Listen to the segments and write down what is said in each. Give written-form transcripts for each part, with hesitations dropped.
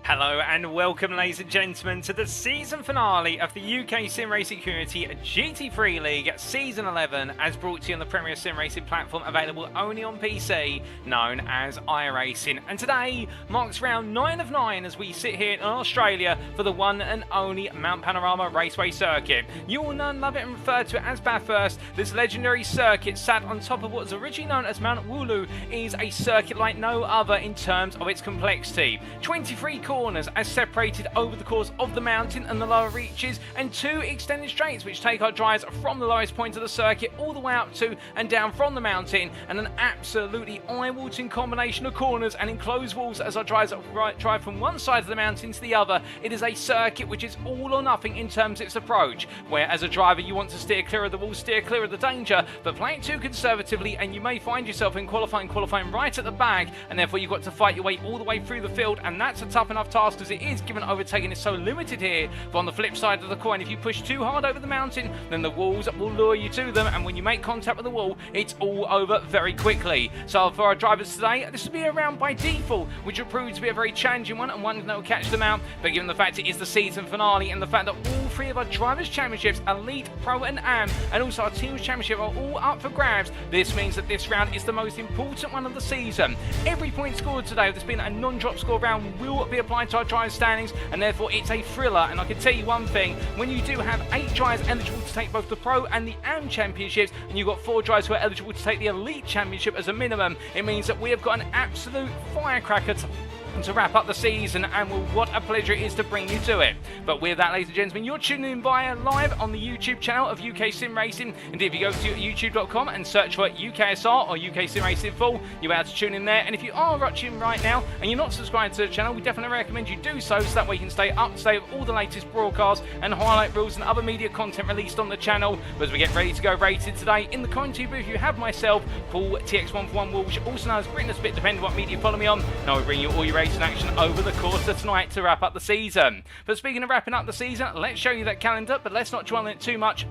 Hello and welcome, ladies and gentlemen, to the season finale of the UKSimRacing GT3 League Season 11, as brought to you on the premier sim racing platform available only on PC, known as iRacing. And today marks round 9 of 9 as we sit here in Australia for the one and only Mount Panorama Raceway circuit. You will know and love it and refer to it as Bathurst. This legendary circuit, sat on top of what was originally known as Mount Wooloo, is a circuit like no other in terms of its complexity. 23 corners as separated over the course of the mountain and the lower reaches, and 2 extended straights which take our drivers from the lowest point of the circuit all the way up to and down from the mountain, and an absolutely eye-watering combination of corners and enclosed walls as our drivers drive from one side of the mountain to the other. It is a circuit which is all or nothing in terms of its approach, where as a driver you want to steer clear of the walls, steer clear of the danger, but play it too conservatively and you may find yourself in qualifying right at the back, and therefore you've got to fight your way all the way through the field, and that's a tough enough task as it is, given overtaking is so limited here. But on the flip side of the coin, if you push too hard over the mountain, then the walls will lure you to them, and when you make contact with the wall, it's all over very quickly. So for our drivers today, this will be a round by default, which will prove to be a very challenging one and one that will catch them out. But given the fact it is the season finale and the fact that all 3 of our drivers' championships, Elite, Pro and Am, and also our team's championship, are all up for grabs, this means that this round is the most important one of the season. Every point scored today, with this being a non-drop score round, will be applied to our driver standings, and therefore it's a thriller. And I can tell you one thing, when you do have 8 drivers eligible to take both the Pro and the Am championships, and you've got 4 drivers who are eligible to take the Elite championship as a minimum, it means that we have got an absolute firecracker to wrap up the season, and well, what a pleasure it is to bring you to it. But with that, ladies and gentlemen, you're tuning in via live on the YouTube channel of UKSimRacing, and if you go to youtube.com and search for UKSR or UKSimRacing Full, you'll be able to tune in there. And if you are watching right now and you're not subscribed to the channel, we definitely recommend you do so that way you can stay up to date with all the latest broadcasts and highlight reels and other media content released on the channel. But as we get ready to go rated today, in the commentary booth you have myself, Paul TX141 Walsh, also known as Britain Bit, depending on what media you follow me on, and I will bring you all your racing action over the course of tonight to wrap up the season. But speaking of wrapping up the season, let's show you that calendar, but let's not dwell on it too much.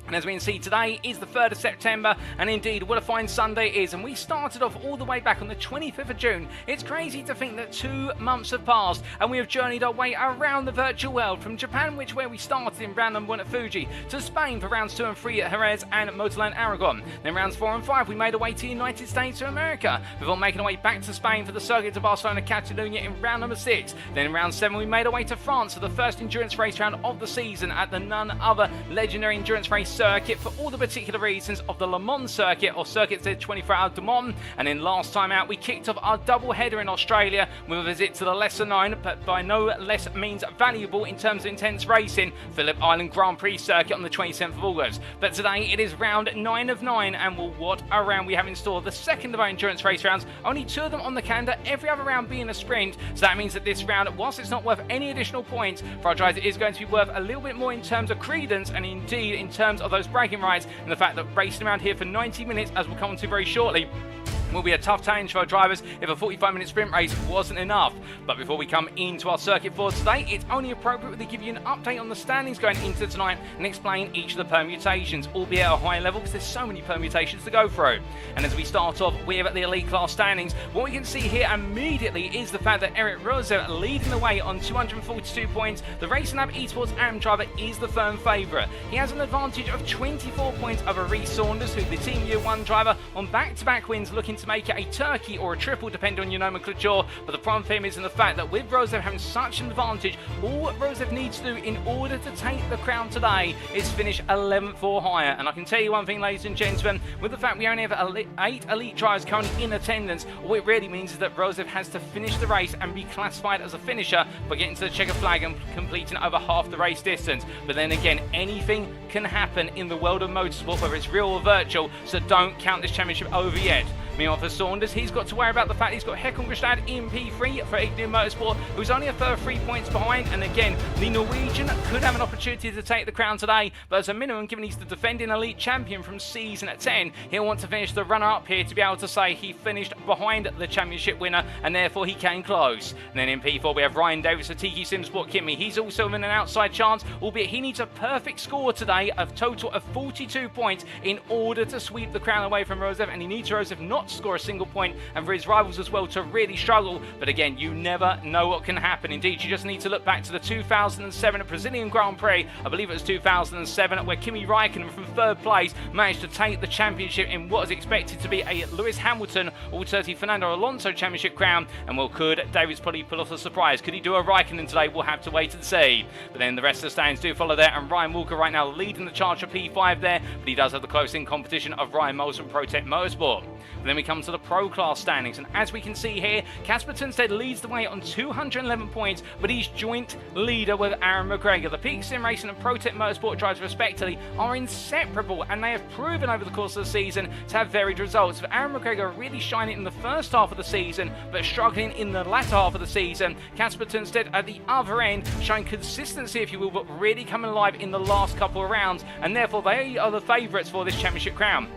And as we can see, today is the 3rd of September, and indeed what a fine Sunday it is, and we started off all the way back on the 25th of June. It's crazy to think that 2 months have passed and we have journeyed our way around the virtual world, from Japan, where we started in round number 1 at Fuji, to Spain for rounds 2 and 3 at Jerez and Motorland Aragon. Then rounds 4 and 5 we made our way to the United States of America, before making our way back to Spain for the circuit to Barcelona Catalunya in round number 6. Then in round 7 we made our way to France for the first endurance race round of the season at the none other legendary endurance race circuit, for all the particular reasons of the Le Mans circuit, or Circuit Z24 Hours de Mans. And then last time out we kicked off our double header in Australia with a visit to the lesser known but by no less means valuable in terms of intense racing, Phillip Island Grand Prix circuit on the 27th of August. But today it is round 9 of 9, and well, what a round we have in store. The second of our endurance race rounds, only 2 of them on the calendar, every other round being a sprint. So that means that this round, whilst it's not worth any additional points for our drivers, it is going to be worth a little bit more in terms of credence, and indeed in terms of those bragging rights, and the fact that racing around here for 90 minutes, as we'll come on to very shortly, will be a tough challenge for our drivers if a 45-minute sprint race wasn't enough. But before we come into our circuit for today, it's only appropriate to give you an update on the standings going into tonight and explain each of the permutations, albeit at a higher level because there's so many permutations to go through. And as we start off with the elite class standings, what we can see here immediately is the fact that Erik Røseth leading the way on 242 points. The Racing Lab Esports Am driver is the firm favourite. He has an advantage of 24 points over Rhys Saunders, who's the Team Year 1 driver on back-to-back wins, looking to make it a turkey or a triple depending on your nomenclature. But the problem for him is in the fact that with Røseth having such an advantage, all Røseth needs to do in order to take the crown today is finish 11th or higher. And I can tell you one thing, ladies and gentlemen, with the fact we only have 8 elite drivers currently in attendance, all it really means is that Røseth has to finish the race and be classified as a finisher by getting to the checker flag and completing over half the race distance. But then again, anything can happen in the world of motorsport, whether it's real or virtual, so don't count this championship over yet. Meanwhile for Saunders, he's got to worry about the fact he's got Håkon Grebstad in P3 for Ignium Motorsport, who's only a further 3 points behind. And again, the Norwegian could have an opportunity to take the crown today, but as a minimum, given he's the defending elite champion from season 10, he'll want to finish the runner-up here to be able to say he finished behind the championship winner, and therefore he came close. And then in P4 we have Ryan Davis of TQ Simsport Kimmy. He's also in an outside chance, albeit he needs a perfect score today of total of 42 points in order to sweep the crown away from Røseth, and he needs Røseth not not to score a single point, and for his rivals as well to really struggle. But again, you never know what can happen. Indeed, you just need to look back to the 2007 Brazilian Grand Prix, I believe it was 2007, where Kimi Raikkonen from third place managed to take the championship in what is expected to be a Lewis Hamilton or 30 Fernando Alonso championship crown. And well, could David's probably pull off a surprise? Could he do a Raikkonen today? We'll have to wait and see. But then the rest of the standings do follow there, and Ryan Walker right now leading the charge for P5 there, but he does have the close-in competition of Ryan Moles from ProTech Motorsport. But then we come to the Pro Class standings, and as we can see here, Casper Tunstead leads the way on 211 points, but he's joint leader with Aaron McGregor. The Peak Sim Racing and ProTech Motorsport drivers respectively are inseparable, and they have proven over the course of the season to have varied results, with Aaron McGregor really shining in the first half of the season, but struggling in the latter half of the season. Casper Tunstead at the other end showing consistency, if you will, but really coming alive in the last couple of rounds, and therefore they are the favourites for this championship crown.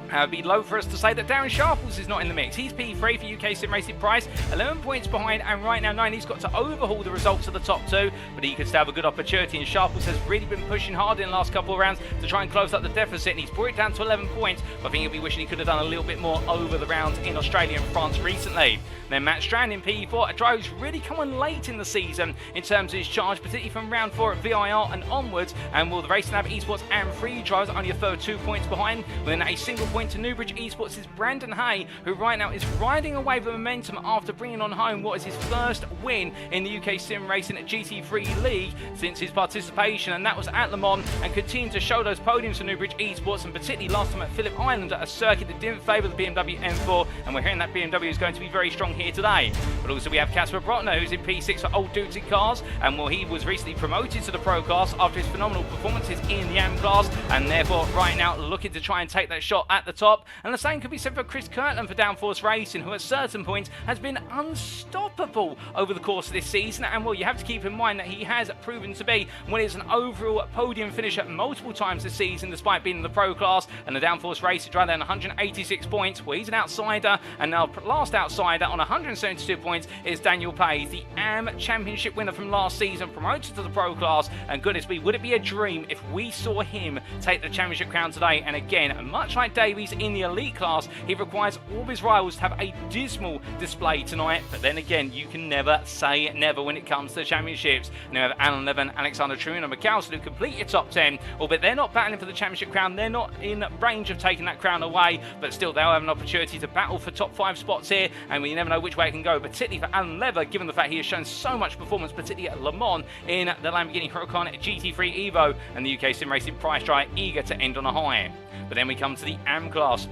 It'd be low for us to say that Darren Sharples is not in the mix. He's P3 for UKSimRacing Price, 11 points behind, and right now 9. He's got to overhaul the results of the top two, but he could still have a good opportunity, and Sharples has really been pushing hard in the last couple of rounds to try and close up the deficit, and he's brought it down to 11 points, but I think he'll be wishing he could have done a little bit more over the rounds in Australia and France recently. Then Matt Strand in P4, a driver who's really come on late in the season in terms of his charge, particularly from round 4 at VIR and onwards, and will the Racing Lab Esports and Free drivers only a further 2 points behind, within a single point to Newbridge Esports is Brandon Hay, who right now is riding away with momentum after bringing on home what is his first win in the UKSimRacing GT3 League since his participation, and that was at Le Mans, and continued to show those podiums for Newbridge Esports, and particularly last time at Phillip Island at a circuit that didn't favour the BMW M4, and we're hearing that BMW is going to be very strong here today. But also we have Casper Brotner, who's in P6 for Old Duty Cars, and well, he was recently promoted to the Pro Class after his phenomenal performances in the AM Class, and therefore right now looking to try and take that shot at the top. And the same could be said for Chris Kirtland for Downforce Racing, who at certain points has been unstoppable over the course of this season, and well, you have to keep in mind that he has proven to be what is an overall podium finisher multiple times this season despite being in the Pro Class. And the Downforce Racing driver on 186 points, well, he's an outsider, and our last outsider on 172 points is Daniel Page, the AM Championship winner from last season, promoted to the Pro Class, and goodness me, would it be a dream if we saw him take the championship crown today. And again, much like Davies in the Elite Class, he requires all of his rivals to have a dismal display tonight, but then again, you can never say never when it comes to championships. Now we have Alan Levin, Alexander Truman and McAllister who complete your top 10, albeit they're not battling for the championship crown, they're not in range of taking that crown away, but still they'll have an opportunity to battle for top 5 spots here, and we never know which way it can go, particularly for Alan Lever, given the fact he has shown so much performance, particularly at Le Mans in the Lamborghini Huracan GT3 Evo, and the UKSimRacing Price Drive eager to end on a high. But then we come to the AM class.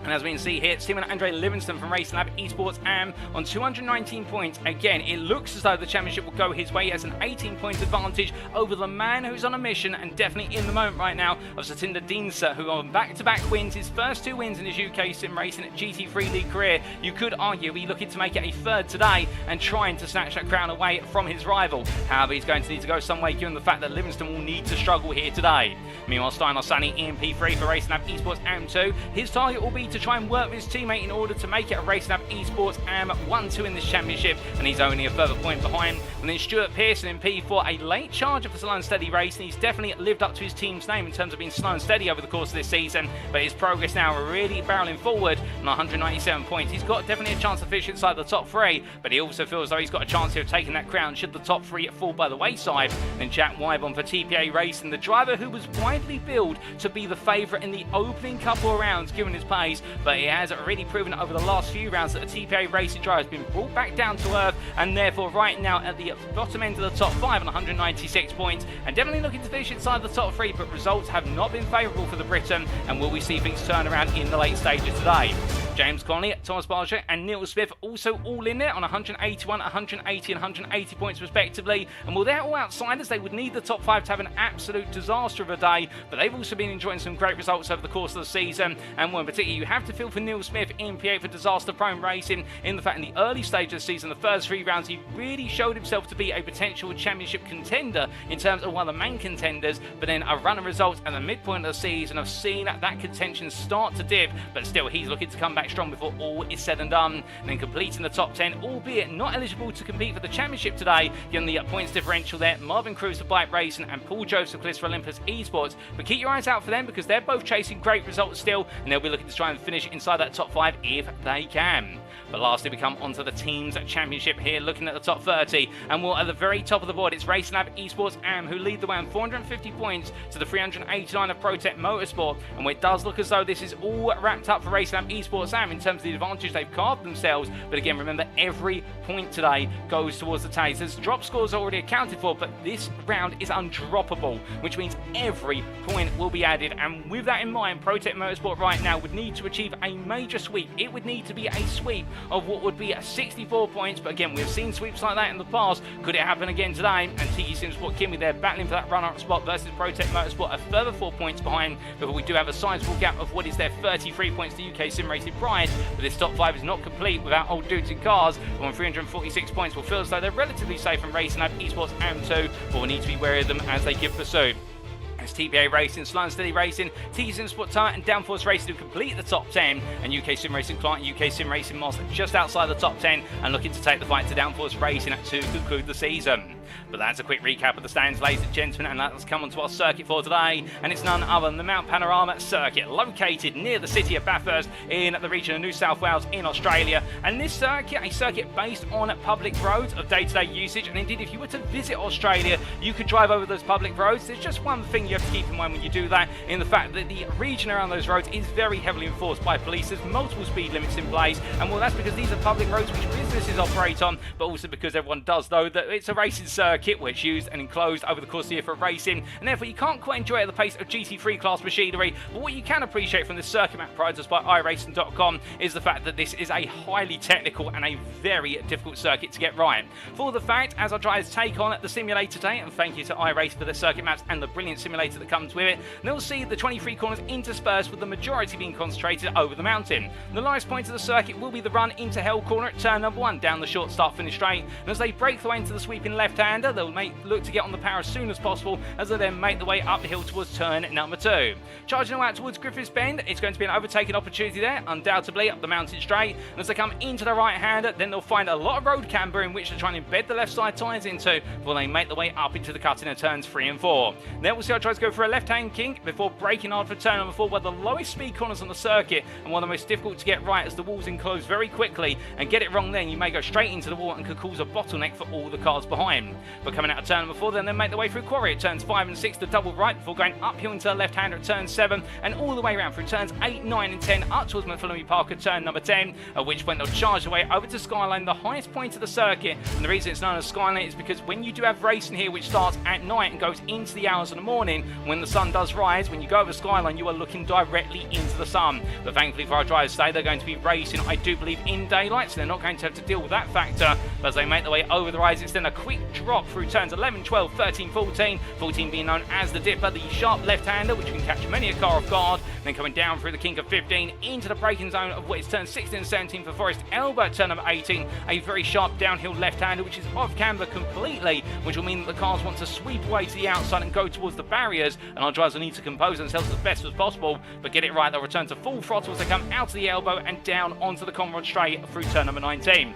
And as we can see here, Simon Andre Livingston from Racing Lab Esports AM on 219 points. Again, it looks as though the championship will go his way. He has an 18-point advantage over the man who's on a mission and definitely in the moment right now of Satinder Deensa, who on back-to-back wins, his first 2 wins in his UKSimRacing GT3 League career. You could argue he's looking to make it a third today and trying to snatch that crown away from his rival. However, he's going to need to go some way given the fact that Livingston will need to struggle here today. Meanwhile, Steinar Sunny in P3 for Racing Lab Esports AM2. His target will be to try and work with his teammate in order to make it a Racing Lab Esports AM 1-2 in this championship, and he's only a further point behind. And then Stuart Pearson in P4, a late charger for Slow and Steady Racing. He's definitely lived up to his team's name in terms of being slow and steady over the course of this season, but his progress now really barreling forward on 197 points. He's got definitely a chance to finish inside the top 3, but he also feels though he's got a chance here of taking that crown should the top 3 fall by the wayside. And Jack Wybon for TPA Racing, the driver who was widely billed to be the favourite in the opening couple of rounds given his pace, but he has really proven over the last few rounds that the TPA Racing driver has been brought back down to earth, and therefore right now at the bottom end of the top 5 on 196 points, and definitely looking to finish inside the top 3, but results have not been favourable for the Briton, and will we see things turn around in the late stages today? James Connolly, Thomas Barger and Neil Smith also all in there on 181, 180 and 180 points respectively, and while they're all outsiders, they would need the top 5 to have an absolute disaster of a day, but they've also been enjoying some great results over the course of the season, and one in particular you have to feel for Neil Smith in P8 for Disaster Prone Racing, in the fact in the early stage of the season, the first 3 rounds, he really showed himself to be a potential championship contender in terms of one of the main contenders, but then a run of results at the midpoint of the season have seen that contention start to dip, but still he's looking to come back strong before all is said and done. And then completing the top 10, albeit not eligible to compete for the championship today, given the points differential there, Marvin Cruz for Bike Racing and Paul Joseph for Olympus Esports. But keep your eyes out for them because they're both chasing great results still, and they'll be looking to try and finish inside that top 5 if they can. But lastly, we come onto the teams championship here, looking at the top 30, and we're at the very top of the board. It's Racing Lab Esports AM who lead the way on 450 points to the 389 of ProTech Motorsport, and it does look as though this is all wrapped up for Racing Lab Esports AM in terms of the advantage they've carved themselves. But again, remember, every point today goes towards the taste. There's drop scores already accounted for, but this round is undroppable, which means every point will be added. And with that in mind, ProTech Motorsport right now would need to achieve a major sweep. It would need to be a sweep of what would be 64 points, but again, we've seen sweeps like that in the past. Could it happen again today? And TG Simsport Kimmy there battling for that runner-up spot versus ProTech Motorsport, a further 4 points behind, but we do have a sizable gap of what is their 33 points to UKSimRacing Pride. But this top 5 is not complete without old dudes in cars, who on 346 points will feel as though they're relatively safe from Racing Lab Esports AM2, but we'll need to be wary of them as they give pursuit. It's TBA Racing, Slow and Steady Racing, TG Simsport Tire and Downforce Racing who complete the top 10, and UKSimRacing Client and UKSimRacing Moss just outside the top 10 and looking to take the fight to Downforce Racing to conclude the season. But that's a quick recap of the stands, ladies and gentlemen, and let's come on to our circuit for today. And it's none other than the Mount Panorama Circuit, located near the city of Bathurst in the region of New South Wales in Australia. And this circuit, a circuit based on public roads of day-to-day usage. And indeed, if you were to visit Australia, you could drive over those public roads. There's just one thing you have to keep in mind when you do that, in the fact that the region around those roads is very heavily enforced by police. There's multiple speed limits in place, and well, that's because these are public roads which businesses operate on, but also because everyone does know that it's a racing circuit where it's used and enclosed over the course of the year for racing, and therefore you can't quite enjoy it at the pace of GT3 class machinery. But what you can appreciate from this circuit map provided us by iRacing.com is the fact that this is a highly technical and a very difficult circuit to get right. For the fact, as our drivers take on the simulator today, and thank you to iRacing for the circuit maps and the brilliant simulator that comes with it, they'll see the 23 corners interspersed with the majority being concentrated over the mountain. The lowest point of the circuit will be the run into Hell Corner at turn number 1 down the short start finish straight, and as they break the way into the sweeping left-hander, they'll look to get on the power as soon as possible as they then make the way up the hill towards turn number 2. Charging out towards Griffiths Bend, it's going to be an overtaking opportunity there, undoubtedly up the mountain straight, and as they come into the right-hander, then they'll find a lot of road camber in which to try and embed the left side tyres into before they make the way up into the cutting of turns 3 and 4. Then we'll see our drivers go for a left-hand kink before breaking hard for turn number 4, one of the lowest speed corners on the circuit and one of the most difficult to get right as the walls enclose very quickly, and get it wrong then you may go straight into the wall and could cause a bottleneck for all the cars behind. But coming out of turn number 4, then they make the way through Quarry at turns 5 and 6 to double right before going uphill into the left-hander at turn 7 and all the way around through turns 8, 9 and 10 up towards Bartholomew Park at turn number 10, at which point they'll charge their way over to Skyline, the highest point of the circuit. And the reason it's known as Skyline is because when you do have racing here which starts at night and goes into the hours of the morning, when the sun does rise, when you go over Skyline you are looking directly into the sun. But thankfully for our drivers today, they're going to be racing, I do believe, in daylight, so they're not going to have to deal with that factor. But as they make their way over the rise, it's then a quick drop through turns 11, 12, 13, 14, 14 being known as the dipper, the sharp left-hander which can catch many a car off guard, then coming down through the kink of 15 into the braking zone of what is turn 16 and 17 for Forest Elbow at turn number 18, a very sharp downhill left-hander which is off camber completely, which will mean that the cars want to sweep away to the outside and go towards the barriers, and our drivers will need to compose themselves as best as possible, but get it right, they'll return to full throttle as they come out of the elbow and down onto the Conrod straight through turn number 19.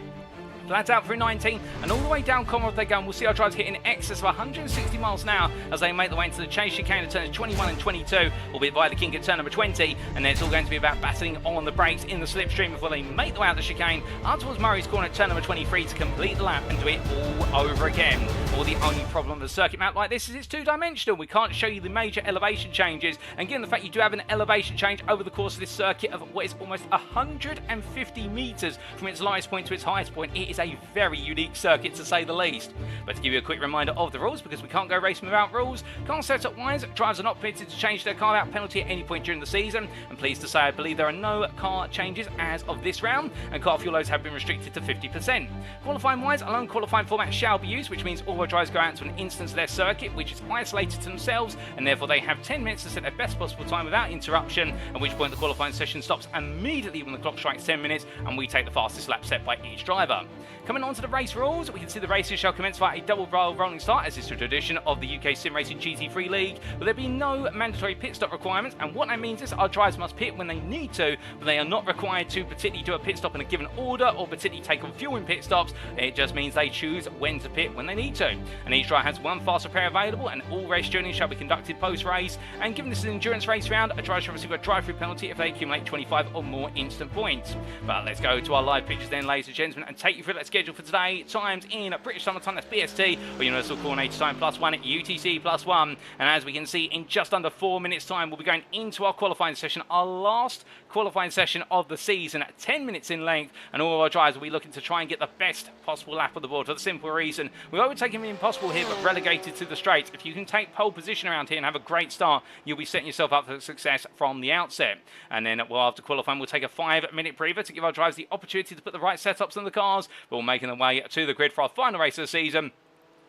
Flat out through 19 and all the way down Conrod they go, and we'll see our drivers hit in excess of 160 miles an hour as they make the way into the chase chicane at turns 21 and 22, albeit via the kink at turn number 20, and then it's all going to be about battling on the brakes in the slipstream before they make the way out the chicane up towards Murray's Corner at turn number 23 to complete the lap and do it all over again. Well, the only problem with a circuit map like this is it's two-dimensional. We can't show you the major elevation changes, and given the fact you do have an elevation change over the course of this circuit of what is almost 150 metres from its lowest point to its highest point, it is a very unique circuit to say the least. But to give you a quick reminder of the rules, because we can't go racing without rules, car setup wise, drivers are not permitted to change their car out penalty at any point during the season, and pleased to say I believe there are no car changes as of this round, and car fuel loads have been restricted to 50%. Qualifying wise, a lone qualifying format shall be used, which means all our drivers go out to an instance of their circuit which is isolated to themselves, and therefore they have 10 minutes to set their best possible time without interruption, at which point the qualifying session stops immediately when the clock strikes 10 minutes, and we take the fastest lap set by each driver. Coming on to the race rules, we can see the races shall commence via a double barrel rolling start, as is the tradition of the UKSimRacing GT3 League, but there be no mandatory pit stop requirements, and what that means is our drivers must pit when they need to, but they are not required to particularly do a pit stop in a given order or particularly take on fuel in pit stops. It just means they choose when to pit when they need to. And each driver has one fast repair available, and all race journeys shall be conducted post-race. And given this is an endurance race round, a driver shall receive a drive-through penalty if they accumulate 25 or more instant points. But let's go to our live pictures then, ladies and gentlemen, and take you through that schedule for today. Times in British Summer Time, that's BST, or Universal Coordinated Time +1, UTC +1. And as we can see, in just under 4 minutes' time, we'll be going into our qualifying session, our last qualifying session of the season, at 10 minutes in length, and all of our drivers will be looking to try and get the best possible lap of the board for the simple reason we're overtaking the impossible here, but relegated to the straights. If you can take pole position around here and have a great start, you'll be setting yourself up for success from the outset. And then after qualifying, we'll take a 5-minute breather to give our drivers the opportunity to put the right setups on the cars, but we're making their way to the grid for our final race of the season,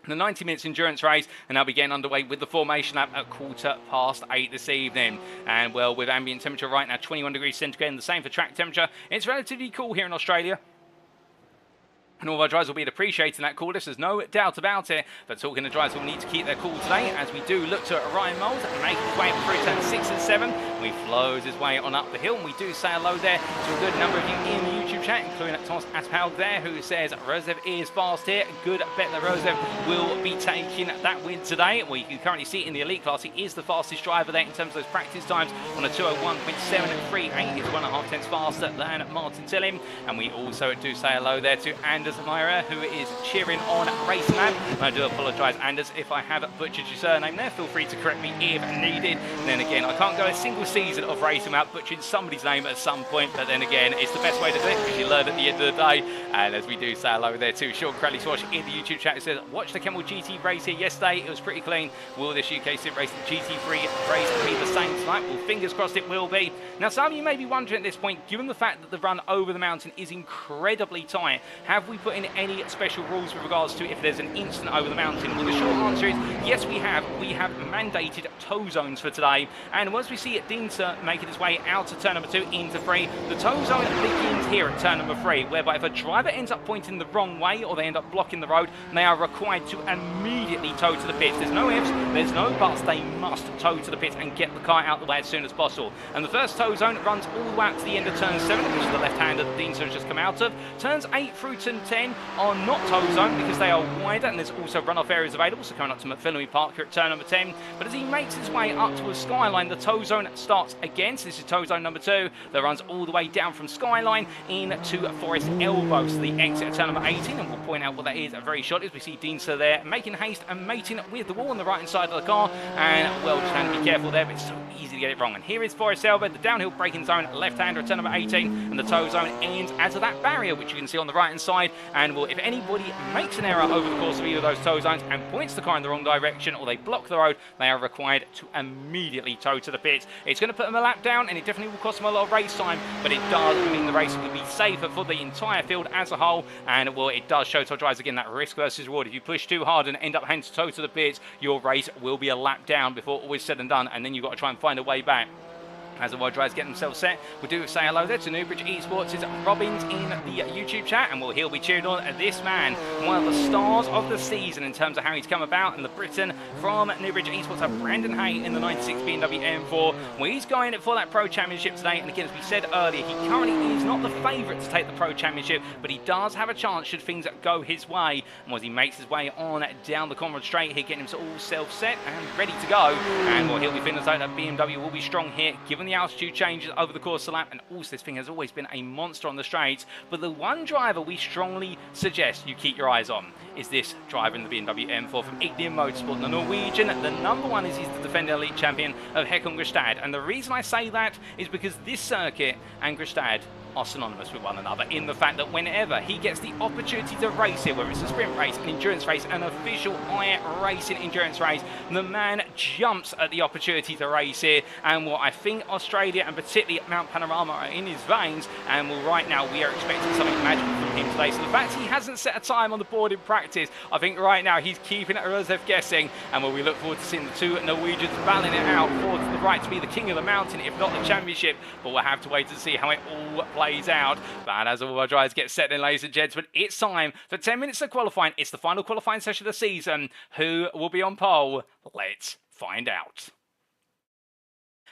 the 90 minutes endurance race, and now be getting underway with the formation lap at 8:15 this evening. And well, with ambient temperature right now 21 degrees centigrade, and the same for track temperature, it's relatively cool here in Australia. And all of our drivers will be appreciating that coolness, there's no doubt about it. But talking to drivers will need to keep their cool today, as we do look to Ryan Mould and make his way through turns 6 and 7. We flows his way on up the hill, and we do say hello there to a good number of you in the YouTube chat, including Thomas Asphaug there, who says Røseth is fast here. Good bet that Røseth will be taking that win today. Well, you can currently see in the elite class, he is the fastest driver there in terms of those practice times on a 2:01.738. He's 1.5 tenths faster than Martin Tillim. And we also do say hello there to Anders Myra, who is cheering on Racing Lab. And I do apologise, Anders, if I have butchered your surname there. Feel free to correct me if needed. And then again, I can't go a single season of racing without butchering somebody's name at some point. But then again, it's the best way to do it, because you learn at the end of the day. And as we do say hello there too, Sean Crowley Swash in the YouTube chat, it says, watch the Kemmel GT race here yesterday. It was pretty clean. Will this UKSimRacing GT3 race be the same tonight? Well, fingers crossed it will be. Now, some of you may be wondering at this point, given the fact that the run over the mountain is incredibly tight, have we put in any special rules with regards to if there's an instant over the mountain? Well, the short answer is yes, we have. We have mandated tow zones for today. And once we see Dinter making his way out of turn number 2 into 3, the tow zone begins here at turn number 3, whereby if a driver ends up pointing the wrong way or they end up blocking the road, they are required to immediately tow to the pits. There's no ifs, there's no buts, they must tow to the pits and get the car out the way as soon as possible. And the first tow zone runs all the way out to the end of turn 7, which is the left-hander that Dinter has just come out of. Turns 8 through turn 10 are not tow zone because they are wider, and there's also runoff areas available, so coming up to McPhillamy Park here at turn number 10. But as he makes his way up to a Skyline, the tow zone starts again. So this is tow zone number 2 that runs all the way down from Skyline into Forest Elbow, so the exit at turn number 18, and we'll point out what that is very short as we see Dinter there making haste and mating with the wall on the right hand side of the car, and well, just have to be careful there, but it's so easy to get it wrong. And here is Forest Elbow, the downhill braking zone, left-hander at turn number 18, and the tow zone ends as of that barrier, which you can see on the right hand side. And well, if anybody makes an error over the course of either of those tow zones and points the car in the wrong direction, or they block the road, they are required to immediately tow to the pits. It's going to put them a lap down, and it definitely will cost them a lot of race time, but it does mean the race will be safer for the entire field as a whole. And well, it does show to our drivers again that risk versus reward. If you push too hard and end up having to tow to the pits, your race will be a lap down before all is said and done, and then you've got to try and find a way back. As the wide drivers get themselves set, we do say hello there to Newbridge Esports' Robbins in the YouTube chat, and he'll be cheering on this man, one of the stars of the season in terms of how he's come about, and the Briton from Newbridge Esports have Brandon Hay in the 96 BMW M4. Well, he's going for that Pro Championship today, and again, as we said earlier, he currently is not the favourite to take the Pro Championship, but he does have a chance should things go his way. And as he makes his way on down the Conrad Straight here, getting him all self-set and ready to go, and he'll be feeling as though that BMW will be strong here, given the altitude changes over the course of the lap, and also this thing has always been a monster on the straights. But the one driver we strongly suggest you keep your eyes on is this driver in the BMW M4 from Ignium Motorsport, the Norwegian. The number 1 is he's the defending elite champion of Håkon Grebstad, and the reason I say that is because this circuit and Grebstad are synonymous with one another in the fact that whenever he gets the opportunity to race here, whether it's a sprint race, an endurance race, an official iRacing endurance race, the man jumps at the opportunity to race here. And what I think Australia and particularly Mount Panorama are in his veins, and well, right now we are expecting something magical from him today. So the fact he hasn't set a time on the board in practice, I think right now he's keeping Røseth guessing, and well, we look forward to seeing the two Norwegians battling it out for the right to be the king of the mountain, if not the championship, but we'll have to wait to see how it all plays out. But as all our drivers get set in, ladies and gentlemen, it's time for 10 minutes of qualifying. It's the final qualifying session of the season. Who will be on pole? Let's find out.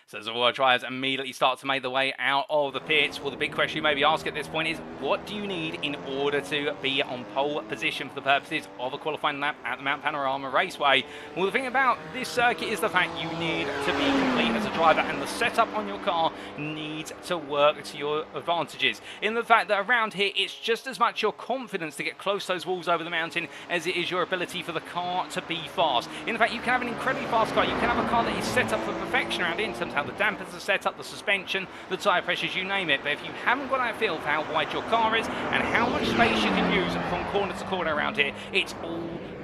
So as all our drivers immediately start to make their way out of the pits, well, the big question you may be asking at this point is, what do you need in order to be on pole position for the purposes of a qualifying lap at the Mount Panorama Raceway? Well, the thing about this circuit is the fact you need to be complete as a driver, and the setup on your car needs to work to your advantages. In the fact that around here, it's just as much your confidence to get close to those walls over the mountain as it is your ability for the car to be fast. In fact, you can have an incredibly fast car. You can have a car that is set up for perfection around here in terms of how the dampers are set up, the suspension, the tyre pressures, you name it. But if you haven't got that feel for how wide your car is and how much space you can use from corner to corner around here, it's all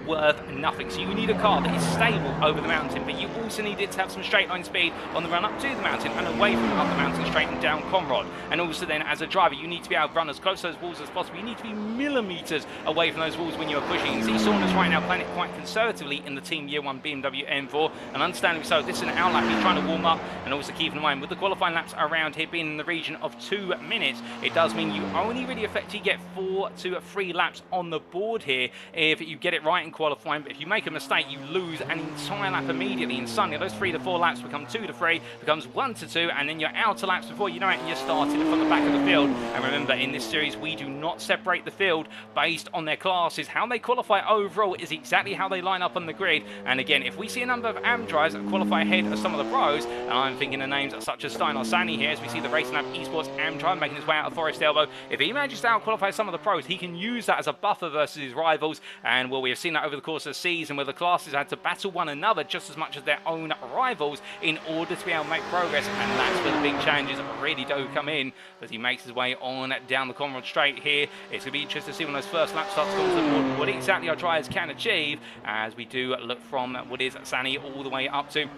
worth nothing. So you need a car that is stable over the mountain, but you also need it to have some straight line speed on the run up to the mountain and away from up the mountain, straight and down Conrod. And also then, as a driver, you need to be able to run as close to those walls as possible. You need to be millimetres away from those walls when you're pushing. You see Saunders right now playing it quite conservatively in the Team Year 1 BMW M4, and understandably so. This is an out lap. He's trying to warm up, and also keeping in mind with the qualifying laps around here being in the region of 2 minutes, it does mean you only really effectively get 4 to 3 laps on the board here if you get it right in qualifying. But if you make a mistake, you lose an entire lap immediately. And suddenly those 3 to 4 laps become 2 to 3, becomes 1 to 2, and then you're out of laps before you know it, and you're starting from the back of the field. And remember, in this series, we do not separate the field based on their classes. How they qualify overall is exactly how they line up on the grid. And again, if we see a number of AM drivers that qualify ahead of some of the pros, and I'm thinking of names such as Steinar Sani here, as we see the Racing Lab Esports AM driver making his way out of Forest Elbow. If he manages to out-qualify some of the pros, he can use that as a buffer versus his rivals. And well, we have seen that over the course of the season, where the classes had to battle one another just as much as their own rivals in order to be able to make progress. And that's where the big challenges really do come in, as he makes his way on down the Conrod Straight here. It's going to be interesting to see when those first lap starts come to the board what exactly our drivers can achieve, as we do look from what is Sani all the way up to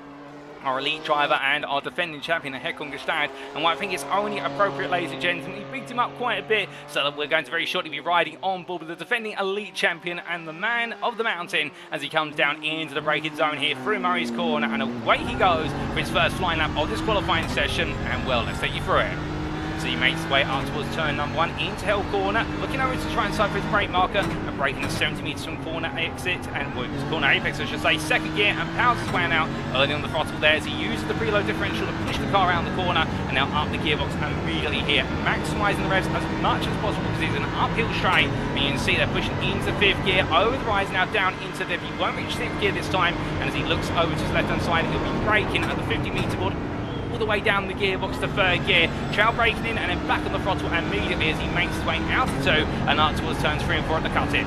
our elite driver and our defending champion, Håkon Grebstad. And what I think is only appropriate, ladies and gentlemen, he picked him up quite a bit, so that we're going to very shortly be riding on board with the defending elite champion and the man of the mountain as he comes down into the braking zone here through Murray's Corner, and away he goes for his first flying lap of this qualifying session. And well, let's take you through it. So he makes his way up towards turn number 1 into Hell Corner, looking over to try and side for his brake marker, and braking at 70 metres from corner exit, and corner apex I should say, second gear, and powers his way out early on the throttle there as he uses the preload differential to push the car around the corner, and now up the gearbox immediately here, maximising the revs as much as possible because it's an uphill straight, and you can see they're pushing into 5th gear, over the rise now down into 5th. He won't reach 6th gear this time, and as he looks over to his left hand side, he'll be braking at the 50-metre board all the way down the gearbox to 3rd gear, trail braking in and then back on the throttle immediately as he makes his way out of 2 and up towards turns 3 and 4 at the cut-in.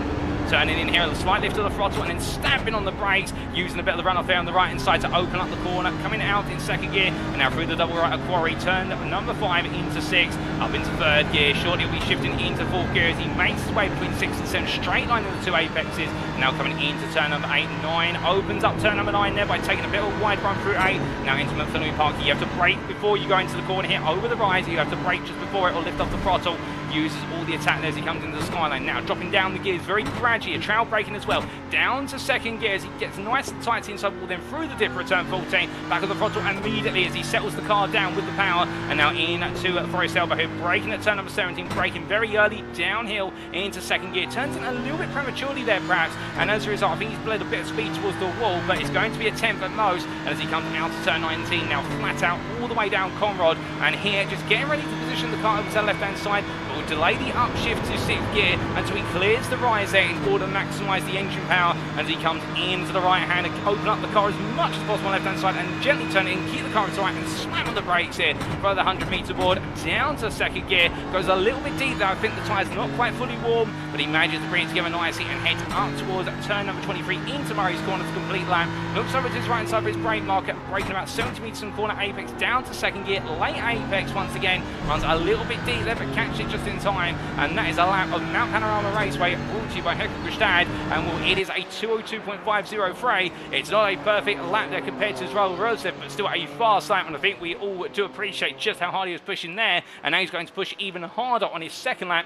Turning in here, a slight lift of the throttle and then stamping on the brakes, using a bit of the runoff there on the right hand side to open up the corner, coming out in 2nd gear, and now through the double right of quarry, turn number 5 into 6, up into 3rd gear. Shortly he'll be shifting into 4th gear as he makes his way between 6 and 7, straight line of the 2 apexes, now coming into turn number 8 and 9, opens up turn number 9 there by taking a bit of a wide run through 8, now into McPhilly Park. You have to brake before you go into the corner here, over the rise, you have to brake just before it or lift off the throttle, uses all the attack there as he comes into the skyline. Now dropping down the gears very gradually, a trail braking as well, down to 2nd gear as he gets nice and tight inside wall, then through the dipper at turn 14, back on the throttle immediately as he settles the car down with the power, and now into Forest Elbow here, braking at turn number 17, braking very early downhill into 2nd gear, turns in a little bit prematurely there perhaps, and as a result I think he's bled a bit of speed towards the wall, but it's going to be a 10th at most, and as he comes out to turn 19, now flat out all the way down Conrod, and here just getting ready to position the car over to the left hand side, but will delay the upshift to 6th gear until he clears the rise there in order to maximise the engine power, as he comes into the right hand and open up the car as much as possible on the left hand side and gently turn it in, keep the car to the right and slam on the brakes here for the 100-metre board down to 2nd gear, goes a little bit deep there. I think the tyre's not quite fully warm, but he manages to bring it together nicely and heads up towards turn number 23 into Murray's Corner to complete lap, looks over to his right hand side for his brake marker, braking about 70 metres from corner apex down to 2nd gear, late apex once again, runs a little bit deep there, but catches it just in time. And that is a lap of Mount Panorama Raceway, brought to you by Håkon Grebstad. And well, it is a 202.50 fray. It's not a perfect lap there compared to Erik Røseth, but still a fast lap. And I think we all do appreciate just how hard he was pushing there. And now he's going to push even harder on his second lap,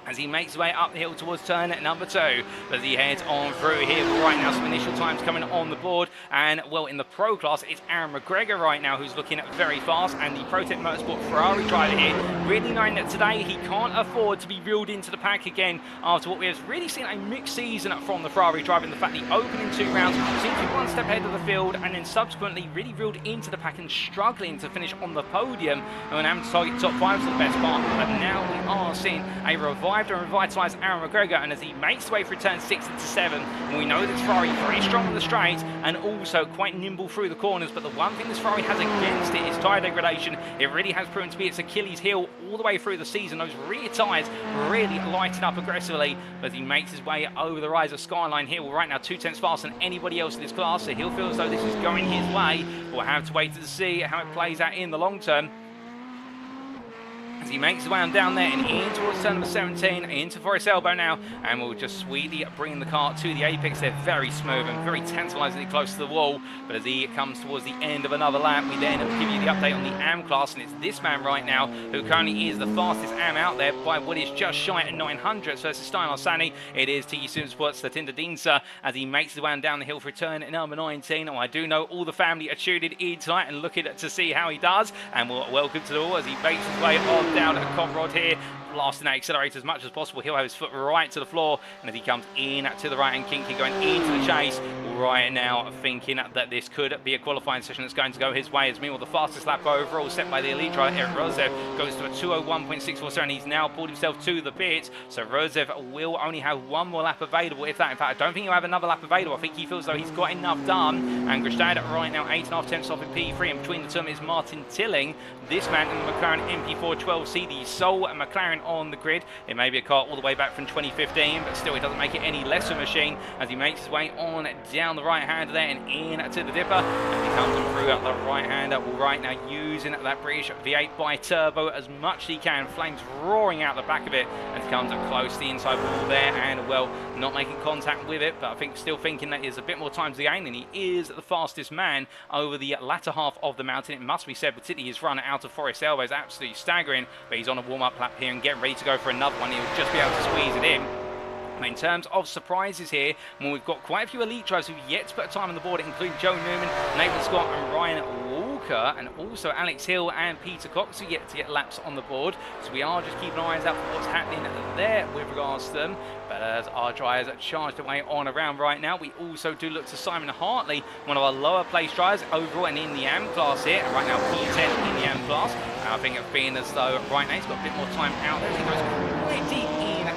as he makes his way up the hill towards turn number 2, as he heads on through here. Right now, some initial times coming on the board, and well, in the pro class, it's Aaron McGregor right now who's looking very fast, and the ProTech Motorsport Ferrari driver here, really knowing that today he can't afford to be reeled into the pack again after what we have really seen a mixed season from the Ferrari driver, in the fact the opening 2 rounds seemed to be one step ahead of the field, and then subsequently really reeled into the pack and struggling to finish on the podium, and having to target top 5 for the best part. But now we are seeing a revived and revitalised Aaron McGregor, and as he makes his way through turns 6 into 7, and we know that Ferrari very strong on the straights and also quite nimble through the corners, but the one thing this Ferrari has against it is tyre degradation. It really has proven to be its Achilles heel all the way through the season. Those rear tyres really lighting up aggressively as he makes his way over the rise of Skyline here. Well, right now 2 tenths faster than anybody else in this class, so he'll feel as though this is going his way. We'll have to wait to see how it plays out in the long term, as he makes his way on down there and in towards turn number 17, into Forest Elbow now, and we'll just sweetly bring the car to the apex. They're very smooth and very tantalisingly close to the wall, but as he comes towards the end of another lap, we then give you the update on the AM class, and it's this man right now who currently is the fastest AM out there by what is just shy at 900 versus Stein Arsani. It is UKSimRacing Satinder Dinsa as he makes his way on down the hill for turn number 19. Oh, I do know all the family are tuned in tonight and looking to see how he does, and we'll welcome to the all as he makes his way on down at Conrod here, blasting that accelerator as much as possible. He'll have his foot right to the floor, and as he comes in to the right hand kinky, going into the chase right now, thinking that this could be a qualifying session that's going to go his way. As meanwhile, the fastest lap overall set by the elite driver Erik Røseth goes to a 201.647, and he's now pulled himself to the pits, so Røseth will only have one more lap available, if that. In fact, I don't think he'll have another lap available. I think he feels though he's got enough done, and Grebstad right now 8.5 tenths off in P3, and between the two is Martin Tilling, this man in the McLaren MP412C, the sole McLaren on the grid. It may be a car all the way back from 2015, but still it doesn't make it any less of a machine, as he makes his way on down the right hander there and in to the dipper, and he comes through the right hander. Well, right now using that British V8 bi-turbo as much as he can, flames roaring out the back of it, and he comes up close to the inside wall there, and well, not making contact with it, but I think still thinking that there's a bit more time to gain, and he is the fastest man over the latter half of the mountain. It must be said, particularly his run out of Forest Elbow is absolutely staggering, but he's on a warm-up lap here and getting ready to go for another one. He'll just be able to squeeze it in. In terms of surprises here, well, we've got quite a few elite drivers who've yet to put a time on the board, including Joe Newman, Nathan Scott and Ryan Walker, and also Alex Hill and Peter Cox, who yet to get laps on the board. So we are just keeping our eyes out for what's happening there with regards to them. But as our drivers are charged away on around right now, we also do look to Simon Hartley, one of our lower place drivers overall and in the AM class here, and right now P10 in the AM class. And I think it's being as though right now he's got a bit more time out there. He goes quite deep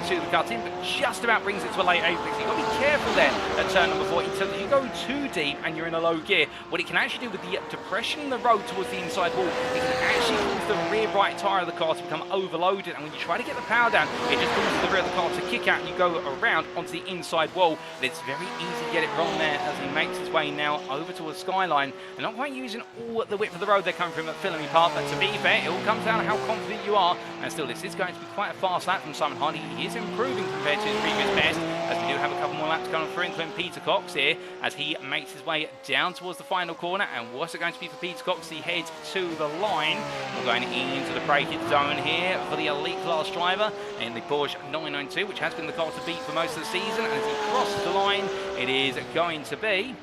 to the cut in, but just about brings it to a late apex. You've got to be careful there at turn number 4. If you go too deep and you're in a low gear, what it can actually do with the depression in the road towards the inside wall, it can actually cause the rear right tyre of the car to become overloaded, and when you try to get the power down, it just causes the rear of the car to kick out and you go around onto the inside wall. But it's very easy to get it wrong there as he makes his way now over towards Skyline, and not quite using all the width of the road they're coming from at Filamy Park, but to be fair, it all comes down to how confident you are, and still this is going to be quite a fast lap from Simon Hartley. He is improving compared to his previous best, as we do have a couple more laps coming through, including Peter Cox here, as he makes his way down towards the final corner. And what's it going to be for Peter Cox? He heads to the line. We're going into the braking zone here for the elite class driver in the Porsche 992, which has been the car to beat for most of the season. And as he crosses the line, it is going to be,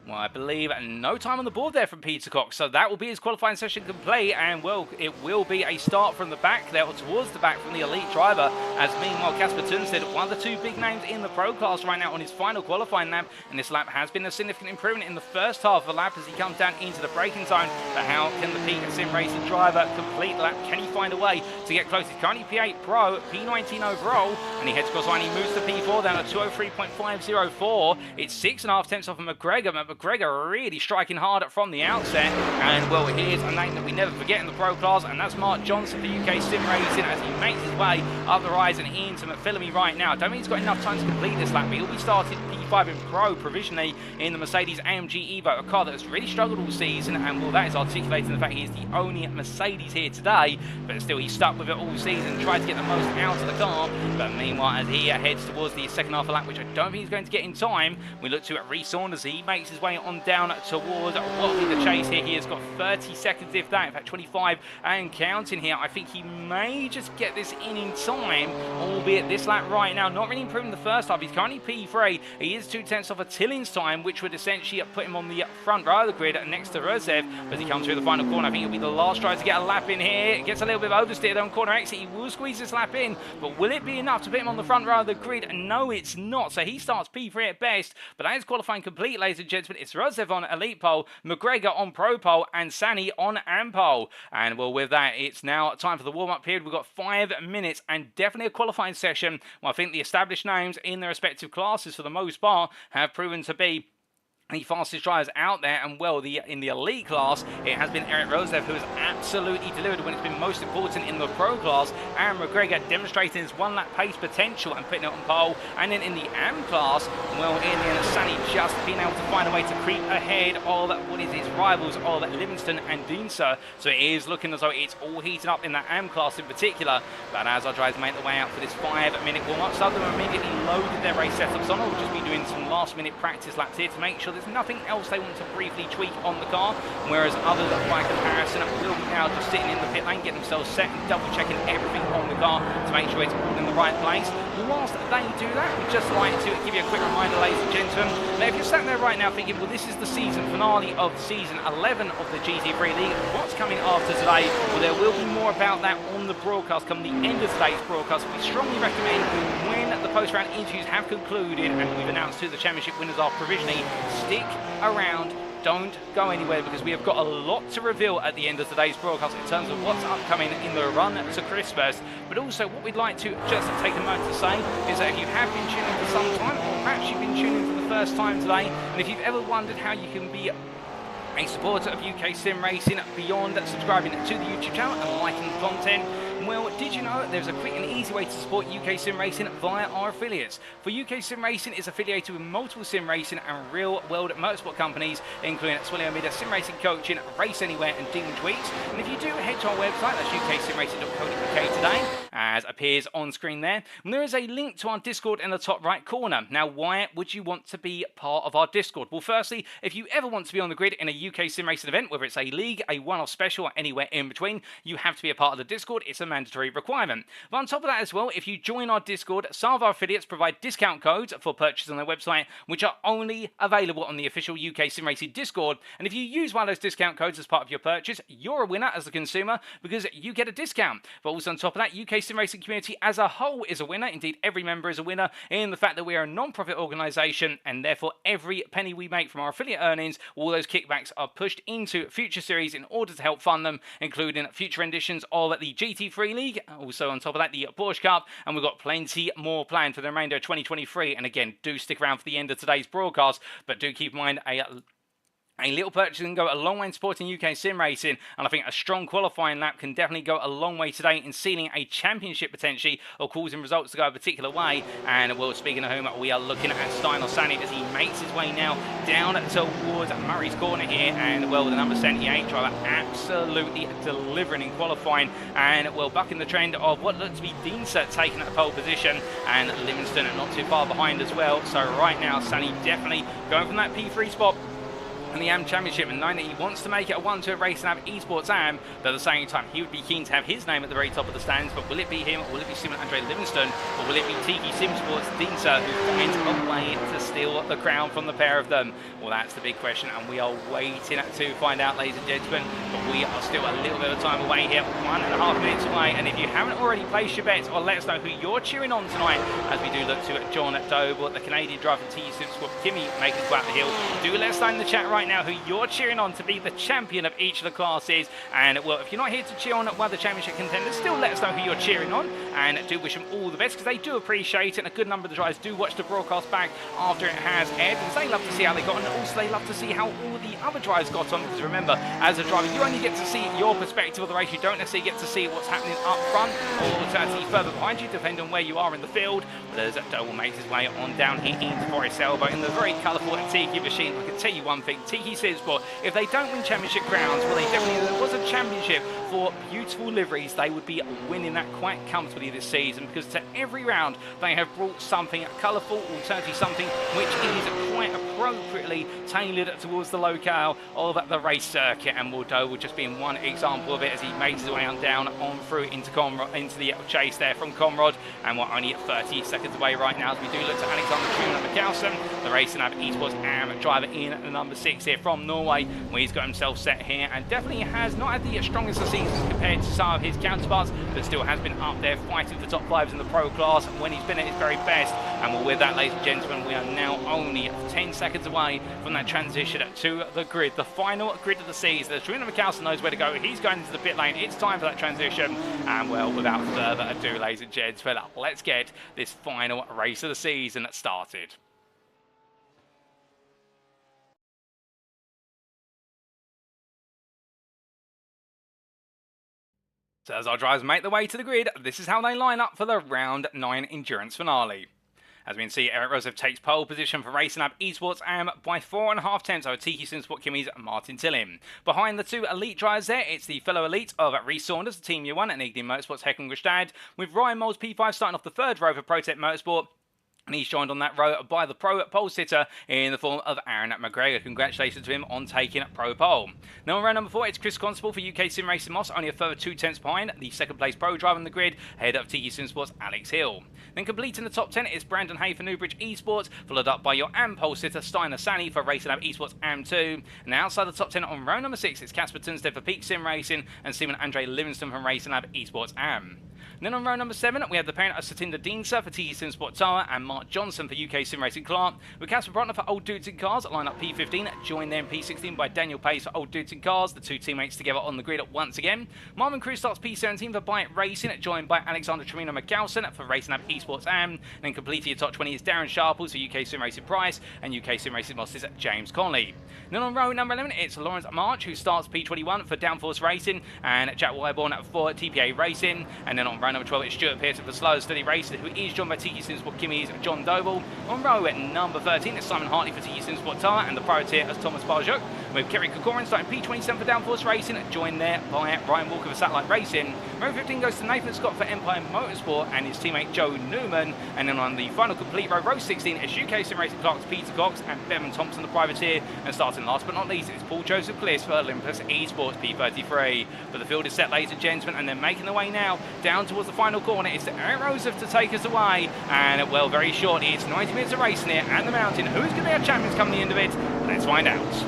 well, I believe no time on the board there from Peter Cox, so that will be his qualifying session complete, and well, it will be a start from the back there, or towards the back from the elite driver, as meanwhile Casper Tunstead, one of the two big names in the pro class right now on his final qualifying lap, and this lap has been a significant improvement in the first half of the lap as he comes down into the braking zone. But how can the UKSimRacing driver complete the lap? Can he find a way to get close? He's currently P8 Pro, P19 overall, and he heads across line, he moves to P4 down at 203.504. It's 6.5 tenths off of McGregor, but McGregor really striking hard from the outset. And, well, here's a name that we never forget in the Pro class, and that's Mark Johnson for UKSimRacing as he makes his way up the rise and into McPhillamy right now. I don't think he's got enough time to complete this lap, but he'll be starting P5 in Pro provisionally in the Mercedes AMG Evo, a car that has really struggled all season, and, well, that is articulating the fact he is the only Mercedes here today, but still he's stuck with it all season, tried to get the most out of the car. But meanwhile, as he heads towards the second half of the lap, which I don't think he's going to get in time, we look to Rhys Saunders. He makes his way on down towards what will be the chase here. He has got 30 seconds, if that, in fact 25 and counting here. I think he may just get this in time, albeit this lap right now not really improving the first half. He's currently P3. He is 2/10 off a Tillings time, which would essentially put him on the front row of the grid next to Røseth. But as he comes through the final corner, I think he'll be the last try to get a lap in here. Gets a little bit of oversteer on corner exit. He will squeeze this lap in, but will it be enough to put him on the front row of the grid? No, it's not. So he starts P3 at best, but that is qualifying complete, ladies and gentlemen. It's Røseth on Elite Pole, McGregor on Pro Pole, and Sani on Am Pole. And, well, with that, it's now time for the warm-up period. We've got 5 minutes and definitely a qualifying session. Well, I think the established names in their respective classes, for the most part, have proven to be the fastest drivers out there, and, well, in the elite class, it has been Erik Røseth who has absolutely delivered when it's been most important in the pro class, and McGregor demonstrating his one-lap pace potential and putting it on pole. And then in the AM class, well, in the end, Sani just being able to find a way to creep ahead of what is his rivals of Livingston and Dinsa. So it is looking as though it's all heating up in that AM class in particular. But as our drivers make their way out for this 5-minute warm-up, some of them immediately loaded their race setups on. We'll just be doing some last-minute practice laps here to make sure there's nothing else they want to briefly tweak on the car, whereas others, by comparison, will be now just sitting in the pit lane, getting themselves set and double checking everything on the car to make sure it's all in the right place. Whilst they do that, we'd just like to give you a quick reminder, ladies and gentlemen, that if you're sat there right now thinking, well, this is the season finale of season 11 of the GT3 League, what's coming after today? Well, there will be more about that on the broadcast come the end of today's broadcast. We strongly recommend, when the post-round interviews have concluded and we've announced who the championship winners are provisionally, stick around, don't go anywhere, because we have got a lot to reveal at the end of today's broadcast in terms of what's upcoming in the run to Christmas. But also, what we'd like to just take a moment to say is that if you have been tuning in for some time, or perhaps you've been tuning in for the first time today, and if you've ever wondered how you can be a supporter of UKSimRacing beyond subscribing to the YouTube channel and liking the content, well, did you know there's a quick and easy way to support UKSimRacing via our affiliates? For UKSimRacing is affiliated with multiple sim racing and real-world motorsport companies, including Swilly Media, Sim Racing Coaching, Race Anywhere, and Demon Tweets. And if you do head to our website, that's uksimracing.co.uk today, as appears on screen there, and there is a link to our Discord in the top right corner. Now, why would you want to be part of our Discord? Well, firstly, if you ever want to be on the grid in a UKSimRacing event, whether it's a league, a one-off special, or anywhere in between, you have to be a part of the Discord. It's a mandatory requirement. But on top of that as well, if you join our Discord, some of our affiliates provide discount codes for purchases on their website, which are only available on the official UKSimRacing Discord. And if you use one of those discount codes as part of your purchase, you're a winner as a consumer, because you get a discount. But also on top of that, UKSimRacing community as a whole is a winner. Indeed, every member is a winner in the fact that we are a non-profit organisation, and therefore every penny we make from our affiliate earnings, all those kickbacks are pushed into future series in order to help fund them, including future renditions of the GT3 League, also on top of that the Porsche Cup, and we've got plenty more planned for the remainder of 2023. And again, do stick around for the end of today's broadcast, but do keep in mind a little purchase can go a long way in supporting UKSimRacing, and I think a strong qualifying lap can definitely go a long way today in sealing a championship potentially, or causing results to go a particular way. And, well, speaking of whom, we are looking at Steiner Sani as he makes his way now down towards Murray's corner here, and, well, the number 78 driver absolutely delivering in qualifying, and, well, bucking the trend of what looks to be Dinsa taking at the pole position, and Livingston not too far behind as well. So right now, Sani definitely going from that P3 spot in the AM Championship, and knowing that he wants to make it a 1-2 race and have esports AM, but at the same time he would be keen to have his name at the very top of the stands. But will it be him, or will it be Simon Andre Livingston, or will it be Tiki Simsports Dinsa who finds a way to steal the crown from the pair of them? Well, that's the big question, and we are waiting to find out, ladies and gentlemen. But we are still a little bit of time away here, 1.5 minutes away, and if you haven't already placed your bets, or let us know who you're cheering on tonight, as we do look to John Doble, the Canadian driver from Tiki Simsports, Kimmy making his way up the hill. Do let us know in the chat right right now who you're cheering on to be the champion of each of the classes. And well, if you're not here to cheer on one of the championship contenders, still let us know who you're cheering on, and do wish them all the best, because they do appreciate it, and a good number of the drivers do watch the broadcast back after it has aired, because they love to see how they got on, and also they love to see how all the other drivers got on, because remember, as a driver, you only get to see your perspective of the race. You don't necessarily get to see what's happening up front or certainly further behind you, depending on where you are in the field. But as Doe makes his way on down here into Forest Elbow in the very colourful Tiki machine, I can tell you one thing, Tiki SimSport, if they don't win championship crowns, well, they definitely, there was a championship for beautiful liveries, they would be winning that quite comfortably this season, because to every round they have brought something colourful, alternatively something which is quite appropriately tailored towards the locale of the race circuit. And Doe will just be in one example of it as he makes his way on down on through into the chase there from Conrad, and we're only 30 seconds away right now as we do look to Alexander Mikkelsen, the Racing Lab Esports AM driver in the number 6 here from Norway, where he's got himself set here and definitely has not had the strongest of seasons compared to some of his counterparts, but still has been up there fighting for top 5s in the pro class when he's been at his very best. And well, with that, ladies and gentlemen, we are now only 10 seconds away from that transition to the grid, the final grid of the season. As Trina Mikkelsen knows where to go, he's going into the pit lane. It's time for that transition, and well, without further ado, ladies and gentlemen, let's get this final race of the season started. So as our drivers make their way to the grid, this is how they line up for the round 9 endurance finale. As we can see, Erik Røseth takes pole position for Racing Lab Esports AM by 4.5 tenths over Tiki SimSport Kimmy's Martin Tillin. Behind the two elite drivers there, it's the fellow elite of Rhys Saunders, the Team Year 1, and Ignition Motorsport's Håkon Grebstad, with Ryan Moles P5 starting off the third row for ProTech Motorsport. And he's joined on that row by the pro pole sitter in the form of Aaron McGregor. Congratulations to him on taking pro pole. Now on row number 4, it's Chris Constable for UKSimRacing Moss, only a further 2 tenths behind the second place pro driver on the grid, ahead of Tiki SimSport's Alex Hill. Then completing the top 10 is Brandon Hay for Newbridge Esports, followed up by your AM pole sitter Steiner Sani for Racing Lab Esports AM2. And outside the top 10 on row number 6, it's Casper Tunstead for Peak Sim Racing and Simon Andre Livingston from Racing Lab Esports AM. And then on row number 7, we have the parent of Satinder Deensa for Tiki SimSport Tara and Mark Johnson for UKSimRacing Clark, with Casper Brotner for Old Dudes in Cars at line-up P15, joined there in P16 by Daniel Pace for Old Dudes in Cars, the two teammates together on the grid once again. Marvin Cruz starts P17 for Bite Racing, joined by Alexander Tremino Mikkelsen for Racing Lab Esports AM. And then completing your top 20 is Darren Sharples for UKSimRacing Price and UKSimRacing Moss's James Conley. And then on row number 11, it's Lawrence March, who starts P21 for Downforce Racing, and Jack Wyborn for TPA Racing. And then on row number 12, it's Stuart Pearson for Slow Steady Racing, who is joined by Tiki SimSport Kimmy's John Doble. On row at number 13, it's Simon Hartley for Tiki SimSport Tara and the privateer as Thomas Barjuk, with Kerry Kokorin starting P27 for Downforce Racing, joined there by Ryan Walker for Satellite Racing. Row 15 goes to Nathan Scott for Empire Motorsport and his teammate Joe Newman. And then on the final complete row 16, it's UKSimRacing Clark's Peter Cox and Bevan Thompson, the privateer. And starting last but not least, it's Paul Joseph Bliss for Olympus Esports P33. But the field is set, ladies and gentlemen, and they're making their way now down towards the final corner. It's Erik Røseth to take us away. And well, very shortly, it's 90 minutes of racing here at the mountain. Who's going to be our champions come the end of it? Let's find out.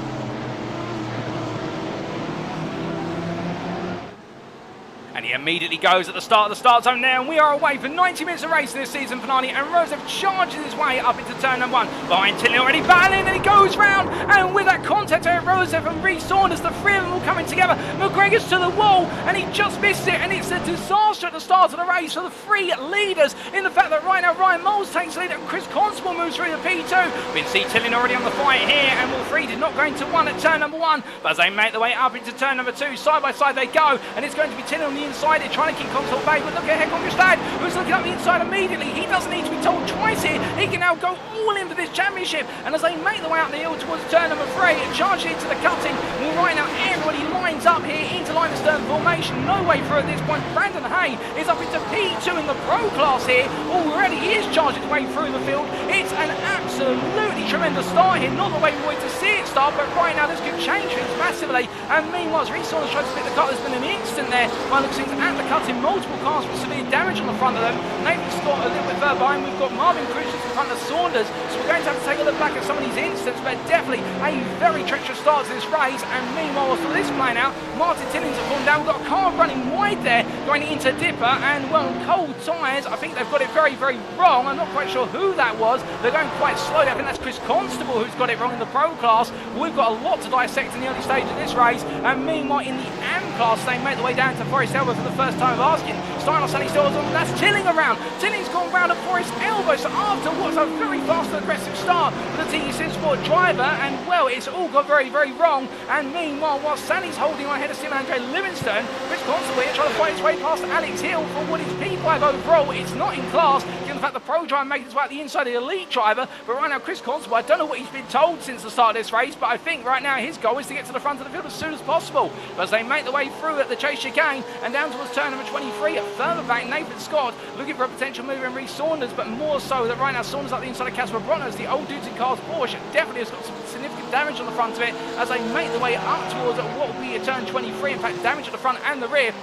And he immediately goes at the start of the start zone now, and we are away for 90 minutes of racing this season finale, and Røseth charges his way up into turn number 1. Behind Tilly already battling, and he goes round, and with that contact, Erik Røseth and Rhys Saunders, the three of them all coming together. McGregor's to the wall, and he just missed it, and it's a disaster at the start of the race for the three leaders, in the fact that right now Ryan Moles takes the lead, and Chris Constable moves through the P2. We can see Tilly already on the fight here, and all three did not go into one at turn number 1, but as they make their way up into turn number 2, side by side they go, and it's going to be Tilly on the inside here, trying to keep Constable back, but look at Håkon Grebstad, who's looking up the inside immediately. He doesn't need to be told twice here. He can now go all in for this championship, and as they make their way up the hill towards turn number 3 and charge into the cutting, well, right now everybody lines up here into line of stern formation. No way through at this point. Brandon Hay is up into P2 in the pro class here. Already he is charging his way through the field. It's an absolutely tremendous start here. Not the way we wanted to see it start, but right now this could change things massively. And meanwhile, Rhys Saunders tries to split the cut. There's been an instant there by looking things at the cutting. Multiple cars with severe damage on the front of them. Nathan Scott a little bit further behind. We've got Marvin Cruz in front of Saunders. So we're going to have to take a look back at some of these incidents, but definitely a very treacherous start to this race. And meanwhile, whilst this playing out, Martin Tillings have gone down. We've got a car running wide there, going into Dipper, and well, cold tyres. I think they've got it very, very wrong. I'm not quite sure who that was. They're going quite slowly. I think that's Chris Constable who's got it wrong in the Pro class. We've got a lot to dissect in the early stage of this race. And meanwhile, in the AM class, they make their way down to Forest Elbow for the first time of asking. Starting off Sunny Stills, that's Tilling around. Tilling's gone round at Forest Elbow. So after what's a very fast and aggressive start for the TE Sim Sport driver, and well, it's all got very, very wrong. And meanwhile, while Sally's holding on ahead of Steve Andre Livingston, Chris Constable here trying to fight his way past Alex Hill for what is P5 overall. It's not in class, given the fact the Pro driver makes his way at the inside of the Elite driver. But right now, Chris Constable, I don't know what he's been told since the start of this race, but I think right now his goal is to get to the front of the field as soon as possible. But as they make their way through at the chase chicane and down towards turn number 23, further back, Nathan Scott looking for a potential move in Rhys Saunders, but more so that right now Saunders up the inside of Casper Bronner's, the old dudes in cars Porsche, definitely has got some significant damage on the front of it as they make their way up towards what will be a turn 23. In fact, damage at the front and the rear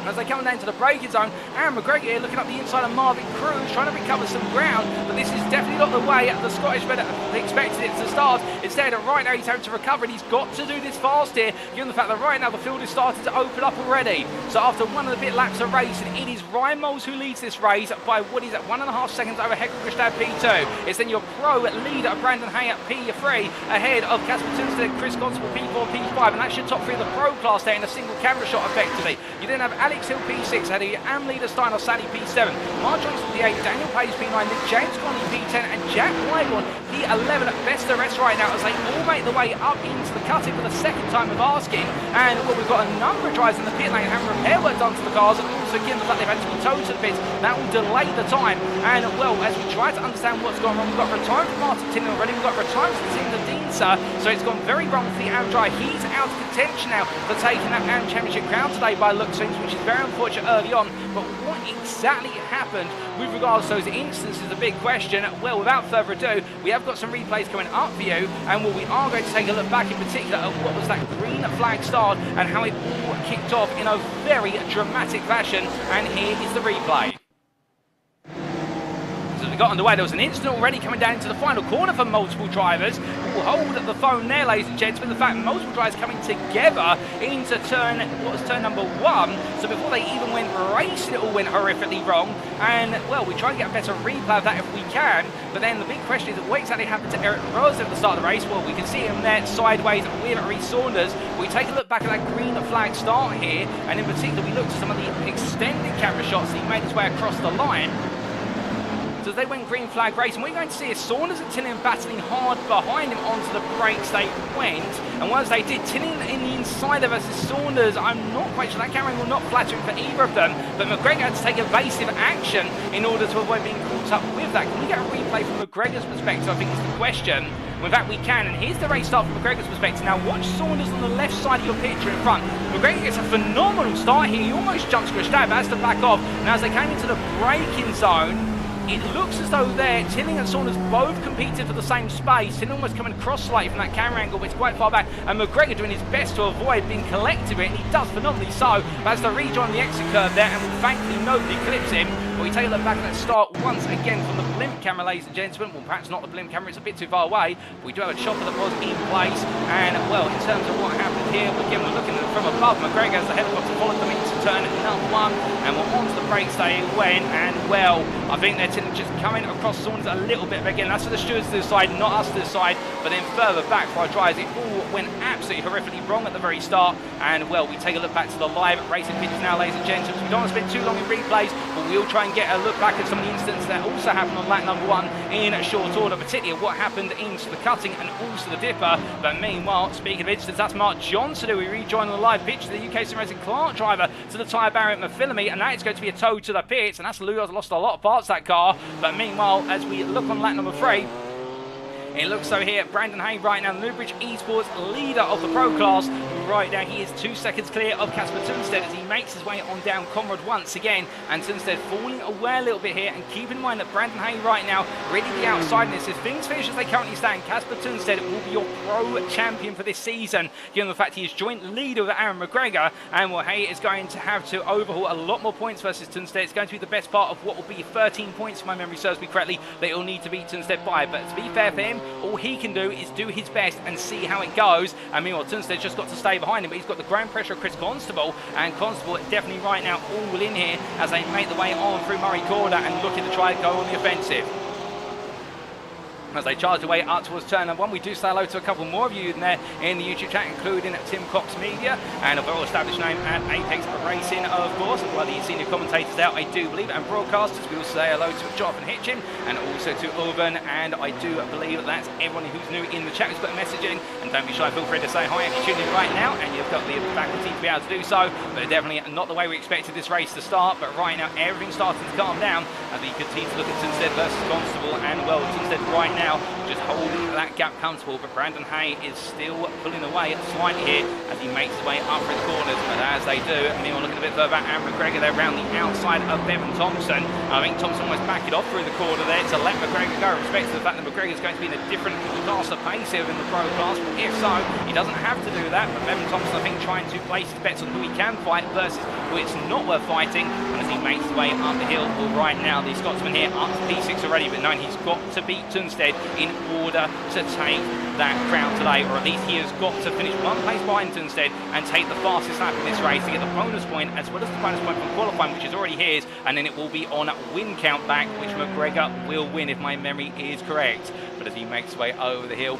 as they come down to the braking zone. Aaron McGregor here looking up the inside of Marvin Cruz, trying to recover some ground, but this is definitely not the way the Scottish men expected it to start. Instead, right now he's having to recover, and he's got to do this fast here, given the fact that right now the field is starting to open up already. So after one of the bit laps of racing, it is Ryan Moles who leads this race by what is at 1.5 seconds over Erik Røseth P2. It's then your pro leader Brandon Hay at P3, ahead of Casper Tunstead, Chris Constable P4, P5, and that's your top three of the pro class there in a single camera shot effectively. You then have Alex Hill P6, ahead of your AM leader Steiner Sally P7, Mark Johnson P8, Daniel Page P9, Nick James Conley P10, and Jack Wyborn P11 at best of rest right now as they all make their way up into the cutting for the second time of asking. And well, we've got a number of drivers in the pit lane having repair work done to the cars, and also given the fact they've had to be towed to the pits, that will delay the time. And well, as we try to understand what's gone wrong, we've got retirement for Martin Tinner already, we've got retirement for Tim Dedinsa, so it's gone very wrong for the AM driver. He's out of contention now for taking that AM Championship crown today by looks things, which is very unfortunate early on. But what exactly happened with regards to those instances is a big question. Well, without further ado, we have got some replays coming up for you, and well, we are going to take a look back in particular at what was that green flag start and how it all kicked off in a very dramatic fashion. And here is the replay. We got underway, there was an incident already coming down into the final corner for multiple drivers. We'll hold the phone there, ladies and gents, with the fact multiple drivers coming together into turn number 1. So before they even went racing, it all went horrifically wrong. And well, we try and get a better replay of that if we can. But then the big question is, what exactly happened to Erik Røseth at the start of the race? Well, we can see him there sideways with Rhys Saunders. We take a look back at that green flag start here, and in particular we looked at some of the extended camera shots that he made his way across the line. So as they went green flag race, and what you're going to see is Saunders and Tilling battling hard behind him onto the brakes they went. And once they did, Tilling in the insider versus Saunders, I'm not quite sure, that camera angle not flattering for either of them, but McGregor had to take evasive action in order to avoid being caught up with that. Can we get a replay from McGregor's perspective, I think is the question. With that we can, and here's the race start from McGregor's perspective. Now watch Saunders on the left side of your picture in front. McGregor gets a phenomenal start here, he almost jumps Grebstad, but has to back off. Now as they came into the braking zone, it looks as though there, Tilling and Saunders both competed for the same space. Tilling almost coming across slightly from that camera angle, but it's quite far back, and McGregor doing his best to avoid being collected with it, and he does phenomenally so. But as they rejoin the exit curve there, and thankfully nobody clips him, but we take a look back at that start once again from the blimp camera, ladies and gentlemen. Well, perhaps not the blimp camera, it's a bit too far away. But we do have a chopper that was in place, and well, in terms of what happened here, again, we're looking from above. McGregor as the helicopter followed them into turn number 1, and we're onto the brakes they went, and well, I think they're just coming across Saunders a little bit. Again, that's for the stewards to decide, not us to decide. But then further back for our drivers, it all went absolutely horrifically wrong at the very start. And well, we take a look back to the live racing pitches now, ladies and gentlemen. We don't want to spend too long in replays, but we'll try and get a look back at some of the incidents that also happened on lap number 1 in short order, particularly what happened into the cutting and also the dipper. But meanwhile, speaking of incidents, that's Mark Johnson who we rejoin on the live pitch, the UKSimRacing Clark driver to the tyre barrier at Mafilamy, and that is going to be a tow to the pits, and that's Lou has lost a lot of parts of that car. But meanwhile, as we look on lap number 3, It looks so here. Brandon Hay right now, the Newbridge Esports leader of the Pro class. Right now he is 2 seconds clear of Casper Tunstead as he makes his way on down Conrad once again, and Tunstead falling away a little bit here. And keep in mind that Brandon Hay right now really the outside in this. If things finish as they currently stand, Casper Tunstead will be your Pro champion for this season, given the fact he is joint leader with Aaron McGregor, and well, Hay is going to have to overhaul a lot more points versus Tunstead. It's going to be the best part of what will be 13 points, if my memory serves me correctly, that he'll need to beat Tunstead by. But to be fair for him, all he can do is do his best and see how it goes. I mean, well, Tunstead's just got to stay behind him, but he's got the ground pressure of Chris Constable, and Constable definitely right now all in here as they make the way on through Murray Corner and looking to try and go on the offensive. As they charge away up towards turn number 1, we do say hello to a couple more of you in there in the YouTube chat, including Tim Cox Media and a well-established name at Apex Racing, of course, and one of the senior commentators out, I do believe, and broadcasters. We also say hello to Jonathan Hitchin and also to Ulven, and I do believe that's everyone who's new in the chat who's put a message in. And don't be shy, feel free to say hi if you're tuning in right now, and you've got the faculty to be able to do so. But definitely not the way we expected this race to start, but right now everything's starting to calm down as we continue to look at Tunstead versus Constable, and well, Tunstead right now just holding that gap comfortable, but Brandon Hay is still pulling away slightly here as he makes his way up through the corners. But as they do, meanwhile looking a bit further back, Aaron McGregor there around the outside of Bevan Thompson. I think Thompson almost backed it off through the corner there to let McGregor go, respect to the fact that McGregor is going to be in a different class of pace here in the Pro class. If so, he doesn't have to do that, but Bevan Thompson, I think, trying to place his bets on who he can fight versus who it's not worth fighting. And as he makes his way up the hill, well, right now the Scotsman here up to P6 already, but knowing he's got to beat Tunstead in order to take that crown today, or at least he has got to finish one place behind Tunstead and take the fastest lap in this race to get the bonus point, as well as the bonus point from qualifying, which is already his, and then it will be on win count back, which McGregor will win if my memory is correct. But as he makes his way over the hill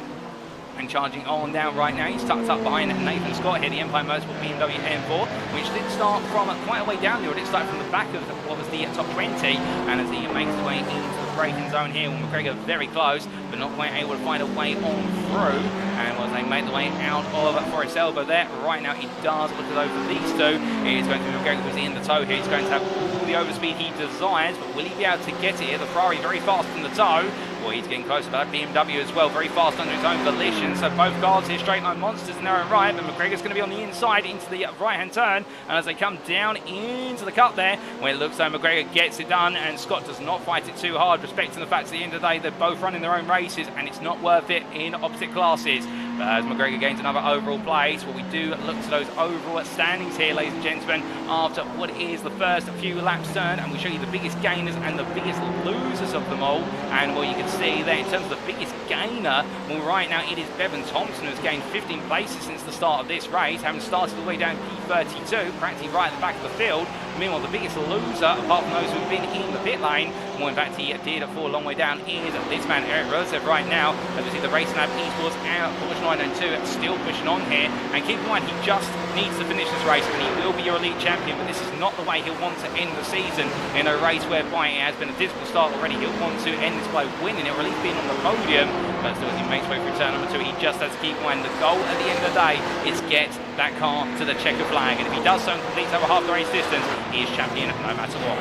and charging on down right now, he's tucked up behind Nathan Scott here, the Empire Motorsport BMW M4, which did start from quite a way down there. It did start from the back of what was the top 20, and as he makes his way into the braking zone here, well, McGregor very close, but not quite able to find a way on through. And as they make the way out of Forest Elbow there, right now he does look at over these two. It is going to be McGregor who's in the tow here. He's going to have all the overspeed he desires, but will he be able to get it here? The Ferrari very fast in the tow. Well, he's getting close to that BMW as well, very fast under his own volition. So both cars here, straight line monsters in their own right, but McGregor's going to be on the inside into the right-hand turn. And as they come down into the cut there, where it looks like McGregor gets it done, and Scott does not fight it too hard, respecting the fact at the end of the day they're both running their own races, and it's not worth it in opposite classes. But as McGregor gains another overall place, well, we do look to those overall standings here, ladies and gentlemen, after what is the first few laps turn, and we show you the biggest gainers and the biggest losers of them all. And well, you can see there in terms of the biggest gainer, well, right now it is Bevan Thompson, who's gained 15 places since the start of this race, having started all the way down P32, practically right at the back of the field. Meanwhile, the biggest loser, apart from those who've been in the pit lane, well, in fact, he did fall a long way down, is this man, Erik Røseth, right now. As we see the Racing Lab Esports out, Porsche 902, still pushing on here. And keep in mind, he just needs to finish this race, and he will be your elite champion, but this is not the way he'll want to end the season in a race whereby it has been a difficult start already. He'll want to end this by winning it, or at least being on the podium. But still, as he makes way through turn number 2, he just has to keep in mind the goal at the end of the day is get that car to the checker flag. And if he does so and completes over half the race distance, he is champion no matter what.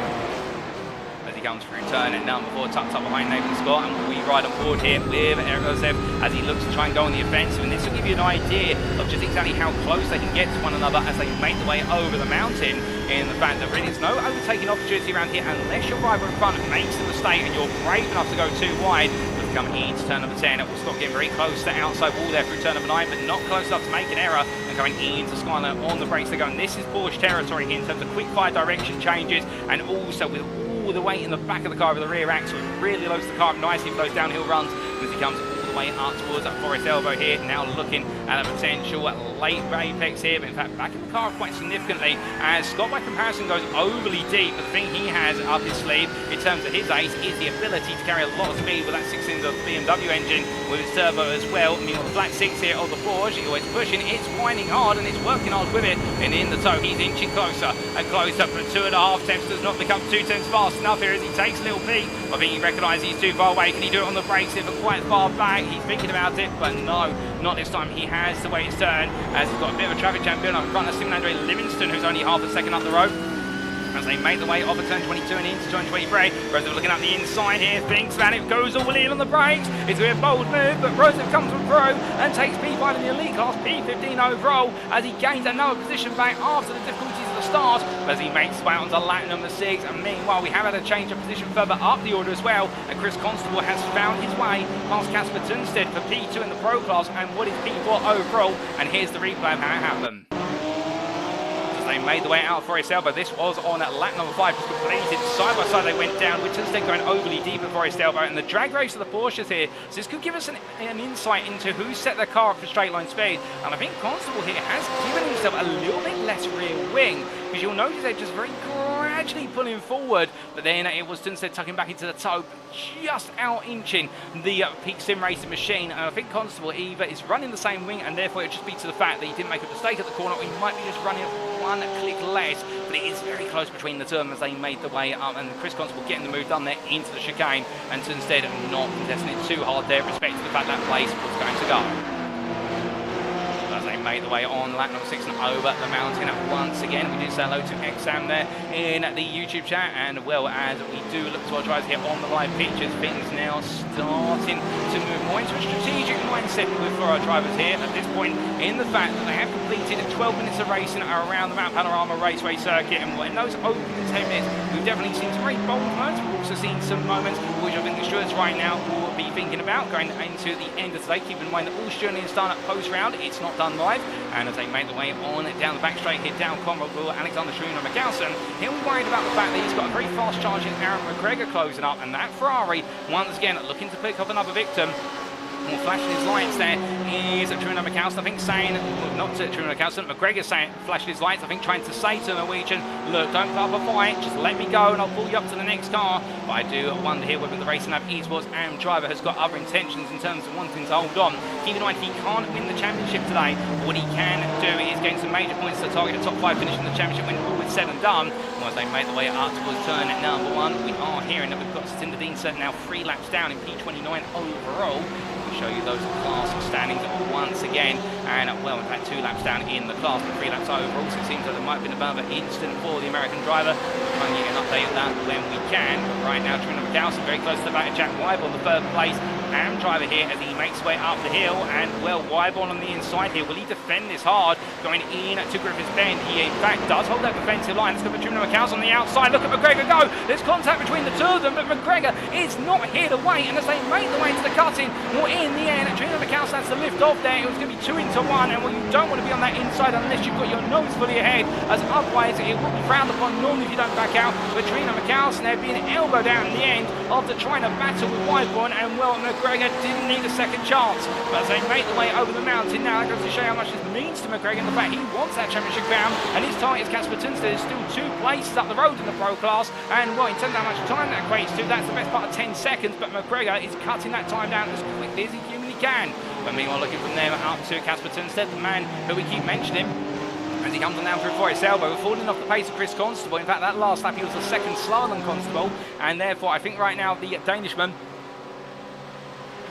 As he comes through turn at number 4, tucked up behind Nathan Scott, and we ride on board here with Erik Røseth as he looks to try and go on the offensive. And this will give you an idea of just exactly how close they can get to one another as they make the way over the mountain, in the fact that really there's no overtaking opportunity around here unless your rider in front makes the mistake and you're brave enough to go too wide. Coming into turn number 10, it will stop getting very close to the outside wall there through turn number 9, but not close enough to make an error, and going into Skyline on the brakes they go. And this is Porsche territory here in terms of quick fire direction changes, and also with all the weight in the back of the car with the rear axle, it really loads the car up nicely for those downhill runs as he comes all the way up towards that Forest Elbow here. Now looking at a potential late apex here, but in fact backing the car quite significantly as Scott by comparison goes overly deep. But the thing he has up his sleeve in terms of his ace is the ability to carry a lot of speed with that 6-cylinder BMW engine with its turbo as well. Meanwhile, the flat 6 here of the Porsche, always pushing, it's winding hard and it's working hard with it, and in the tow he's inching closer and closer, but 2.5 tenths does not become 2 tenths fast enough here as he takes a little peek. I think he recognises he's too far away. Can he do it on the brakes here, but quite far back? He's thinking about it, but no, not this time. He has to wait his turn as he's got a bit of a traffic jam build up in front of Simon Andre Livingston, who's only half a second up the road. as they make the way off of turn 22 and into turn 23. Røseth looking up the inside here, thinks that it goes all in on the brakes. It's a bold move, but Røseth comes from through and takes P5 in the elite class, P15 overall, as he gains another position back after the difficulties at the start, as he makes his way onto lap number 6. And meanwhile, we have had a change of position further up the order as well, and Chris Constable has found his way past Casper Tunstead for P2 in the Pro class and what is P4 overall. And here's the replay of how it happened. They made the way out for his elbow. This was on lap number 5, just completed side by side. They went down with Tunstead going overly deep for his elbow, and the drag race of the Porsches here. So this could give us an insight into who set the car up for straight line speed. And I think Constable here has given himself a little bit less rear wing, because you'll notice they're just very gradually pulling forward, but then it was Tunstead tucking back into the toe, just out inching the Peak Sim Racing machine. And I think Constable either is running the same wing, and therefore it just speaks to the fact that he didn't make a mistake at the corner, or he might be just running one click less, but it is very close between the two of them as they made the way up, and Chris Constable getting the move done there into the chicane, and Tunstead not contesting it too hard there, respect to the fact that place was going to go. As they make the way on lap number 6 and over the mountain once again. We do say hello to Exam there in the YouTube chat, and well, as we do look to our drivers here on the live pictures, things now starting to move more into a strategic mindset for our drivers here at this point, in the fact that they have completed 12 minutes of racing around the Mount Panorama Raceway circuit, and in those opening 10 minutes we've definitely seen some very bold moments. We've also seen some moments which I think the stewards right now will be thinking about going into the end of today. Keep in mind that all steering is done at post round, it's not done live. And as they make the way on down the back straight here, down Conrad Will, Alexander Schroeder McGowson, he'll be worried about the fact that he's got a very fast charging Aaron McGregor closing up, and that Ferrari once again looking to pick up another victim. More flashing his lights there is Trina McCalston, I think, saying, well, not to Trina McCalston, McGregor saying, flashing his lights, I think, trying to say to Norwegian, look, don't put up a fight, just let me go and I'll pull you up to the next car. But I do wonder here whether the Racing Lab Esports AM driver has got other intentions in terms of wanting to hold on. Keep in mind, he can't win the championship today. What he can do is gain some major points to target a top 5 finish in the championship when all is said and done. Once they make the way up towards turn number 1, we are hearing that we've got Satinder Deanser now 3 laps down in P29 overall. Show you those class standings once again, and well, we've had 2 laps down in the class, but 3 laps overall, so it seems like there might have been a bit of an incident for the American driver. We'll try and get an update of that when we can. But right now, Trina McDowson very close to the back of Jack Wyborn, the 3rd place AM driver here as he makes his way up the hill, and well, Wyborn on the inside here. Will he defend this hard going in to Griffiths Bend? He in fact does hold that defensive line. Let's go for Trina McDowson on the outside. Look at McGregor go. There's contact between the two of them, but McGregor is not here to wait, and as they make the way to the cutting, well, in the end, Trina McDowson has to lift off there. It was going to be 2 into 1, and well, you don't want to be on that inside unless you've got your nose fully ahead, as otherwise it will be frowned upon normally if you don't back out. But Trina McDowson there being elbow down in the end after trying to battle with Wyborn, and well, McGregor didn't need a second chance. But as they make the way over the mountain now, that goes to show how much this means to McGregor and the fact he wants that championship crown, and his target is Casper Tunstead. There's still 2 places up the road in the Pro class, and well, in terms of how much time that equates to, that's the best part of 10 seconds, but McGregor is cutting that time down as quickly as he humanly can. But meanwhile, looking from there up to Casper Tunstead, the man who we keep mentioning, as he comes on down through Forest Elbow, falling off the pace of Chris Constable. In fact, that last lap he was the 2nd slower than Constable, and therefore I think right now the Danishman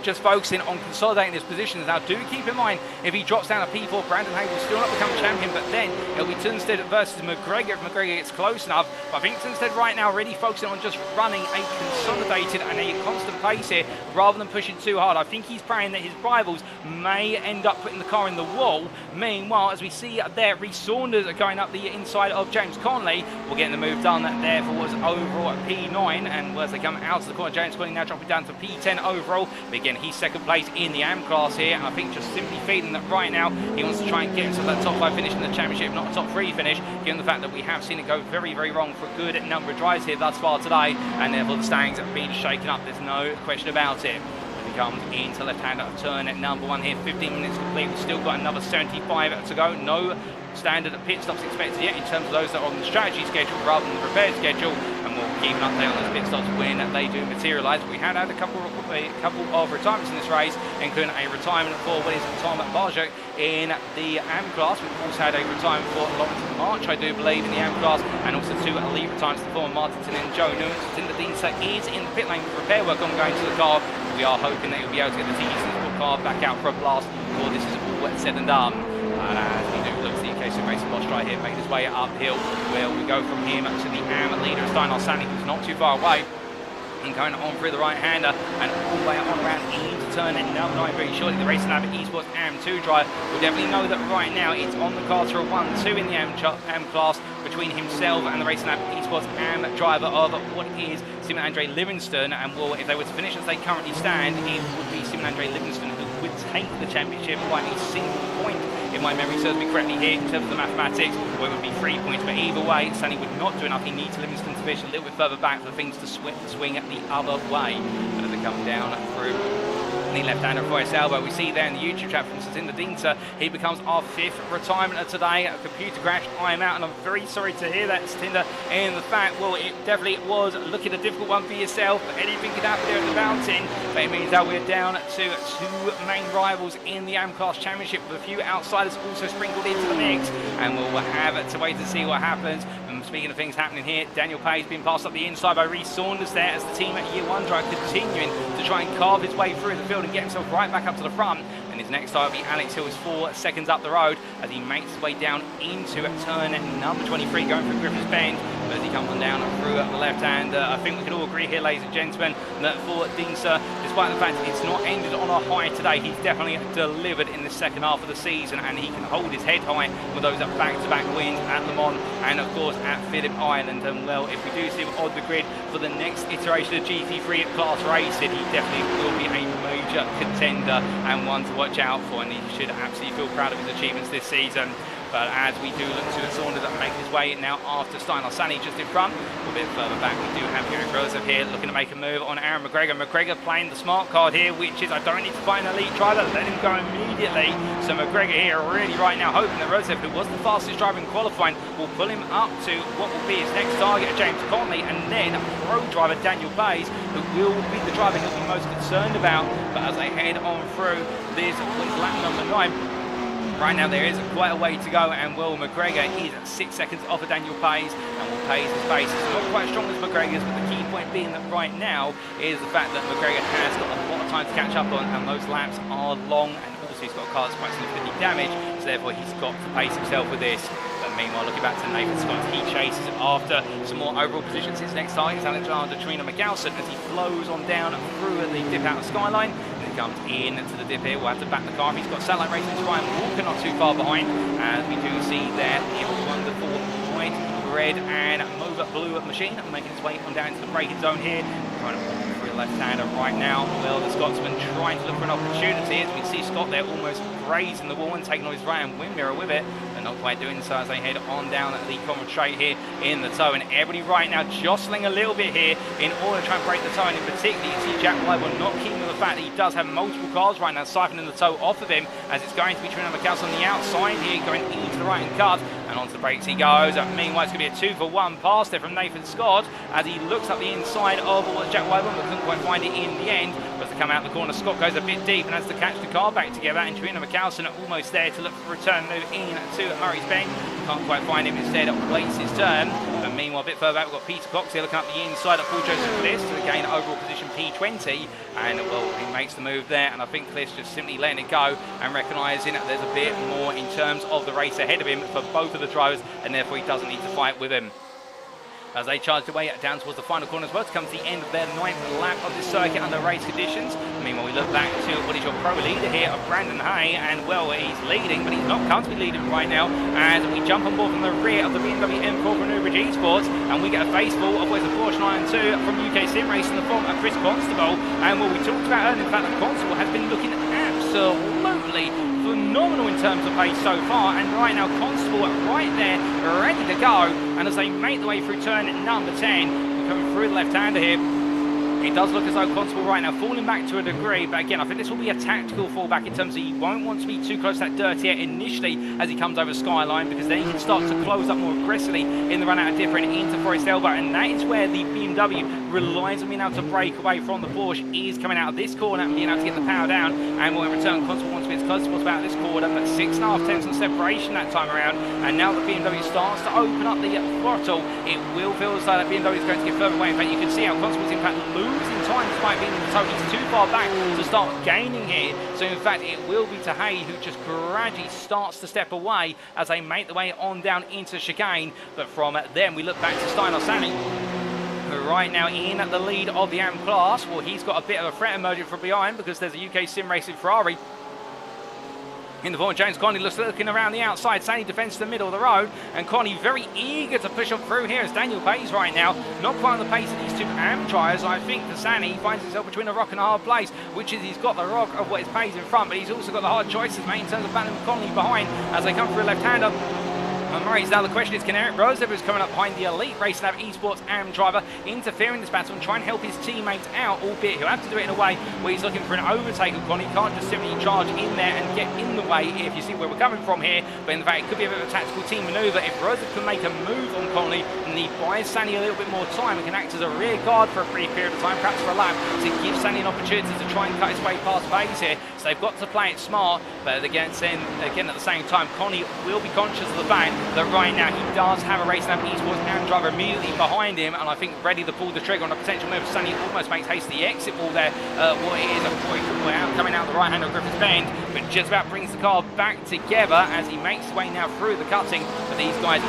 just focusing on consolidating his positions. Now, do keep in mind, if he drops down a P4, Brandon Hay will still not become champion, but then it'll be Tunstead versus McGregor if McGregor gets close enough. But I think Tunstead right now really focusing on just running a consolidated and a constant pace here, rather than pushing too hard. I think he's praying that his rivals may end up putting the car in the wall. Meanwhile, as we see there, Rhys Saunders are going up the inside of James Conley. We're getting the move done, therefore was overall at P9, and as they come out of the corner, James Conley now dropping down to P10 overall. But again, he's 2nd place in the AM class here, and I think just simply feeling that right now he wants to try and get himself that top 5 finish in the championship, not a top 3 finish, given the fact that we have seen it go very, very wrong for a good number of drives here thus far today, and therefore the standings have been shaken up. There's no question about it. He comes into left-hand up turn at number 1 here, 15 minutes complete. We've still got another 75 to go. No standard pit stops expected yet in terms of those that are on the strategy schedule rather than the prepared schedule, and we'll keep an update on those pit stops when they do materialise. We had a couple of retirements in this race, including a retirement for Willis and Tom Barjak in the AM class. We've also had a retirement for Lawrence March, I do believe, in the AM class, and also 2 elite retirements for Martinson and Joe Newman. Tinder Deanser is in the pit lane with repair work ongoing to the car. We are hoping that he'll be able to get the TC car back out for a blast before this is all said and done. And as we do look to the UKSimRacing boss right here, made his way uphill. Where we go from him to the AM leader, Steinar Sani, who's not too far away. And going on through the right-hander and all the way on around into turn number 9 very shortly. The Racing Lab Esports AM2 drive will definitely know that right now it's on the cards for a 1-2 in the AM class between himself and the Racing Lab Esports AM driver of what is Simon Andre Livingston. And well, if they were to finish as they currently stand, it would be Simon Andre Livingston who would take the championship by a single point. If my memory serves me correctly here, in terms of the mathematics, well, it would be 3 points, but either way, Sunny would not do enough. He needs Livingston to finish a little bit further back for things to swing the other way. But as they come down through the left-hander of Rhys Saunders, we see there in the YouTube chat from Satinder Dinter, he becomes our 5th retirement of today. A computer crash, I am out, and I'm very sorry to hear that, Satinder, in the fact, well, it definitely was looking a difficult one for yourself. Anything could happen there at the mountain, but it means that we're down to 2 main rivals in the AM Class Championship, with a few outsiders also sprinkled into the mix, and we'll have to wait to see what happens. And speaking of things happening here, Daniel Pay's been passed up the inside by Rhys Saunders there, as the team at Year 1 drive continuing to try and carve his way through the field and get himself right back up to the front. And his next start will be Alex Hill, is 4 seconds up the road as he makes his way down into turn number 23, going through Griffin's Bend. But as he comes on down through the left hand, I think we can all agree here, ladies and gentlemen, that for Dinser, despite the fact that it's not ended on a high today, he's definitely delivered in the second half of the season, and he can hold his head high with those back-to-back wins at Le Mans and of course at Phillip Island. And well, if we do see him on the grid for the next iteration of GT3 class racing, he definitely will be a major contender and one to watch out for, and he should absolutely feel proud of his achievements this season. But as we do look to Saunders that make his way now after Steinar Sani just in front, a bit further back we do have Erik Røseth here looking to make a move on Aaron McGregor. McGregor playing the smart card here, which is I don't need to find a lead driver, let him go immediately. So McGregor here really right now hoping that Røseth, who was the fastest driver in qualifying, will pull him up to what will be his next target, James Conley, and then pro driver Daniel Bays, who will be the driver he'll be most concerned about. But as they head on through this lap number 9, right now there is quite a way to go, and Will McGregor is 6 seconds off of Daniel Pace, and Will Pace his pace is not quite as strong as McGregor's, but the key point being that right now is the fact that McGregor has got a lot of time to catch up on, and those laps are long, and also he's got a car that's quite significantly damaged, so therefore he's got to pace himself with this. But meanwhile, looking back to Nathan Scott, he chases after some more overall positions. His next target is Alexander Trina McGowson as he flows on down through the dip out of Skyline. Comes in to the dip here, we'll have to back the car. He's got Satellite Racing's Ryan Walker not too far behind, as we do see there the wonderful white, red and Mova blue machine making its way on down into the braking zone here. Trying to walk through the left-hander right now. Well, the Scotsman trying to look for an opportunity, as we see Scott there almost grazing the wall and taking on his right-hand wind mirror with it, but not quite doing so as they head on down the common straight here in the toe. And everybody right now jostling a little bit here in order to try and break the toe, and in particular you see Jack Wyborn not keen with the fact that he does have multiple cars right now siphoning the toe off of him, as it's going to be Trina McCallis on the outside here, going into the right-hand cut, and onto the brakes he goes. And meanwhile, it's going to be a 2-for-1 pass there from Nathan Scott as he looks up the inside of Jack Wyborn, but couldn't quite find it in the end. But to come out the corner, Scott goes a bit deep and has to catch the car back together, and Trina McCallis almost there to look for a return move in to Murray's Bend. Can't quite find him, instead waits his turn. But meanwhile, a bit further back, we've got Peter Cox here looking up the inside of Paul Joseph Cliss to gain overall position P20, and well, he makes the move there, and I think Cliss just simply letting it go and recognising that there's a bit more in terms of the race ahead of him for both of the drivers, and therefore he doesn't need to fight with him. As they charge away down towards the final corner as well to come to the end of their 9th lap of this circuit under race conditions. Meanwhile, we look back to what is your pro leader here of Brandon Hay, and well, he's leading, but he's not comfortably leading right now, as we jump on board from the rear of the BMW M4 from Newbridge Esports, and we get a faceful of where's the Porsche 992 from UKSimRacing in the form of Chris Constable. And what we talked about earlier, in fact, that Constable has been looking absolutely phenomenal in terms of pace so far, and right now Constable right there ready to go. And as they make their way through turn number 10, coming through the left-hander here, it does look as though Constable right now falling back to a degree, but again I think this will be a tactical fallback in terms of he won't want to be too close to that dirty air initially as he comes over Skyline, because then he can start to close up more aggressively in the run out of dipper and into Forest Elbow, and that is where the BMW relies on being able to break away from the Porsche, is coming out of this corner and being able to get the power down, and will in return Constable wants to be as close as possible out of this corner, but 6.5 tenths of separation that time around, and now the BMW starts to open up the throttle, it will feel as though that BMW is going to get further away. In fact, you can see how Constable's in fact losing time despite being in the tow. He's too far back to start gaining here, so in fact it will be Tahei who just gradually starts to step away as they make the way on down into chicane. But from then we look back to Steinar Sani, who right now in the lead of the AM class. Well, he's got a bit of a threat emerging from behind because there's a UKSimRacing Ferrari in the form of James Conley looking around the outside. Sani defends the middle of the road, and Conley very eager to push up through here as Daniel Pays right now. Not quite on the pace of these two AM drivers. I think for Sani, he finds himself between a rock and a hard place, which is he's got the rock of what is Pays in front, but he's also got the hard choices, mate, in terms of battling Conley behind as they come through a left-hander. Murray's now the question is, can Erik Røseth, who's coming up behind the elite Racing Lab Esports AM driver, interfere in this battle and try and help his teammates out, albeit he'll have to do it in a way where he's looking for an overtake of Conley. He can't just simply charge in there and get in the way, if you see where we're coming from here. But in fact, it could be a bit of a tactical team manoeuvre. If Røseth can make a move on Conley, and he buys Sani a little bit more time and can act as a rear guard for a brief period of time, perhaps for a lap, to give Sani an opportunity to try and cut his way past Pays here. So they've got to play it smart, but again at the same time, Conley will be conscious of the fact that right now he does have a Racing Lab Esports AM driver immediately behind him, and I think ready to pull the trigger on a potential move. Sani almost makes hasty exit ball there. What it is, coming out the right hand of Griffith's Bend, but just about brings the car back together as he makes his way now through the cutting. But these guys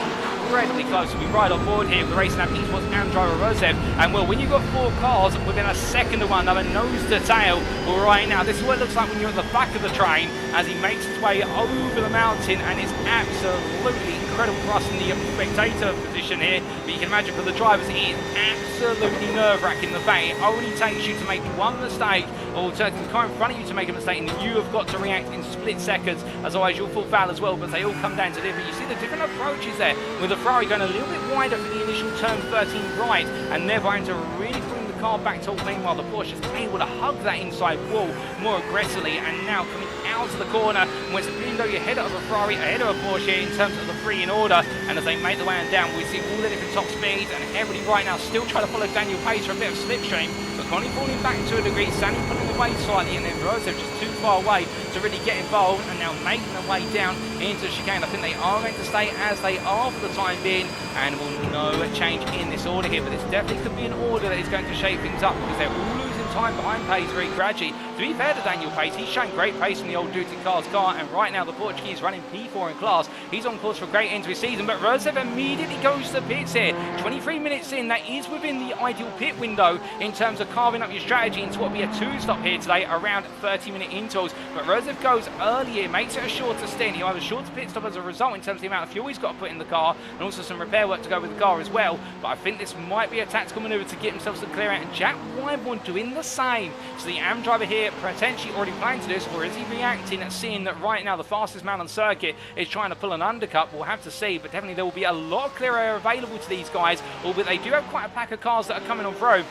incredibly close. We ride on board here with the Racing Lab Esports AM driver Røseth, and well, when you've got 4 cars within a second of one another, nose to tail, well, right now this is what it looks like when you're at the back of the train as he makes his way over the mountain, and it's absolutely incredible for us in the spectator position here. But you can imagine for the drivers, it is absolutely nerve-wracking. The fact it only takes you to make one mistake, or to come in front of you to make a mistake, and you have got to react in split seconds, otherwise you'll fall foul as well. But they all come down to this. But you see the different approaches there, with the Ferrari going a little bit wider for the initial turn 13 right, and they're going to really bring the car back to all. Meanwhile, the Porsche is able to hug that inside wall more aggressively, and now coming out of the corner, when it's a BMW ahead of a Ferrari, ahead of a Porsche in terms of the 3 in order. And as they make the way on down, we see all the different top speeds, and everybody right now still trying to follow Daniel Pays for a bit of slipstream. But Conley falling back to a degree, Sani pulling away slightly, and then Røseth just too far away to really get involved, and now making their way down into chicane. I think they are going to stay as they are for the time being, and we'll no change in this order here. But this definitely could be an order that is going to shake things up, because they're all losing time behind Pays very gradually. To be fair to Daniel Pays, he's showing great pace in the old Duty Cars car, and right now the Portuguese running P4 in class. He's on course for a great end to his season, but Røseth immediately goes to the pits here. 23 minutes in, that is within the ideal pit window in terms of carving up your strategy into what will be a 2-stop here today, around 30-minute intervals. But Røseth goes early here, makes it a shorter stint. He'll have a shorter pit stop as a result in terms of the amount of fuel he's got to put in the car, and also some repair work to go with the car as well. But I think this might be a tactical manoeuvre to get himself to clear out, and Jack Wyborn doing the same. So the AM driver here potentially already planning to do this, or is he reacting at seeing that right now the fastest man on circuit is trying to pull an undercut? We'll have to see, but definitely there will be a lot of clear air available to these guys, albeit they do have quite a pack of cars that are coming on through.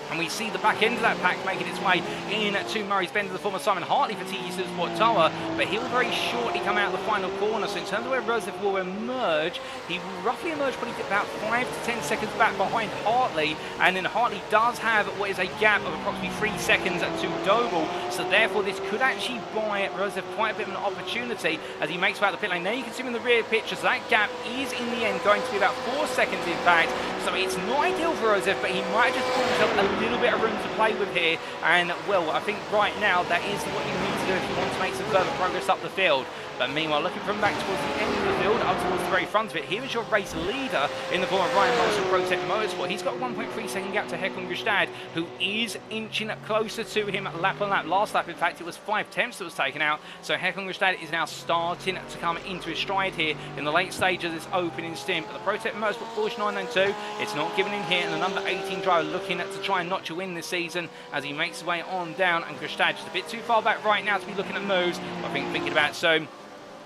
And we see the back end of that pack making its way in to Murray's Bend, the former Simon Hartley for TE Supersport Tower, but he'll very shortly come out of the final corner. So in terms of where Røseth will emerge, he will roughly emerge probably about 5 to 10 seconds back behind Hartley, and then Hartley does have what is a gap of approximately 3 seconds to Doble, so therefore this could actually buy Røseth quite a bit of an opportunity as he makes way out the pit lane. Now you can see him in the rear picture, so that gap is in the end going to be about 4 seconds in fact, so it's not ideal for Røseth, but he might just put himself a little bit of room to play with here, and well, I think right now that is what you need to do if you want to make some further progress up the field. But meanwhile, looking from back towards the end of the field, up towards the very front of it, here is your race leader in the form of Ryan Morrison, ProTech Motorsport. He's got a 1.3 second gap to Håkon Grebstad, who is inching closer to him lap on lap. Last lap, in fact, it was 5 tenths that was taken out, so Håkon Grebstad is now starting to come into his stride here in the late stage of this opening stint. But the ProTech Motorsport Porsche 992, it's not giving in here, and the number 18 driver looking to try and notch a win this season as he makes his way on down, and Grebstad just a bit too far back right now to be looking at moves. I think thinking about so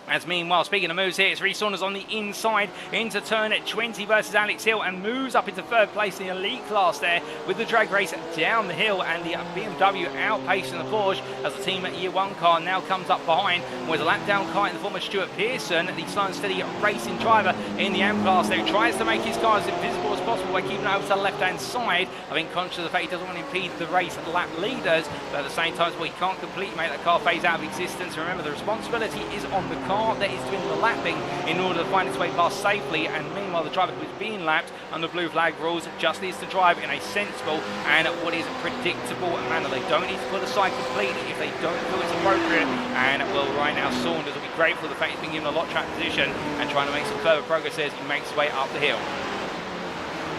As meanwhile, speaking of moves here, it's Rhys Saunders on the inside into turn at 20 versus Alex Hill and moves up into 3rd place in the elite class there with the drag race down the hill and the BMW outpacing the Porsche as the team at year 1 car now comes up behind with a lap down car in the form of Stuart Pearson, the slow and steady racing driver in the M class there, tries to make his car as invisible as possible by keeping it over to the left hand side. I think conscious of the fact he doesn't want to impede the race lap leaders, but at the same time he can't completely make that car phase out of existence. Remember, the responsibility is on the car that is doing the lapping in order to find its way past safely, and meanwhile the driver who is being lapped under blue flag rules just needs to drive in a sensible and what is predictable manner. They don't need to put aside completely if they don't feel it's appropriate, and well, right now Saunders will be grateful for the fact he's been given a lot track position and trying to make some further progress as he makes his way up the hill.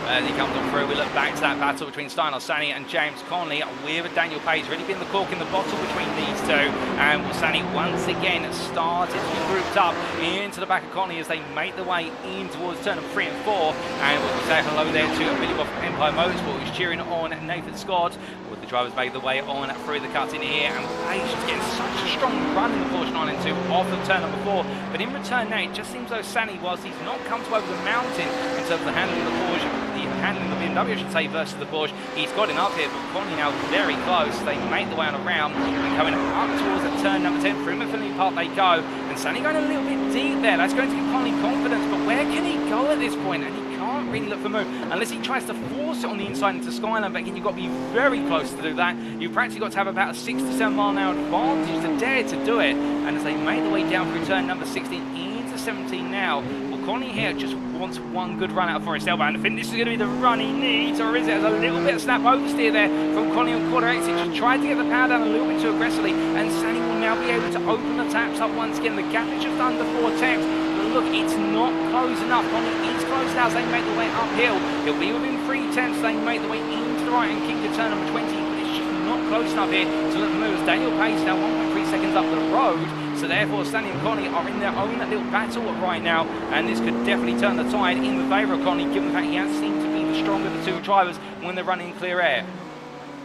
As he comes on through, we look back to that battle between Steinar Sani and James Conley with Daniel Page really being the cork in the bottle between these two, and Sani once again started to be grouped up into the back of Conley as they make their way in towards turn 3 and 4, and we'll say hello there to Billy Boff from Empire Motorsport who's cheering on Nathan Scott with the drivers make their way on through the cuts in here, and Page is getting such a strong run in the Porsche 992 off of turn number 4, but in return now it just seems though Sani, whilst he's not come to over the mountain in terms of the handling of the Porsche, handling the BMW I should say versus the Porsche, he's got it up here, but Conley now very close. They make the way on around and coming up towards the turn number 10. Through Finley Park they go, and Sani going a little bit deep there. That's going to give Conley confidence, but where can he go at this point? And he can't really look for move unless he tries to force it on the inside into Skyline, but again you've got to be very close to do that. You've practically got to have about a 6 to 7 mile an hour advantage to dare to do it, and as they make the way down through turn number 16 into 17 now, Conley here just wants one good run out for his elbow, and I think this is going to be the run he needs, or is it? There's a little bit of snap oversteer there from Conley on quarter exit, just tried to get the power down a little bit too aggressively, and Sani will now be able to open the taps up once again. The gap is just under 4 tenths, but look, it's not close enough. Conley is close now as they make the way uphill. He'll be within 3 tenths, they make the way into the right and kick to turn number 20, but it's just not close enough here to let the moves. Daniel Pace now 1.3 seconds up the road. So therefore, Sani and Conley are in their own little battle right now, and this could definitely turn the tide in the favour of Conley, given the fact he has seemed to be the stronger of the two drivers when they're running clear air.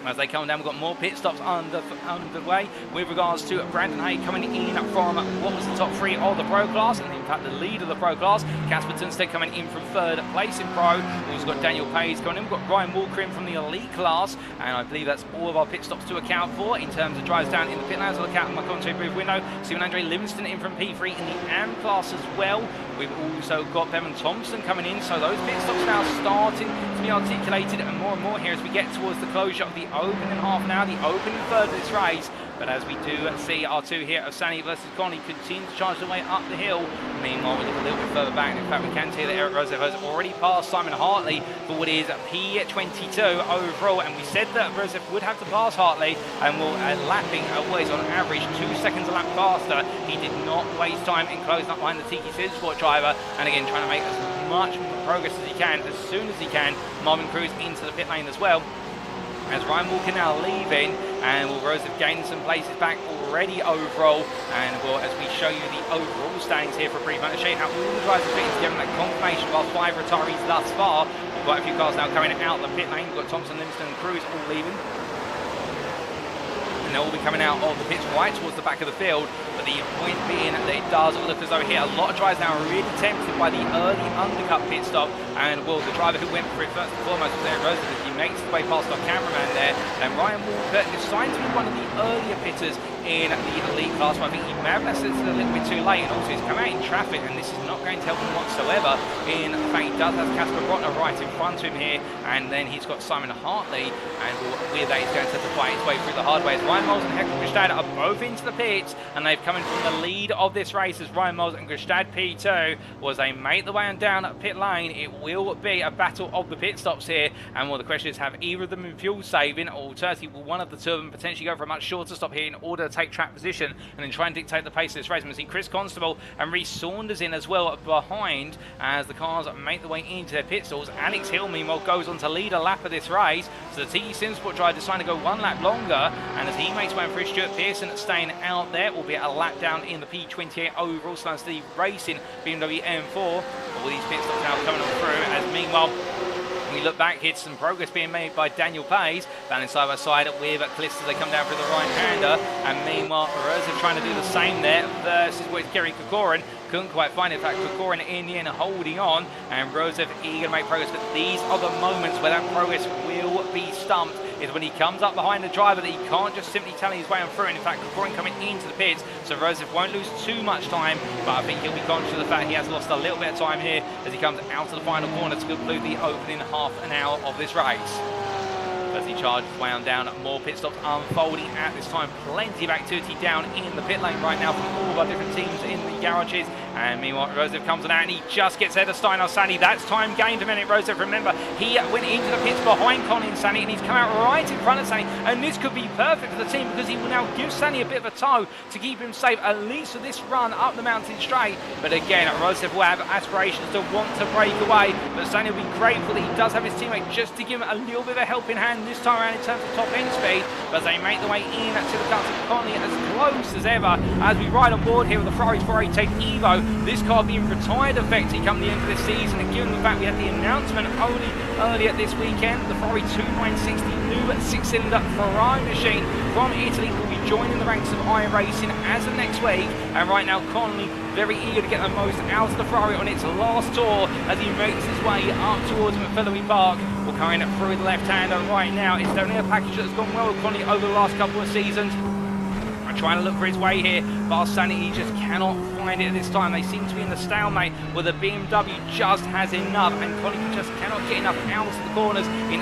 As they come down, we've got more pit stops underway with regards to Brandon Hay coming in from what was the top 3 of the Pro class, and in fact the lead of the Pro class. Casper Tunstead coming in from 3rd place in Pro. We've also got Daniel Page coming in. We've got Ryan Walker in from the Elite class, and I believe that's all of our pit stops to account for in terms of drives down in the pit lanes. I'll look out in my commentary booth window. Simon Andre Livingston in from P3 in the AM class as well. We've also got Bevan Thompson coming in, so those pit stops now starting to be articulated and more here as we get towards the closure of the opening half now, the opening third of this race. But as we do see our two here of Sani versus Conley continue to charge their way up the hill. Meanwhile, we look a little bit further back. In fact, we can see that Erik Røseth has already passed Simon Hartley for what is P22 overall. And we said that Røseth would have to pass Hartley and will lapping always on average 2 seconds a lap faster. He did not waste time in closing up behind the Tiki Sport driver. And again, trying to make as much progress as he can, as soon as he can. Marvin Cruz into the pit lane as well. As Ryan Walker now leaving, and will Røseth gain some places back already overall, and well, as we show you the overall standings here for a brief moment, show you how all the drivers are fitting together, that confirmation of our 5 retirees thus far. We've got a few cars now coming out the pit lane. We've got Thompson, Livingston and Cruz all leaving, and they'll all be coming out of the pits right towards the back of the field. But the point being that it does look as though here a lot of drivers now are really tempted by the early undercut pit stop, and well, the driver who went for it first and foremost was Erik Røseth. He makes his way past our cameraman there, and Ryan Walker decided to be one of the earlier pitters in the elite class, but I think he may have left it a little bit too late, and also he's come out in traffic, and this is not going to help him whatsoever. In fact, he does have Casper Brotner right in front of him here, and then he's got Simon Hartley, and with that he's going to have to fight his way through the hard way. As Ryan Moles and Håkon Grebstad are both into the pits, and they've come in from the lead of this race as Ryan Moles and Grebstad P2. Was they make the way on down at pit lane, it will be a battle of the pit stops here, and well, the question is, have either of them in fuel saving, or alternatively will one of the two of them potentially go for a much shorter stop here in order to take track position and then try and dictate the pace of this race. We see Chris Constable and Rhys Saunders in as well behind as the cars make the way into their pit stalls. Alex Hill meanwhile goes on to lead a lap of this race, so the TE SimSport driver decided to go 1 lap longer, and as he makes way for Stuart Pearson staying out there, albeit a lap down in the P28 overall slow and steady. Racing BMW M4. All these pit stops now coming on through, as meanwhile We look back here to some progress being made by Daniel Pays, down side by side with Calista as they come down through the right-hander, and meanwhile Røseth trying to do the same there versus with Kerry Kokorin. Couldn't quite find it. In fact, Kokorin in the end holding on, and Røseth eager to make progress, but these are the moments where that progress will be stumped, is when he comes up behind the driver that he can't just simply tally his way on through. And in fact, Kokorin coming into the pits, so Røseth won't lose too much time, but I think he'll be conscious of the fact he has lost a little bit of time here as he comes out to the final corner to conclude the opening half an hour of this race. As he charges way on down, more pit stops unfolding at this time. Plenty of activity down in the pit lane right now from all of our different teams in the garages. And meanwhile, Røseth comes on out and he just gets ahead of Steinar Sani. That's time gained a minute. Røseth, remember, he went into the pits behind Colin Sani and he's come out right in front of Sani. And this could be perfect for the team because he will now give Sani a bit of a tow to keep him safe, at least for this run up the mountain straight. But again, Røseth will have aspirations to want to break away. But Sani will be grateful that he does have his teammate just to give him a little bit of a helping hand this time around in terms of top end speed. But as they make their way in to the cuts of Conley as close as ever as we ride on board here with the Ferrari 488 Evo. This car being retired effectively come the end of this season, and given the fact we had the announcement only earlier this weekend, the Ferrari 2960 new 6-cylinder Ferrari machine from Italy will be joining the ranks of iRacing as of next week. And right now Conley very eager to get the most out of the Ferrari on its last tour as he makes his way up towards McPhillamy Park. We're coming through the left-hander right now. It's only a package that's gone well with Conley over the last couple of seasons. Trying to look for his way here, but Sani, he just cannot find it at this time. They seem to be in the stalemate where the BMW just has enough, and Conley just cannot get enough out of the corners in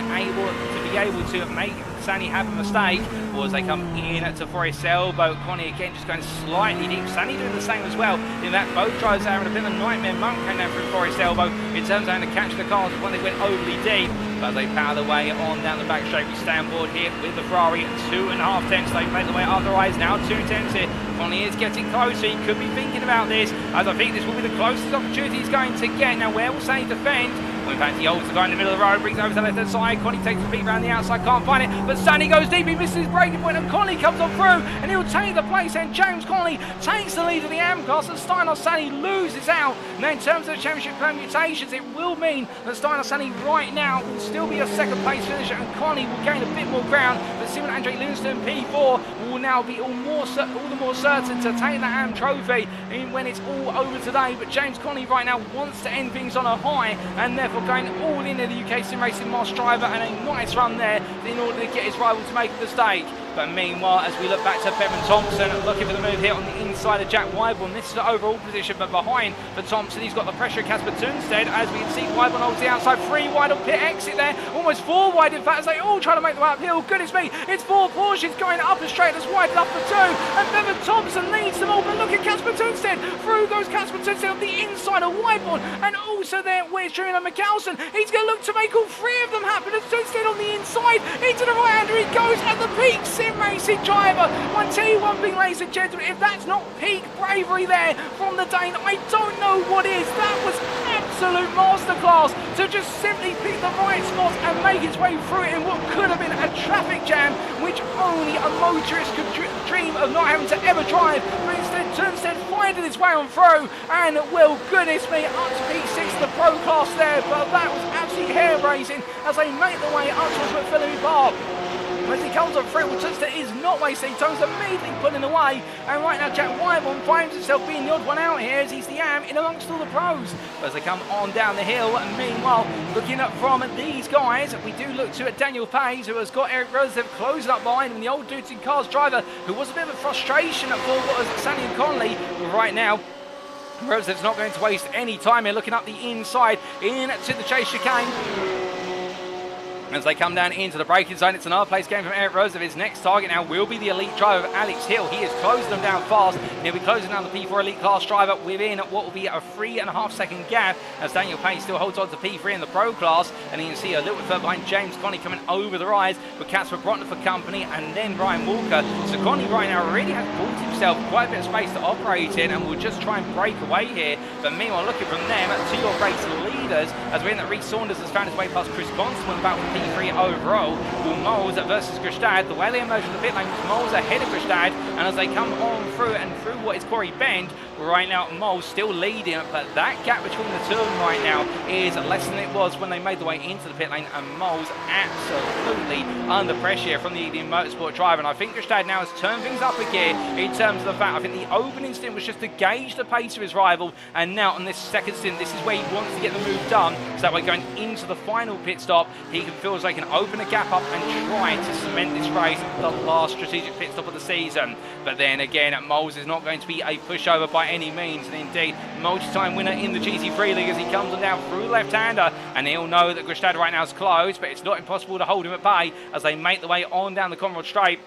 able to make Sani have a mistake. Or as they come in to Forest Elbow, Conley again just going slightly deep. Sani doing the same as well. In that both drivers are having a bit of a nightmare moment came down through Forest Elbow in terms of having to catch the cars when they went overly deep. But as they power their way on down the back straight, we stay on board here with the Ferrari at 2.5 tenths. They've made their way up the rise now, 2 tenths here. Conley is getting closer. He could be thinking about this, as I think this will be the closest opportunity he's going to get. Now, where will Sani defend? Well, in fact, he holds the guy in the middle of the road, brings over to the left-hand side. Conley takes the beat around the outside, can't find it. But Sani goes deep, he misses his braking point, and Conley comes on through, and he'll take the place. And James Conley takes the lead of the AM class, and Steinar Sani loses out. Now, in terms of the championship permutations, it will mean that Steinar Sani right now will still be a second-place finisher, and Conley will gain a bit more ground. But Simon Andre Lindstrom P4 will now be all the more certain to take the AM trophy when it's all over today. But James Conley right now wants to end things on a high, and therefore going all in at the UKSimRacing Moss driver, and a nice run there in order to get his rival to make a mistake. But meanwhile, as we look back to Bevan Thompson, looking for the move here on the inside of Jack Wyborn. This is the overall position, but behind for Thompson, he's got the pressure of Casper Tunstead. As we can see, Wyborn holds the outside, 3 wide on pit exit there, almost 4 wide in fact, as they all try to make the way uphill. Goodness me, it's 4 Porsches going up a straight that's wide enough for 2, and Bevan Thompson leads them all. But look at Casper Tunstead, through goes Casper Tunstead on the inside of Wyborn, and also there where's Julian McAlson. He's going to look to make all 3 of them happen, and Tunstead on the inside, into the right-hander he goes at the peak sim racing driver. I tell you one thing, ladies and gentlemen, if that's not peak bravery there from the Dane, I don't know what is. That was absolute masterclass to just simply pick the right spot and make his way through it in what could have been a traffic jam, which only a motorist could dream of not having to ever drive. But instead, Tunstead finding his way on through, and well, goodness me, up to P6, the pro class there. But that was absolutely hair-raising as they make their way up towards McPhillamy Park. As he comes on through, Tunstead is not wasting time, immediately pulling away. And right now, Jack Wyborn finds himself being the odd one out here as he's the AM in amongst all the pros. But as they come on down the hill, and meanwhile, looking up from these guys, we do look to Daniel Pays, who has got Erik Røseth closing up behind him, the old Dudes in Cars driver, who was a bit of a frustration for what was Sani and Conley. But right now, Røseth's not going to waste any time here, looking up the inside into the chase chicane. As they come down into the braking zone, it's another place game from Erik Røseth. His next target now will be the elite driver, Alex Hill. He is closing them down fast. He'll be closing down the P4 elite class driver within what will be a 3.5 second gap, as Daniel Payne still holds on to P3 in the pro class. And you can see a little bit further behind James Conley coming over the rise with Casper Brotner for company, and then Brian Walker. So Conley right now really has bought himself quite a bit of space to operate in, and will just try and break away here. But meanwhile, looking from them to your race leaders, as we're in that Rhys Saunders has found his way past Chris Gonson about P3 overall. Will Moles versus Grebstad. The way they emerge from the pit lane was Moles ahead of Grebstad, and as they come on through and through what is Corey Bend. Right now, Moles still leading, but that gap between the two of them right now is less than it was when they made the way into the pit lane, and Moles absolutely under pressure from the Motorsport driver. And I think Grebstad now has turned things up again in terms of the fact, I think the opening stint was just to gauge the pace of his rival, and now on this second stint, this is where he wants to get the move done, so that way going into the final pit stop, he feels like he can open a gap up and try to cement this race, the last strategic pit stop of the season. But then again, Moles is not going to be a pushover by any means, and indeed, multi-time winner in the GT3 League as he comes on down through left-hander, and he'll know that Grebstad right now is close, but it's not impossible to hold him at bay as they make the way on down the Conrad Straight.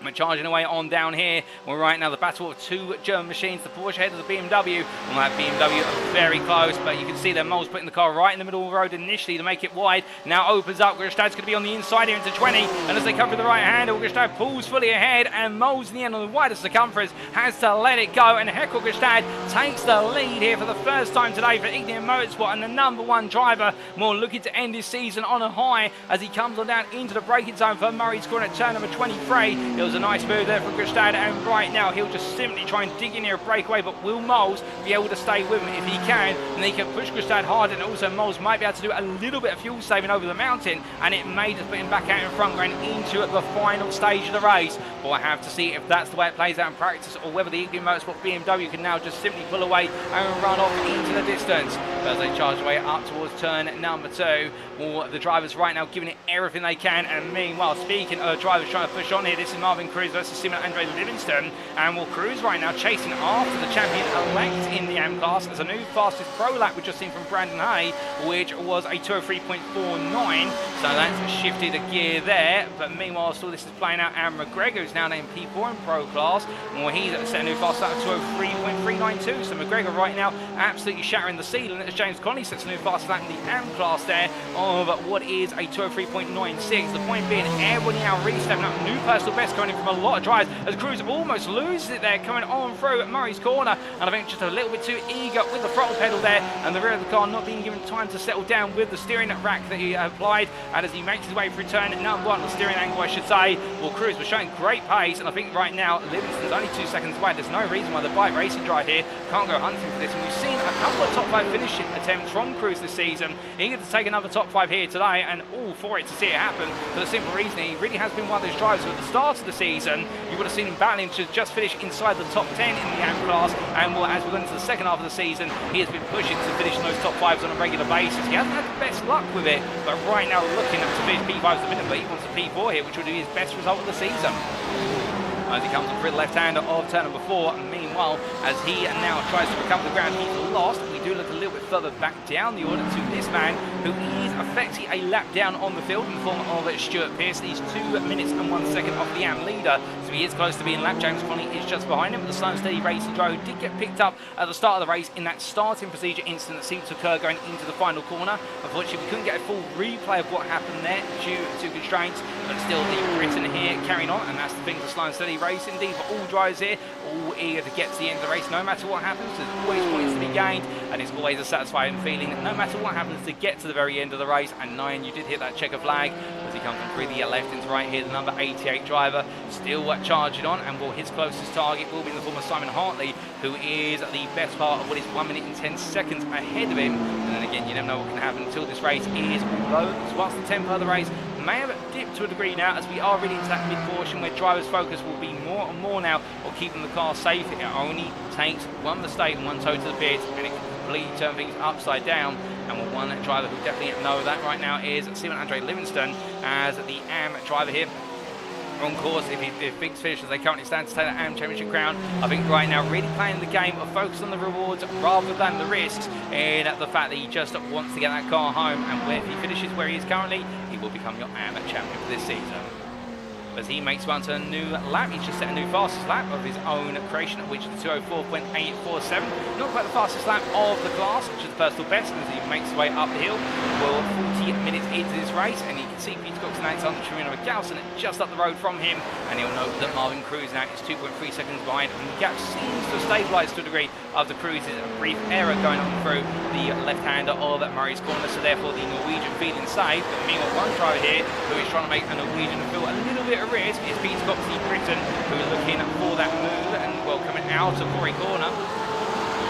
We're charging away on down here. We're right now the battle of two German machines, the Porsche ahead of the BMW. And that BMW are very close, but you can see that Moles putting the car right in the middle of the road initially to make it wide. Now opens up. Grebstad's going to be on the inside here into 20. And as they come through the right hand, Grebstad pulls fully ahead, and Moles in the end on the widest circumference has to let it go. And Håkon Grebstad takes the lead here for the first time today for Ignium Motorsport, and the #1 driver more looking to end his season on a high as he comes on down into the braking zone for Murray's Corner at turn number 23. It was a nice move there from Grebstad, and right now he'll just simply try and dig in here a breakaway, but will Moles be able to stay with him? If he can, then he can push Grebstad hard, and also Moles might be able to do a little bit of fuel saving over the mountain, and it may just put him back out in front going into the final stage of the race. But I have to see if that's the way it plays out in practice, or whether the Ignium Motorsport BMW can now just simply pull away and run off into the distance. But as they charge away up towards turn number 2, well, the drivers right now giving it everything they can, and meanwhile, speaking of drivers trying to push on here, this is Marvin Cruz versus Simon Andre Livingston, and well, Cruz right now chasing after the champion-elect in the AM class as a new fastest pro lap we've just seen from Brandon Hay, which was a 2:03.49, so that's shifted a gear there. But meanwhile, still this is playing out, and McGregor is now named P4 in pro class, well, he's set a new fast lap of 2:03.392, so McGregor right now absolutely shattering the ceiling as James Conley sets a new fast lap in the AM class there of what is a 2:03.96. The point being, everybody now really stepping up, new personal best coming in from a lot of drives as Cruz almost loses it there coming on through at Murray's Corner, and I think just a little bit too eager with the throttle pedal there, and the rear of the car not being given time to settle down with the steering rack that he applied. And as he makes his way through turn number 1, the steering angle I should say, well, Cruz was showing great pace, and I think right now Livingston's only 2 seconds away. There's no reason why the bike racing drive here can't go hunting for this, and we've seen a couple of top 5 finishing attempts from Cruz this season. Eager to take another top 5 here today, and all for it to see it happen, for the simple reason he really has been one of those drivers who at the start of the season you would have seen him battling to just finish inside the top 10 in the AM class, and well, as we're going into the second half of the season, he has been pushing to finish in those top 5s on a regular basis. He hasn't had the best luck with it, but right now looking to finish P5s a minute, but he wants a P4 here, which would be his best result of the season. As he comes up through the left-hander of turn number 4, and meanwhile, as he now tries to recover the ground he's lost, we do look a little bit further back down the order to this man, who is effectively a lap down on the field in the form of Stuart Pearce. He's 2 minutes and 1 second off the AM leader, so he is close to being lapped. James Conley is just behind him, but the slow and steady racing driver did get picked up at the start of the race in that starting procedure incident that seemed to occur going into the final corner. Unfortunately, we couldn't get a full replay of what happened there due to constraints, but still the Britain here carrying on, and that's the thing for slow and steady race indeed for all drivers here, all eager to get to the end of the race. No matter what happens, there's always points to be gained, and it's always a satisfying feeling no matter what happens to get to the very end of the race. And 9, you did hit that checker flag as he comes through the left into right here. The number 88 driver still charging on, and well, his closest target will be in the form of Simon Hartley, who is the best part of what is 1 minute and 10 seconds ahead of him. And then again, you never know what can happen until this race is all over. Whilst the tempo of the race may have dipped to a degree now, as we are really into that mid portion where drivers' focus will be more and more now on keeping the car safe. It only takes one mistake and one toe to the pit, and it can completely turn things upside down. And one driver who definitely know that right now is Simon Andre Livingston, as the AM driver here on course. If Biggs finish as they currently stand to take the AM Championship crown, I think right now really playing the game of focus on the rewards rather than the risks, in the fact that he just wants to get that car home, and if he finishes where he is currently, he will become your AM champion for this season. As he makes one to a new lap, he's just set a new fastest lap of his own creation, which is 2:04.847. Not quite the fastest lap of the class, which is the personal best, as he makes his way up the hill. Well, minutes into this race, and you can see Peter Cox and Alexander Trevino Galson just up the road from him, and you'll note that Marvin Cruz now is 2.3 seconds behind, and the gap seems to have stabilised to a degree after Cruz's brief error going on through the left-hander of Murray's corner, so therefore the Norwegian feeling safe. But meanwhile, one driver here who is trying to make a Norwegian feel a little bit at risk is Peter Cox, the Briton, who is looking for that move, and well, coming out of Corey corner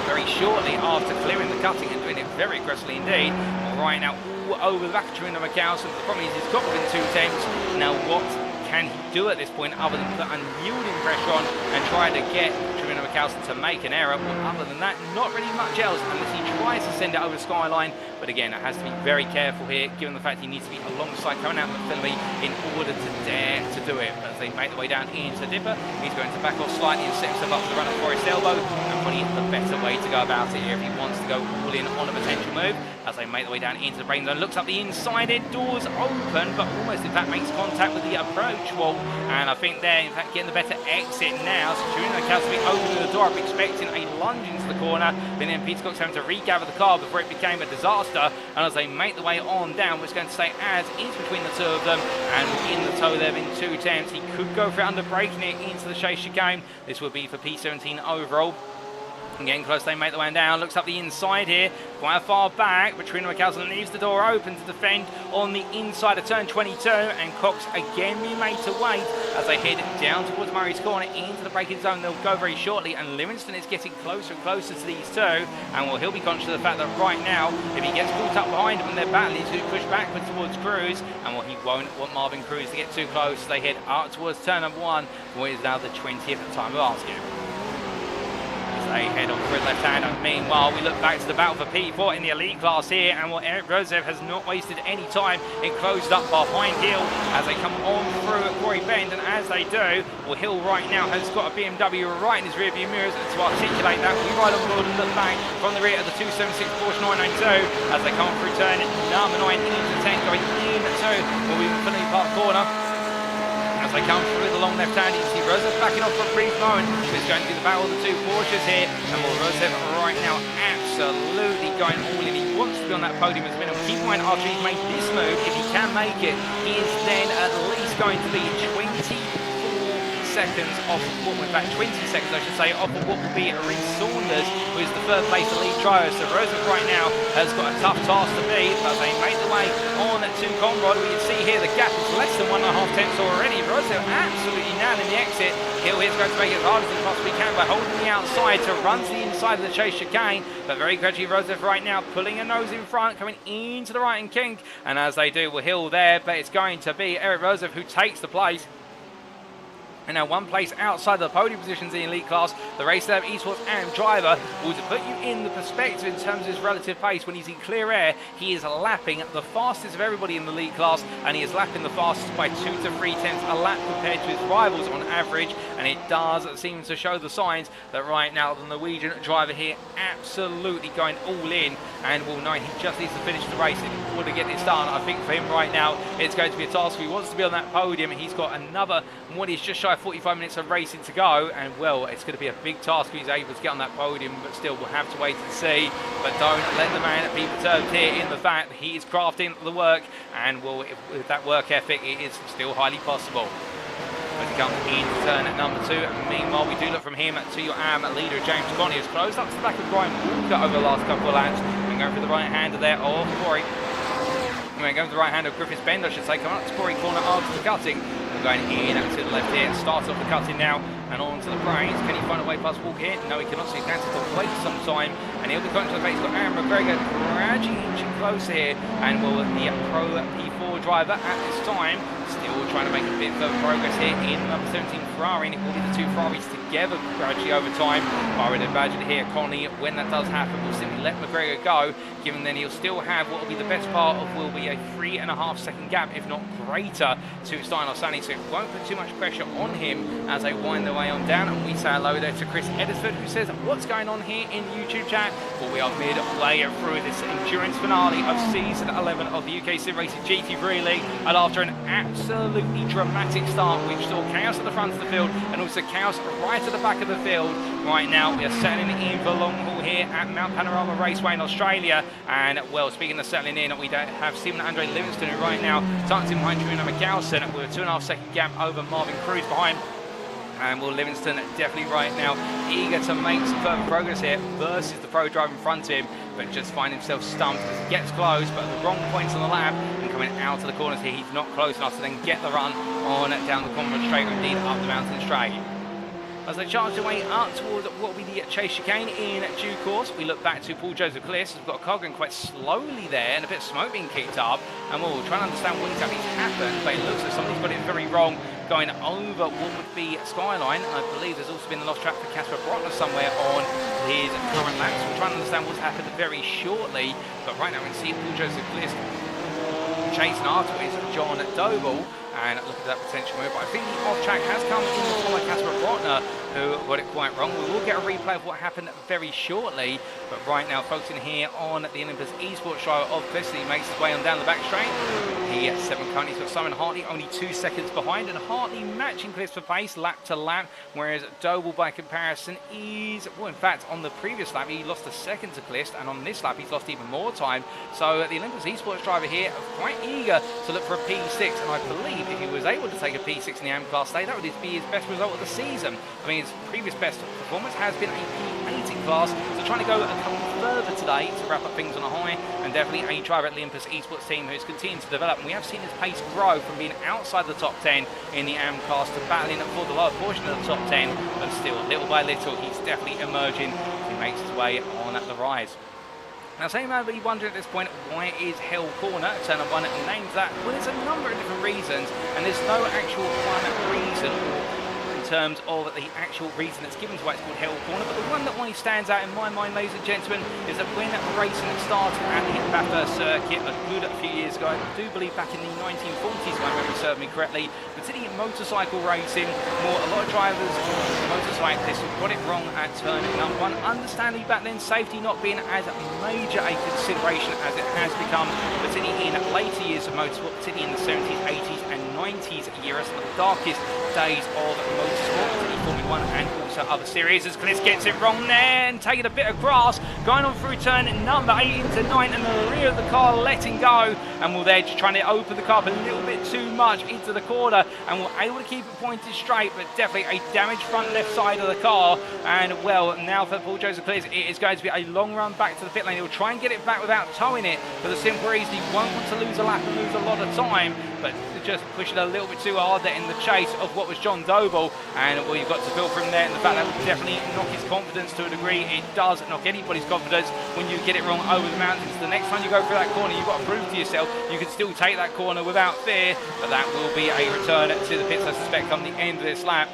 very shortly after clearing the cutting and doing it very aggressively indeed. Right now, all over the back of Trevino Galson. The problem is he's got within 2 tenths. Now, what can he do at this point other than put unyielding pressure on and try to get Trevino Galson to make an error? Well, other than that, not really much else unless he tries to send it over the skyline. But again, it has to be very careful here, given the fact he needs to be alongside coming out of McPhillamy in order to dare to do it. But as they make their way down into the dipper, he's going to back off slightly and set himself up for the run at Forest Elbow. And probably the better way to go about it here if he wants to go all in on a potential move. As they make their way down into the brain zone, looks up the inside, it doors open, but almost in fact makes contact with the approach wall. And I think they're in fact getting the better exit now. So Trevino Galson will be opening the door. I'm expecting a lunge into the corner, but then Peter Cox having to regather the car before it became a disaster. And as they make the way on down, it's going to stay as is between the two of them, and in the tow there in 2 tenths. He could go for it under braking it into the chase chicane. This would be for P17 overall. Getting close, they make the way down, looks up the inside here, quite far back, but Trevino Galson leaves the door open to defend on the inside of turn 22, and Cox again being made to wait as they head down towards Murray's corner into the braking zone. They'll go very shortly, and Livingston is getting closer and closer to these two, and well, he'll be conscious of the fact that right now, if he gets caught up behind them and they're battling, he's going to push backwards towards Cruz, and well, he won't want Marvin Cruz to get too close. They head up towards turn number 1, what is now the 20th time of asking. They head on for the left hand. Meanwhile, we look back to the battle for P4 in the elite class here, and well, Erik Røseth has not wasted any time. It closed up behind Hill as they come on through at Quarry Bend, and as they do, well, Hill right now has got a BMW right in his rearview mirrors, and to articulate that, we ride on board and look back from the rear of the 276 Porsche 992 as they come through turn number 9 into 10, going into William Park corner. As they come through the long left hand, you can see Røseth backing off for a brief moment. It's going to be the battle of the 2 Porsches here, and well, Røseth right now absolutely going all in. He wants to be on that podium as a minimum. Keep in mind, after he's made this move, if he can make it, he is then at least going to be 24 seconds off of what, in fact 20 seconds I should say, off of what will be Rhys Saunders, who is the 3rd place elite driver. So Røseth right now has got a tough task to beat, but they make the way on to Conrad. We can see here the gap is less than 1.5 tenths already. Røseth absolutely nailing the exit. Hill is going to make it as hard as he possibly can by holding the outside to run to the inside of the chase chicane, but very gradually Røseth right now pulling a nose in front, coming into the right and kink, and as they do, well, Hill there, but it's going to be Erik Røseth who takes the place. And now 1 place outside the podium positions in the elite class. The race lab esports and driver will put you in the perspective in terms of his relative pace. When he's in clear air, he is lapping the fastest of everybody in the elite class, and he is lapping the fastest by 2 to 3 tenths a lap compared to his rivals on average. And it does seem to show the signs that right now the Norwegian driver here absolutely going all in, and will know he just needs to finish the race in order to get this done. I think for him right now, it's going to be a task. He wants to be on that podium. He's got another, what is just shy of 45 minutes of racing to go, and well, it's going to be a big task if he's able to get on that podium, but still we'll have to wait and see. But don't let the man be perturbed here in the fact that he is crafting the work, and well, with that work ethic, it is still highly possible. As he comes into turn at number 2, and meanwhile we do look from him to your leader James Connie, who's closed up to the back of Brian Walker over the last couple of laps, and going for the right hander there of Corey. And we're going to the right hand of Griffiths Bend, I should say, coming up to Corey corner after the cutting. We're going in to the left here, starts off the cutting now, and on to the brains. Can he find a way past Walker here? No, he cannot, so he's going to have to wait some time, and he'll be going to the face. He's got Aaron McGregor gradually inching closer here, and will the Pro P4 driver at this time still trying to make a bit further progress here in number 17 Ferrari, and it will be the 2 Ferraris together gradually over time. Byron and Badger here, Connie, when that does happen, will simply let McGregor go, given then he'll still have what will be the best part of will be a 3.5 second gap, if not greater, to Steinar Sani, so it won't put too much pressure on him as they wind their way on down. And we say hello there to Chris Edisford, who says, what's going on here in the YouTube chat? Well, we are midway through this endurance finale of season 11 of the UKSimRacing GT3 League, and after an absolutely dramatic start, which saw chaos at the front of the field and also chaos right right at the back of the field. Right now, we are settling in for long haul here at Mount Panorama Raceway in Australia. And, well, speaking of settling in, we don't have Stephen Andre Livingston, who right now tucks in behind Trina McGowson with a 2.5 second gap over Marvin Cruz behind. And Will Livingston definitely right now eager to make some further progress here versus the pro driver in front of him, but just find himself stumped as he gets close, but at the wrong points on the lap and coming out of the corners here, he's not close enough to then get the run on down the Conrad Straight, or indeed up the mountain straight. As they charge their way up towards what will be the chase chicane in due course, we look back to Paul Joseph Cliss. We've got a car going quite slowly there and a bit of smoke being kicked up, and we'll try and understand what exactly has happened, but it looks like somebody's got it very wrong going over what would be Skyline. I believe there's also been a lost track for Casper Brockner somewhere on his current lap, so we'll try and understand what's happened very shortly, but right now we can see Paul Joseph Cliss chasing afterwards John Doble, and look at that potential move. But I think the off-track has come in from Casper Brockner, who got it quite wrong. We will get a replay of what happened very shortly, but right now focusing here on the Olympus eSports driver of Cliss. He makes his way on down the back straight. He has 7 currently, so Simon Hartley only 2 seconds behind, and Hartley matching Cliss for pace lap to lap, whereas Doble by comparison is, well, in fact on the previous lap he lost a second to Cliss, and on this lap he's lost even more time. So the Olympus eSports driver here quite eager to look for a P6, and I believe if he was able to take a P6 in the AM class today, that would be his best result of the season. I mean, his previous best performance has been a P8 in class, so trying to go a couple further today to wrap up things on a high, and definitely a driver at the Olympus eSports team who's continuing to develop. And we have seen his pace grow from being outside the top 10 in the AM class to battling for the lower portion of the top 10, but still, little by little, he's definitely emerging as he makes his way on at the rise. Now, some may be wondering at this point, why is Hell Corner turn up one and named that? Well, there's a number of different reasons, and there's no actual one reason in terms of the actual reason that's given to why it's called Hell Corner, but the one that always stands out in my mind, ladies and gentlemen, is that when racing started at the Bathurst circuit a good few years ago, I do believe back in the 1940s, if my memory serves me correctly, particularly motorcycle racing, a lot of drivers, motorcyclists, got it wrong at turn number 1. Understandably back then, safety not being as major a consideration as it has become, particularly in later years of motorsport, particularly in the 70s, 80s and 90s years, the darkest days of motorsport, particularly Formula 1 and also other series, as Cliss gets it wrong there and taking a bit of grass, going on through turn number 8 into 9, and the rear of the car letting go, and we're there just trying to open the car up a little bit too much into the corner, and we're able to keep it pointed straight, but definitely a damaged front left side of the car. And well, now for Paul Joseph Cliss, it is going to be a long run back to the pit lane. He'll try and get it back without towing it for the simple reason he won't want to lose a lap and lose a lot of time, but just push it a little bit too hard there in the chase of what was John Doble. And well, you've got to feel from there, and the fact that will definitely knock his confidence to a degree. It does knock anybody's confidence when you get it wrong over the mountains. The next time you go through that corner, you've got to prove to yourself you can still take that corner without fear, but that will be a return to the pits, I suspect, come the end of this lap.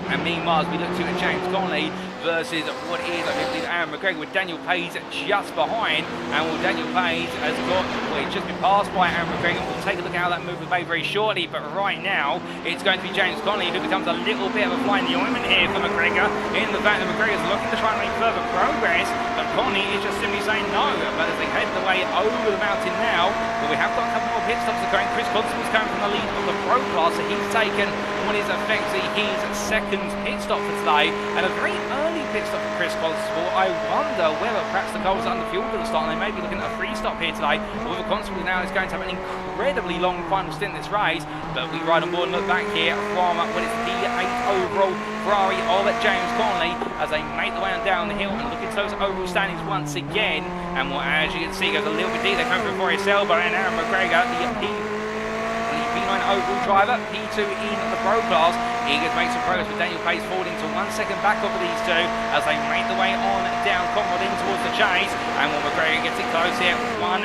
And meanwhile, as we look to James Connolly versus what is, I believe, Aaron McGregor, with Daniel Page just behind. And well, Daniel Page has got, well, he's just been passed by Aaron McGregor. We'll take a look at how that move was made very shortly, but right now it's going to be James Connolly who becomes a little bit of a fly in the ointment here for McGregor, in the fact that McGregor's looking to try and make further progress, but Connolly is just simply saying no. But as they head the way over the mountain now, well, we have got a couple more pit stops occurring. Chris Constable's coming from the lead of the pro class, so he's taken what is effectively his second pit stop for today, and a very early pit stop for Chris Constable. I wonder whether perhaps the car was under fuel at the start, and they may be looking at a free stop here today. However, Constable now is going to have an incredibly long final stint in this race, but we ride on board and look back here from what is the 8th overall Ferrari of James Connolly as they make the way on down the hill and look into those overall standings once again. And well, as you can see, goes a little bit deep. They're coming from Boris Elba and Aaron McGregor, the P9 overall driver, P2 in the pro class. Eager to make some progress with Daniel Page falling to 1 second back over these two as they make the way on down Conrad in towards the chase. And when McGregor gets it close here, 1.5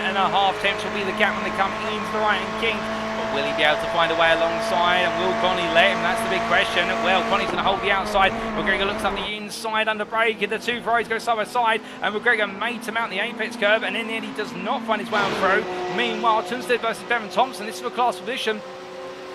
tenths will be the gap when they come into the right and King. But will he be able to find a way alongside, and will Connolly let him? That's the big question. Well, Connolly's going to hold the outside. McGregor looks up the inside under brake, and the two Ferraris go side by side, and McGregor made to mount the apex curve, and in the end he does not find his way on through. Meanwhile, Tunstead versus Bevan Thompson, this is for class position.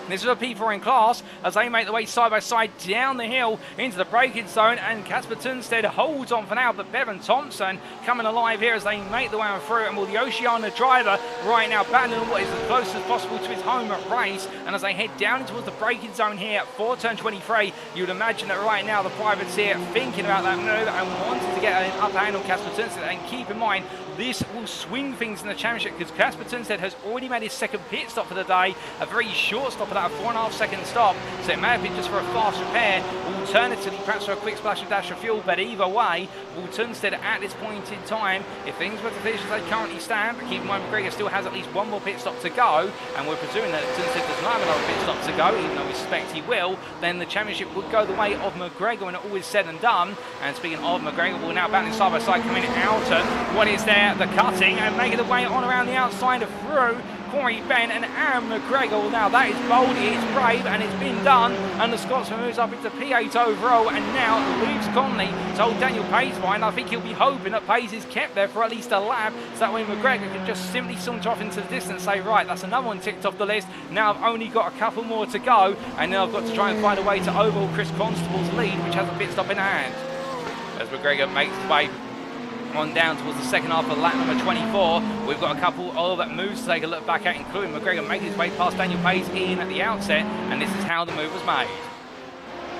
This is a P4 in class as they make the way side by side down the hill into the braking zone, and Casper Tunstead holds on for now, but Bevan Thompson coming alive here as they make the way on through, and will the Oceania driver right now battling what is as close as possible to his home race, and as they head down towards the braking zone here for turn 23, you would imagine that right now the privates here thinking about that move and wanting to get an upper hand on Casper Tunstead, and keep in mind this will swing things in the championship because Casper Tunstead has already made his second pit stop for the day, a very short stop of that, a 4.5 second stop, so it may have been just for a fast repair, alternatively perhaps for a quick splash of dash of fuel, but either way, will Tunstead at this point in time, if things were to finish as they currently stand, but keep in mind McGregor still has at least one more pit stop to go, and we're presuming that Tunstead does not have another pit stop to go, even though we suspect he will, then the championship would go the way of McGregor when all is said and done. And speaking of McGregor, we're now battling side by side, coming out of what is there, the cutting, and making the way on around the outside of through Corey Ben and Aaron McGregor. Well, now that is bold, it's brave, and it's been done, and the Scotsman moves up into P8 overall, and now leaves Conley to hold Daniel Pay's behind. I think he'll be hoping that Pay's is kept there for at least a lap, so that way McGregor can just simply saunter off into the distance and say, right, that's another one ticked off the list, now I've only got a couple more to go, and then I've got to try and find a way to overhaul Chris Constable's lead, which has a pit stop in hand. As McGregor makes his way on down towards the second half of lap number 24. We've got a couple of moves to take a look back at, including McGregor making his way past Daniel Pay's in at the outset, and this is how the move was made.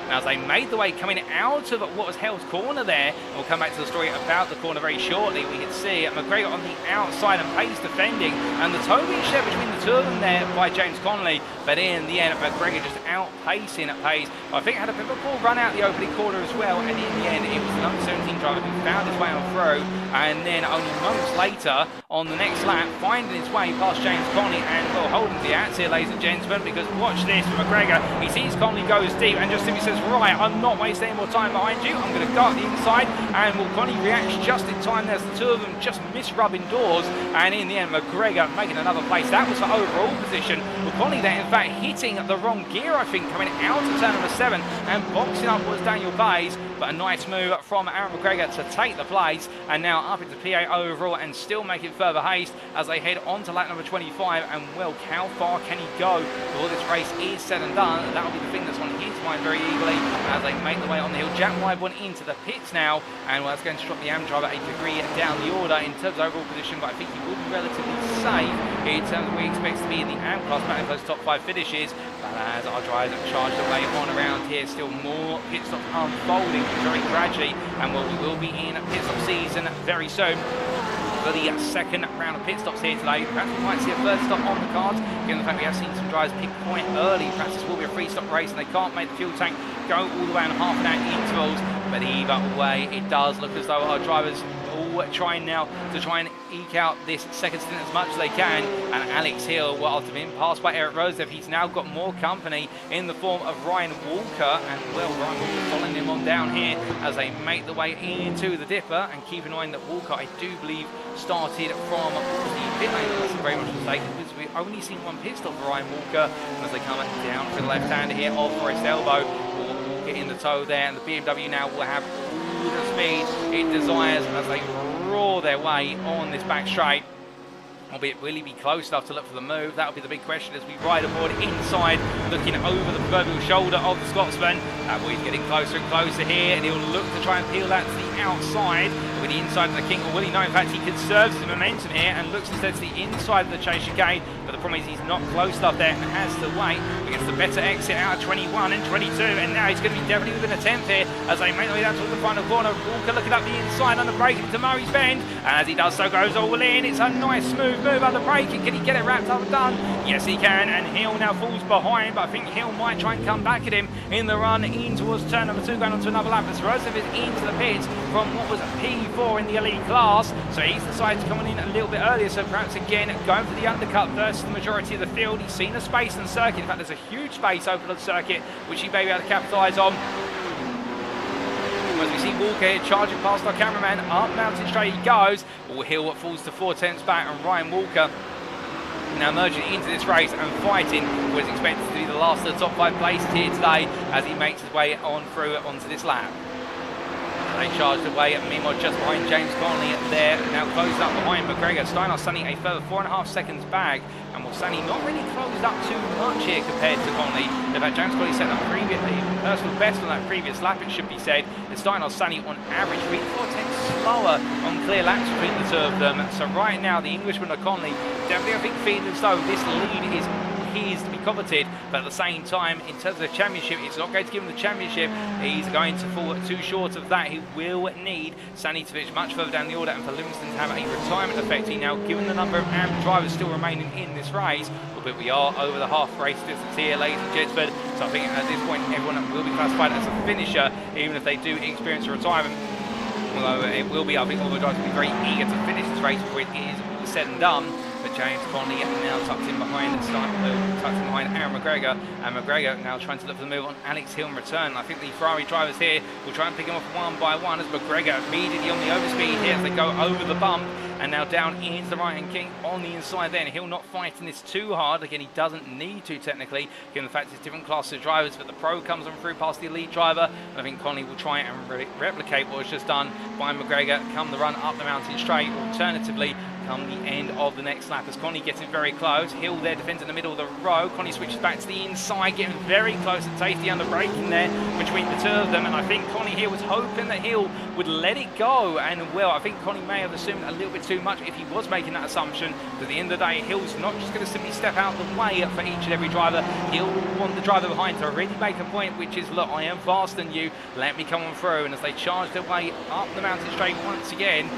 Now, as they made the way coming out of what was Hell's corner there, and we'll come back to the story about the corner very shortly, we can see McGregor on the outside and Pay's defending, and the toe being shared between the two of them there by James Conley, but in the end McGregor just outpacing at Pay's. I think had a bit of a poor run out the opening corner as well, and in the end it was the number 17 driver who found his way on through, and then only moments later on the next lap finding his way past James Conley, and well, holding the outs here, ladies and gentlemen, because watch this for McGregor. He sees Conley goes deep and just simply says, right, I'm not wasting any more time behind you, I'm going to go up the inside, and well, Conley reacts just in time. There's the two of them just miss-rubbing doors, and in the end McGregor making another place. That was for overall position. Well, Conley there in fact hitting the wrong gear, I think, coming out of turn number 7 and boxing up was Daniel Pay's, but a nice move from Aaron McGregor to take the place, and now up into P8 overall and still making further haste as they head on to lap number 25, and well, how far can he go before this race is said and done? That'll be the thing that's on his mind very eagerly as they make the way on the hill. Jack Wyborn into the pits now, and well, that's going to drop the AM driver a degree down the order in terms of overall position, but I think he will be relatively safe in terms of where he expects to be in the AM class, back in those top 5 finishes. But as our drivers have charged away on around here, still more pit stops unfolding very gradually, and well, we will be in pit stop season very soon for the second round of pit stops here today. Perhaps we might see a third stop on the cards, given the fact we have seen some drivers pick point early. Perhaps this will be a 3-stop race and they can't make the fuel tank go all the way on half an hour intervals, but either way it does look as though our drivers all trying now to try and eke out this second stint as much as they can, and Alex Hill, well, after being passed by Erik Røseth, he's now got more company in the form of Ryan Walker, and well, Ryan Walker following him on down here as they make the way into the dipper, and keep in mind that Walker, I do believe, started from the pit lane. That's very much mistaken because we've only seen one pit stop for Ryan Walker, and as they come down for the left-hander here of Forest Elbow, Walker in the toe there, and the BMW now will have all the speed it desires as they roar their way on this back straight. Albeit, will he be close enough to look for the move? That'll be the big question as we ride aboard inside, looking over the proverbial shoulder of the Scotsman. That boy's getting closer and closer here, and he'll look to try and peel that to the outside with the inside of the King. Or will he? No, in fact, he conserves his momentum here and looks instead to the inside of the chase chicane. But the problem is he's not close enough there and has to wait against the better exit out of 21 and 22. And now he's going to be definitely within a 10th here as they make their way down towards the final corner. Walker looking up the inside on the brake into Murray's Bend. And as he does so, goes all in. It's a nice smooth move under braking. Can he get it wrapped up and done? Yes, he can. And Hill now falls behind, but I think Hill might try and come back at him in the run in towards turn number 2, going on to another lap. As Røseth is into the pits from what was a P4 in the elite class, so he's decided to come in a little bit earlier, so perhaps again going for the undercut versus the majority of the field. He's seen the space in the circuit. In fact, there's a huge space open on the circuit which he may be able to capitalise on. As we see Walker here charging past our cameraman, up Mountain Straight he goes. All Hill falls to 4/10 back, and Ryan Walker now merging into this race and fighting what is expected to be the last of the top 5 places here today as he makes his way on through onto this lap. They charged away, and meanwhile just behind James Connolly there, now closed up behind McGregor. Steinar Sunny a further 4.5 seconds back, and well, Sunny not really closed up too much here compared to Connolly. In fact, James Connolly set up previously, personal best on that previous lap, it should be said. And Steinar Sunny on average 3-4 tenths slower on clear laps between the two of them. So right now, the Englishman Connolly definitely, I think, feeling as though this lead is his to be coveted, but at the same time, in terms of the championship, it's not going to give him the championship. He's going to fall too short of that. He will need Sunny to finish much further down the order, and for Livingston to have a retirement effect. Now, given the number of AM drivers still remaining in this race, but we are over the half race distance here, ladies and gentlemen. So I think at this point, everyone will be classified as a finisher, even if they do experience a retirement. Although it will be, I think all the drivers will be very eager to finish this race before it is all said and done. But James Connolly now tucked in behind Aaron McGregor, and McGregor now trying to look for the move on Alex Hill in return. I think the Ferrari drivers here will try and pick him off one by one as McGregor immediately on the overspeed here as they go over the bump, and now down into the right-hand king on the inside there. And Hill not fighting this too hard. Again, he doesn't need to technically, given the fact it's different classes of drivers, but the pro comes on through past the elite driver, and I think Connolly will try and replicate what was just done by McGregor, come the run up the mountain straight, alternatively come the end of the next lap as Connolly gets in very close. Hill there defends in the middle of the row. Connolly switches back to the inside, getting very close and tasty under braking there between the two of them, and I think Connolly here was hoping that Hill would let it go, and well, I think Connolly may have assumed a little bit too much if he was making that assumption. But at the end of the day, Hill's not just going to simply step out of the way for each and every driver. He'll want the driver behind to really make a point, which is, look, I am faster than you, let me come on through. And as they charge their way up the mountain straight once again,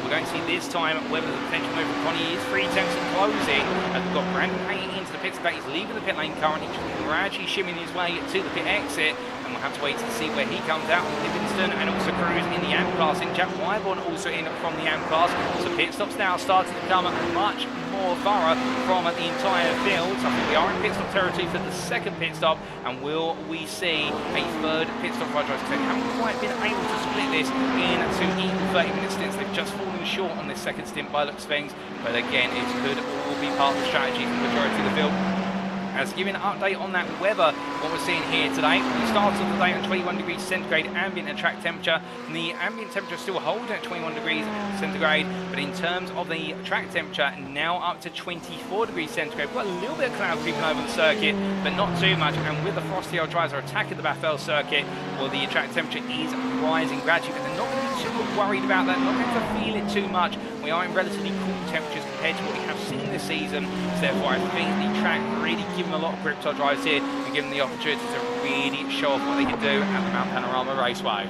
we're going to see this time whether the potential move from Connolly is 3 tenths in closing. As we've got Brandon Hay into the pit stop. He's leaving the pit lane currently, just gradually shimming his way to the pit exit. And we'll have to wait to see where he comes out. Livingston and also Cruz in the AM class. In Jack Wyborn also in from the AM class. So pit stops now starting to become much more thorough from the entire field. So I think we are in pit stop territory for the second pit stop. And will we see a third pit stop for our drivers? They haven't quite been able to split this into even 30-minute stints. They've just fallen short on this second stint by looks of things. But again, it could all be part of the strategy for the majority of the field. As giving an update on that weather, what we're seeing here today, we started the day at 21 degrees centigrade ambient and track temperature, and the ambient temperature still holding at 21 degrees centigrade, but in terms of the track temperature, now up to 24 degrees centigrade. We've got a little bit of cloud creeping over the circuit, but not too much, and with the frosty old drivers are attacking the Bathurst circuit, well, the track temperature is rising gradually, but they're not going to be too worried about that, not going to feel it too much. We are in relatively cool temperatures compared to what we have seen this season, so therefore I think the track really giving a lot of grip to our drivers here and giving them the opportunity to really show off what they can do at the Mount Panorama Raceway.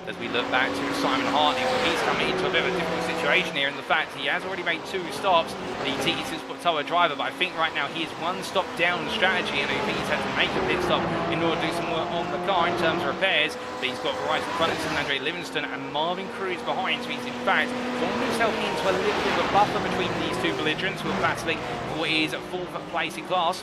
As we look back to Simon Hartley, well, he's coming into a bit of a difficult situation here in the fact he has already made 2 stops. The TT6 Plateau driver, but I think right now he is 1 stop down the strategy, and I think he's had to make a pit stop in order to do some work on the car in terms of repairs. But he's got Verizon front and Andre Livingston and Marvin Cruz behind, so he's in fact formed himself into a little bit of a buffer between these two belligerents who are battling for what is 4th place in class.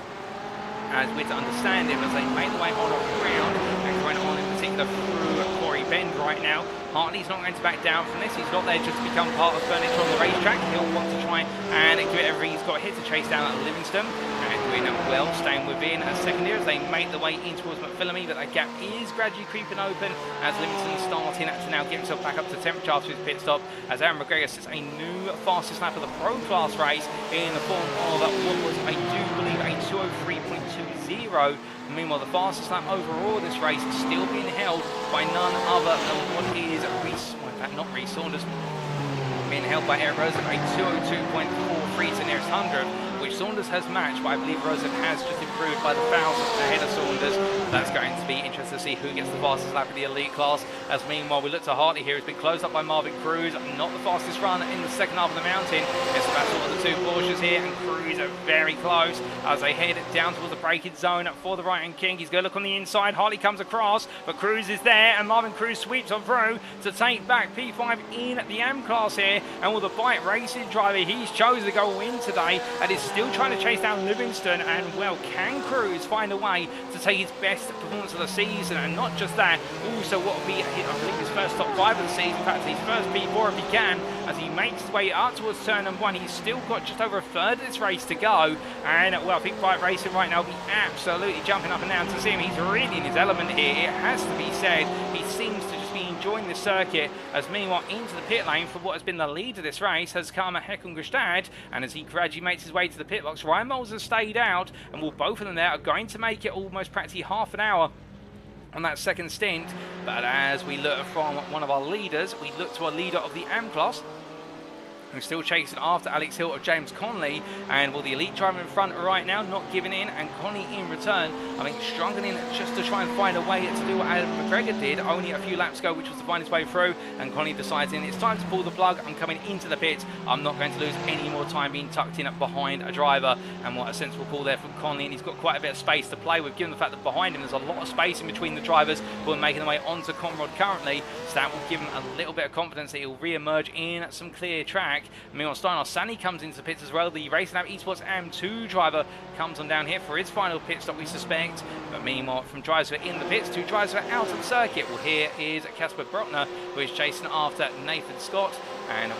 As we're to understand it, as they make the way on off ground and going on in particular through Corey Bend right now. Hartley's not going to back down from this. He's not there just to become part of furniture on the racetrack. He'll want to try and give it everything he's got here to chase down at Livingston. And doing well, staying within a second here as they make the way in towards McPhillamy, but that gap is gradually creeping open as Livingston's starting to now get himself back up to temperature after his pit stop, as Aaron McGregor sets a new fastest lap of the pro class race in the form of what was, I do believe, a 2:03.20. Meanwhile, the fastest lap overall this race is still being held by none other than what is Rhys, well, in fact not Rhys Saunders, being held by Erik Røseth, a 2:02.43 to nearest 100, which Saunders has matched, but I believe Røseth has just improved by the thousandth ahead of Saunders. That's going to be interesting to see who gets the fastest lap of the elite class. As meanwhile, we look to Hartley here, who's been closed up by Marvin Cruz, not the fastest run in the second half of the mountain. It's the battle of the 2 Porsches here, and Cruz are very close as they head down towards the braking zone for the right-hand king. He's going to look on the inside. Hartley comes across, but Cruz is there, and Marvin Cruz sweeps on through to take back P5 in the AM class here. And with the bike racing driver, he's chosen to go in today and is still trying to chase down Livingston. And well, can Cruz find a way to take his best performance of the season? And not just that, also what will be, I believe, his first top 5 of the season. In fact, his first P4 if he can, as he makes his way up towards turn number 1. He's still got just over a third of this race to go. And well, I think bike racing right now will be absolutely jumping up and down to see him. He's really in his element here. It has to be said, he seems to just be enjoying this circuit, as meanwhile into the pit lane for what has been the lead of this race has come Håkon Grebstad, and as he gradually makes his way to the pit box, Ryan Moles has stayed out, and both of them there are going to make it almost practically half an hour on that second stint. But as we look from one of our leaders, we look to our leader of the AM class, who's still chasing after Alex Hill of James Conley, and the elite driver in front right now not giving in, and Conley in return, I think struggling just to try and find a way to do what Adam McGregor did only a few laps ago, which was to find his way through, and Conley decides it's time to pull the plug. I'm coming into the pits, I'm not going to lose any more time being tucked in behind a driver. And what a sensible call there from Conley, and he's got quite a bit of space to play with, given the fact that behind him there's a lot of space in between the drivers who are making their way onto Conrod currently, so that will give him a little bit of confidence that he'll re-emerge in some clear track. Meanwhile, Steinar Sani comes into the pits as well. The Racing Lab Esports AM2 driver comes on down here for his final pit stop, we suspect. But meanwhile, from drivers who are in the pits, 2 drivers who are out of the circuit. Well, here is Casper Brotner, who is chasing after Nathan Scott. And,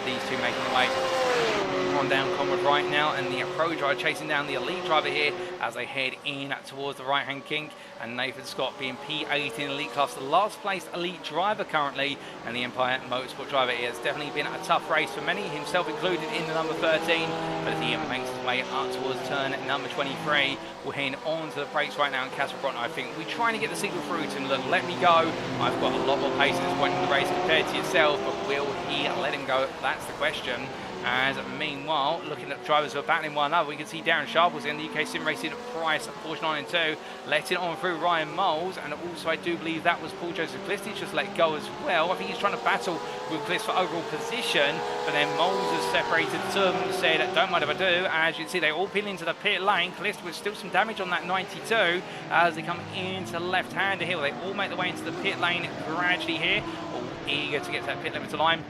these two making their way on down Conrad right now, and the pro driver chasing down the elite driver here as they head in towards the right-hand kink. And Nathan Scott being P8 in elite class, the last placed elite driver currently, and the Empire Motorsport driver. It has definitely been a tough race for many, himself included in the number 13, but as he makes his way up towards turn number 23, we're heading on to the brakes right now. And Casper Brotner, I think we're trying to get the signal through to him, look, let me go, I've got a lot more pace at this point in the race compared to yourself, but will he let him go? That's the question. As meanwhile, looking at the drivers who are battling one another, we can see Darren Sharples in the UKSimRacing Price Porsche 992 letting on through Ryan Moles, and also I do believe that was Paul Joseph Clist. He's just let go as well. I think he's trying to battle with Clist for overall position, but then Moles has separated them, said don't mind if I do. As you can see, they all peel into the pit lane. Clist with still some damage on that 92 as they come into left-hander here. They all make their way into the pit lane gradually here, all eager to get to that pit limiter line.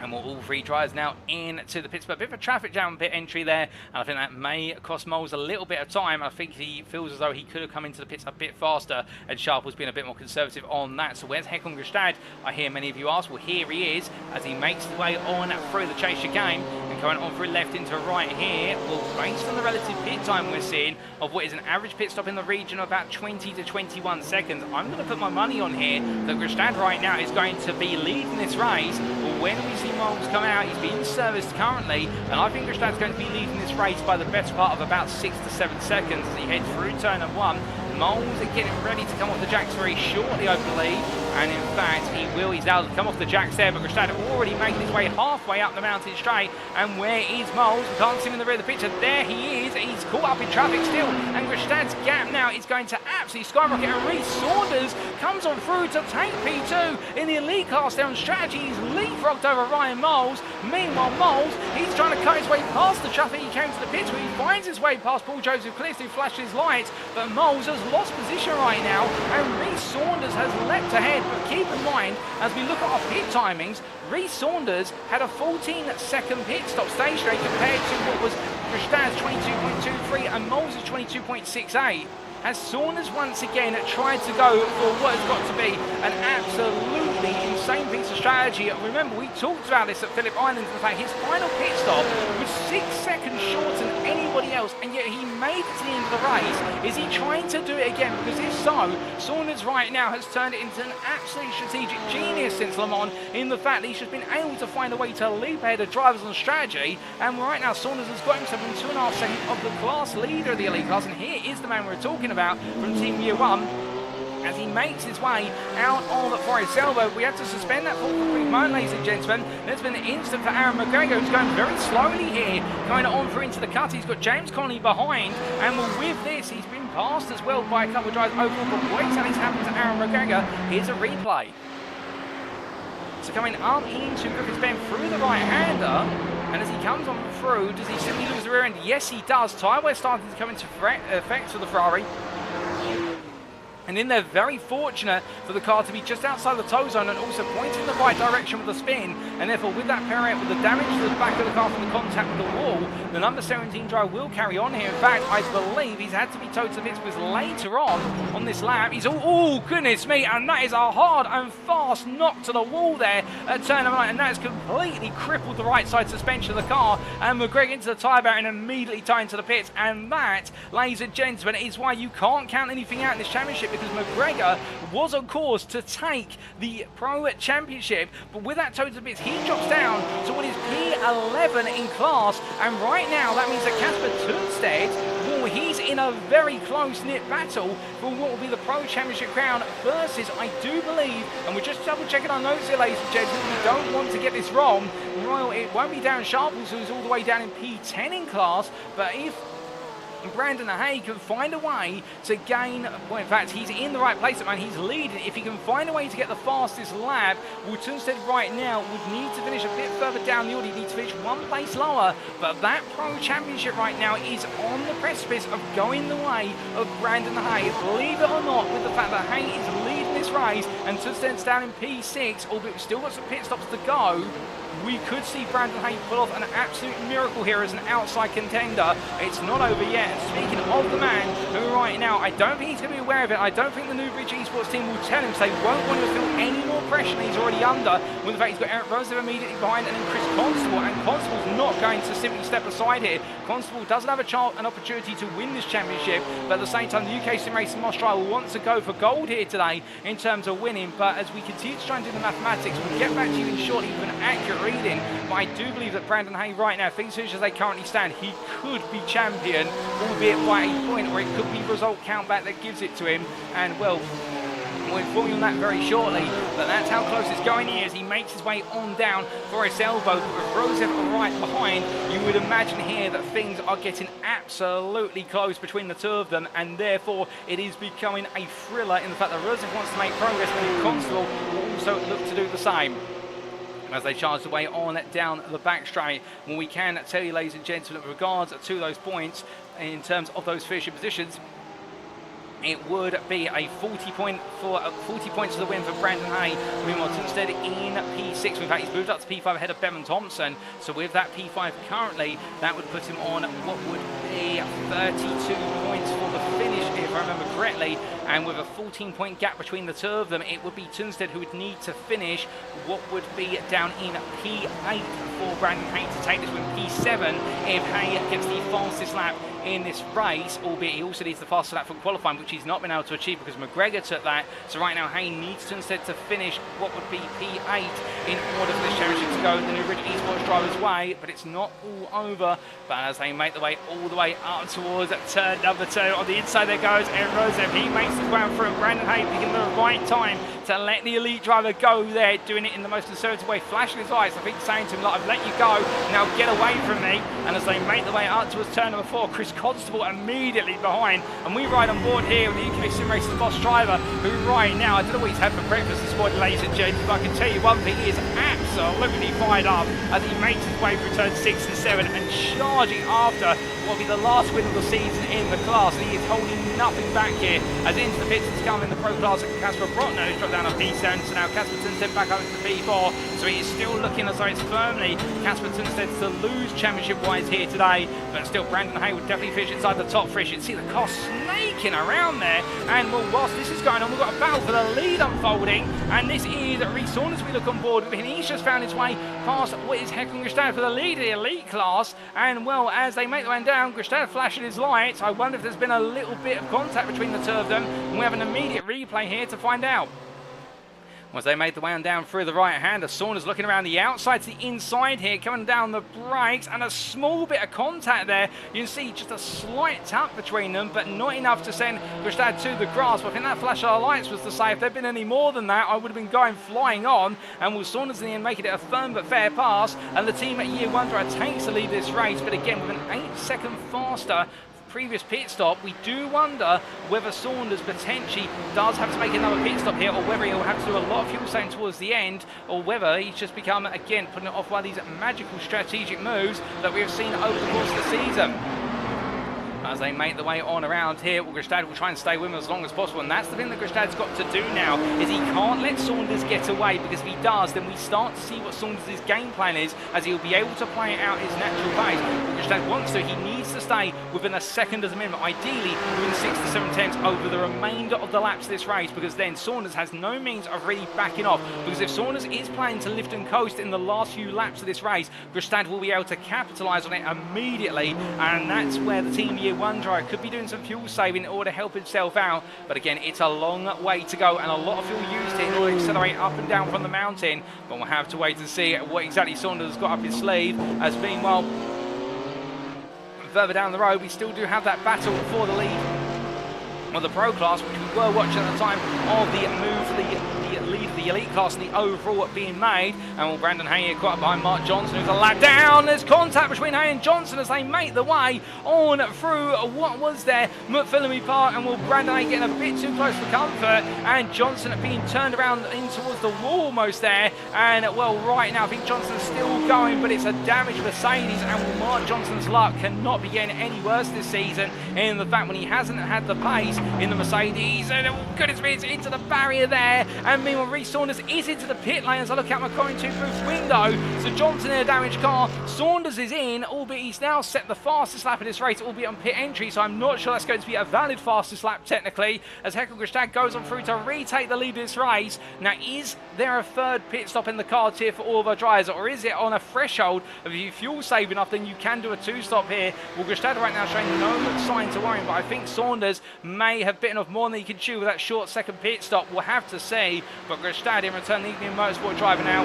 And all 3 drivers now into the pits. But a bit of a traffic jam pit entry there, and I think that may cost Moles a little bit of time. I think he feels as though he could have come into the pits a bit faster, and Sharp was being a bit more conservative on that. So where's Håkon Grebstad? I hear many of you ask. Well, here he is as he makes his way on through the chase chicane and going on through left into right here. Well, based on the relative pit time we're seeing of what is an average pit stop in the region of about 20 to 21 seconds, I'm going to put my money on here that Grebstad right now is going to be leading this race. When we see Moles come out, he's being serviced currently, and I think Grebstad's going to be leading this race by the best part of about 6 to 7 seconds as he heads through turn number 1. Moles are getting ready to come off the jacks very shortly, I believe, and in fact he will. He's out to come off the jacks there, but Grebstad already making his way halfway up the mountain straight. And where is Moles? We can't see him in the rear of the picture. There he is. He's caught up in traffic still, and Grebstad's gap now is going to absolutely skyrocket. And Rhys Saunders comes on through to take P2 in the elite class there on strategy. He's leapfrogged over Ryan Moles. Meanwhile, Moles, he's trying to cut his way past the traffic. He came to the pits where he finds his way past Paul Joseph Clist, who flashes lights, but Moles has lost position right now, and Rhys Saunders has leapt ahead. But keep in mind, as we look at our pit timings, Rhys Saunders had a 14-second pit stop stationary compared to what was Grebstad's 22.23 and Moles' 22.68. As Saunders once again tried to go for what has got to be an absolutely insane piece of strategy. Remember, we talked about this at Phillip Island, in fact, his final pit stop was 6 seconds shorter than anybody else, and yet he made it to the end of the race. Is he trying to do it again? Because if so, Saunders right now has turned it into an absolute strategic genius since Le Mans, in the fact that he's just been able to find a way to leap ahead of drivers on strategy, and right now Saunders has got himself in 2.5 seconds of the class leader of the elite class, and here is the man we're talking about from Team Year 1 as he makes his way out of Forest Elbow. We have to suspend that full quick moment, ladies and gentlemen. There's been an instant for Aaron McGregor, who's going very slowly here, going on through into the cut. He's got James Conley behind, and with this, he's been passed as well by a couple of drivers overall. But wait till it's happened to Aaron McGregor. Here's a replay. So coming up into Griffiths Bend through the right-hander, and as he comes on through, does he simply lose the rear end? Yes, he does. Tyre wear starting to come into effect for the Ferrari. And then they're very fortunate for the car to be just outside the tow zone and also pointing in the right direction with the spin. And therefore, with that pirouette, with the damage to the back of the car from the contact with the wall, the number 17 driver will carry on here. In fact, I believe he's had to be towed to the pits because later on this lap, he's oh goodness me, and that is a hard and fast knock to the wall there at turn number 9, and that has completely crippled the right side suspension of the car. And McGregor into the tyre barrier and immediately tied into the pits. And that, ladies and gentlemen, is why you can't count anything out in this championship, because McGregor was on course to take the Pro Championship, but with that total bits, he drops down to what is P11 in class, and right now that means that Casper Tunstedt, well, he's in a very close-knit battle for what will be the Pro Championship crown versus, I do believe, and we're just double-checking our notes here, ladies and gentlemen, we don't want to get this wrong. Well, it won't be Darren Sharples, who's all the way down in P10 in class, but if Brandon Hay can find a way to gain, well, in fact, he's in the right place at the moment, he's leading. If he can find a way to get the fastest lap, well, Tunstedt right now would need to finish a bit further down the order. He needs to finish one place lower, but that Pro Championship right now is on the precipice of going the way of Brandon Hay. Believe it or not, with the fact that Hay is leading this race and Tunstedt's down in P6, albeit we've still got some pit stops to go, we could see Brandon Hay pull off an absolute miracle here as an outside contender. It's not over yet. And speaking of the man who right now, I don't think he's going to be aware of it. I don't think the Newbridge Esports team will tell him, so they won't want to feel any more pressure than he's already under. With the fact he's got Erik Røseth immediately behind and then Chris Constable, and Constable's not going to simply step aside here. Constable doesn't have an opportunity to win this championship, but at the same time, the UKSimRacing Motorsport wants to go for gold here today in terms of winning. But as we continue to try and do the mathematics, we'll get back to you in shortly with an accurate reading. But I do believe that Brandon Hay right now, things as they currently stand, he could be champion, albeit by a point, or it could be result countback that gives it to him. And well, we'll inform you on that very shortly, but that's how close it's going here as he makes his way on down for his elbow. But with Røseth right behind, you would imagine here that things are getting absolutely close between the two of them, and therefore it is becoming a thriller in the fact that Røseth wants to make progress, and Constable will also look to do the same as they charge the way on down the back straight. Well, we can tell you, ladies and gentlemen, with regards to those points, in terms of those finishing positions, it would be a 40 points to the win for Brandon Hay. Meanwhile, Tunstedt in P6. In fact, he's moved up to P5 ahead of Bevan Thompson. So with that P5 currently, that would put him on what would be 32 points for the finish, if I remember correctly. And with a 14-point gap between the two of them, it would be Tunstedt who would need to finish what would be down in P8 for Brandon Hay to take this win. P7 if Hay gets the fastest lap in this race, albeit he also needs the fastest lap for qualifying, which he's not been able to achieve because McGregor took that. So right now Hay needs Tunstedt to finish what would be P8 in order for this championship to go the Newbridge Esports driver's way, but it's not all over. But as they make the way all the way up towards turn number 2, on the inside there goes Erik Røseth. He makes his way through, and Brandon Hay picking the right time to let the elite driver go there, doing it in the most conservative way, flashing his lights, I think saying to him, like, I've let you go, now get away from me. And as they make the way up towards turn number 4, Chris Constable immediately behind, and we ride on board here with the UKSimRacing boss driver, who right now, I don't know what he's had for breakfast this morning, ladies and gentlemen, but I can tell you one thing, he is absolutely fired up as he makes his way through turns 6 and 7 and charging after what will be the last win of the season in the class, and he is holding nothing back here as into the pits has come in the pro class. Casper Brotner who's dropped down on P7, so now Casper Tunstedt back up into P4, so he is still looking as though it's firmly Casper Tunstedt's to lose championship wise here today, but still Brandon Hay would definitely finish inside the top 3. You can see the car snaking around there, and well, whilst this is going on, we've got a battle for the lead unfolding, and this is Rhys Saunders we look on board with, and he's just found his way past what is Håkon Grebstad for the lead of the elite class. And well, as they make the way down, Grebstad flashing his lights. I wonder if there's been a little bit of contact between the two of them, and we have an immediate replay here to find out. As they made the way on down through the right hander, Saunders looking around the outside to the inside here, coming down the brakes, and a small bit of contact there. You can see just a slight tap between them, but not enough to send Grebstad to the grass. But I think that flash of lights was to say if there'd been any more than that, I would have been going flying on. And will Saunders in the end making it a firm but fair pass, and the team at Year 1 driver takes the lead this race, but again with an 8-second faster previous pit stop. We do wonder whether Saunders potentially does have to make another pit stop here, or whether he'll have to do a lot of fuel saving towards the end, or whether he's just become, again, putting it off one of these magical strategic moves that we have seen over the course of the season. As they make the way on around here, well, Grebstad will try and stay with him as long as possible, and that's the thing that Grebstad's got to do now, is he can't let Saunders get away, because if he does, then we start to see what Saunders' game plan is, as he'll be able to play it out his natural pace. What Grebstad wants to, he needs to stay within a second as a minimum, ideally within 6 to 7 tenths over the remainder of the laps of this race, because then Saunders has no means of really backing off, because if Saunders is planning to lift and coast in the last few laps of this race, Grebstad will be able to capitalise on it immediately, and that's where the team Year 1 drive. Could be doing some fuel saving in order to help himself out. But again, it's a long way to go and a lot of fuel used here in order to accelerate up and down from the mountain. But we'll have to wait and see what exactly Saunders has got up his sleeve. As meanwhile, further down the road, we still do have that battle for the lead of the Pro class, which we were watching at the time of the move for the lead of the Elite class and the overall being made. And well, Brandon Hay here caught up behind Mark Johnson, who's a lap down. There's contact between Hay and Johnson as they make the way on through what was there McPhillamy Park, and will Brandon Hay getting a bit too close for comfort, and Johnson being turned around in towards the wall almost there. And well, right now I think Johnson's still going, but it's a damaged Mercedes, and well, Mark Johnson's luck cannot be getting any worse this season in the fact when he hasn't had the pace in the Mercedes. And oh goodness me, it's into the barrier there, and meanwhile Rhys Saunders is into the pit lane as I look out my commentary booth window. So Johnson in a damaged car, Saunders is in, albeit he's now set the fastest lap of this race, albeit on pit entry, so I'm not sure that's going to be a valid fastest lap technically, as Håkon Grebstad goes on through to retake the lead of this race. Now, is there a third pit stop in the cards here for all of our drivers, or is it on a threshold of you fuel saving enough, then you can do a 2-stop here? Well, Grebstad right now showing no sign to worry, but I think Saunders may have bitten off more than he can chew with that short second pit stop. We'll have to see, but Grebstad in return, the Indian Motorsport driver now,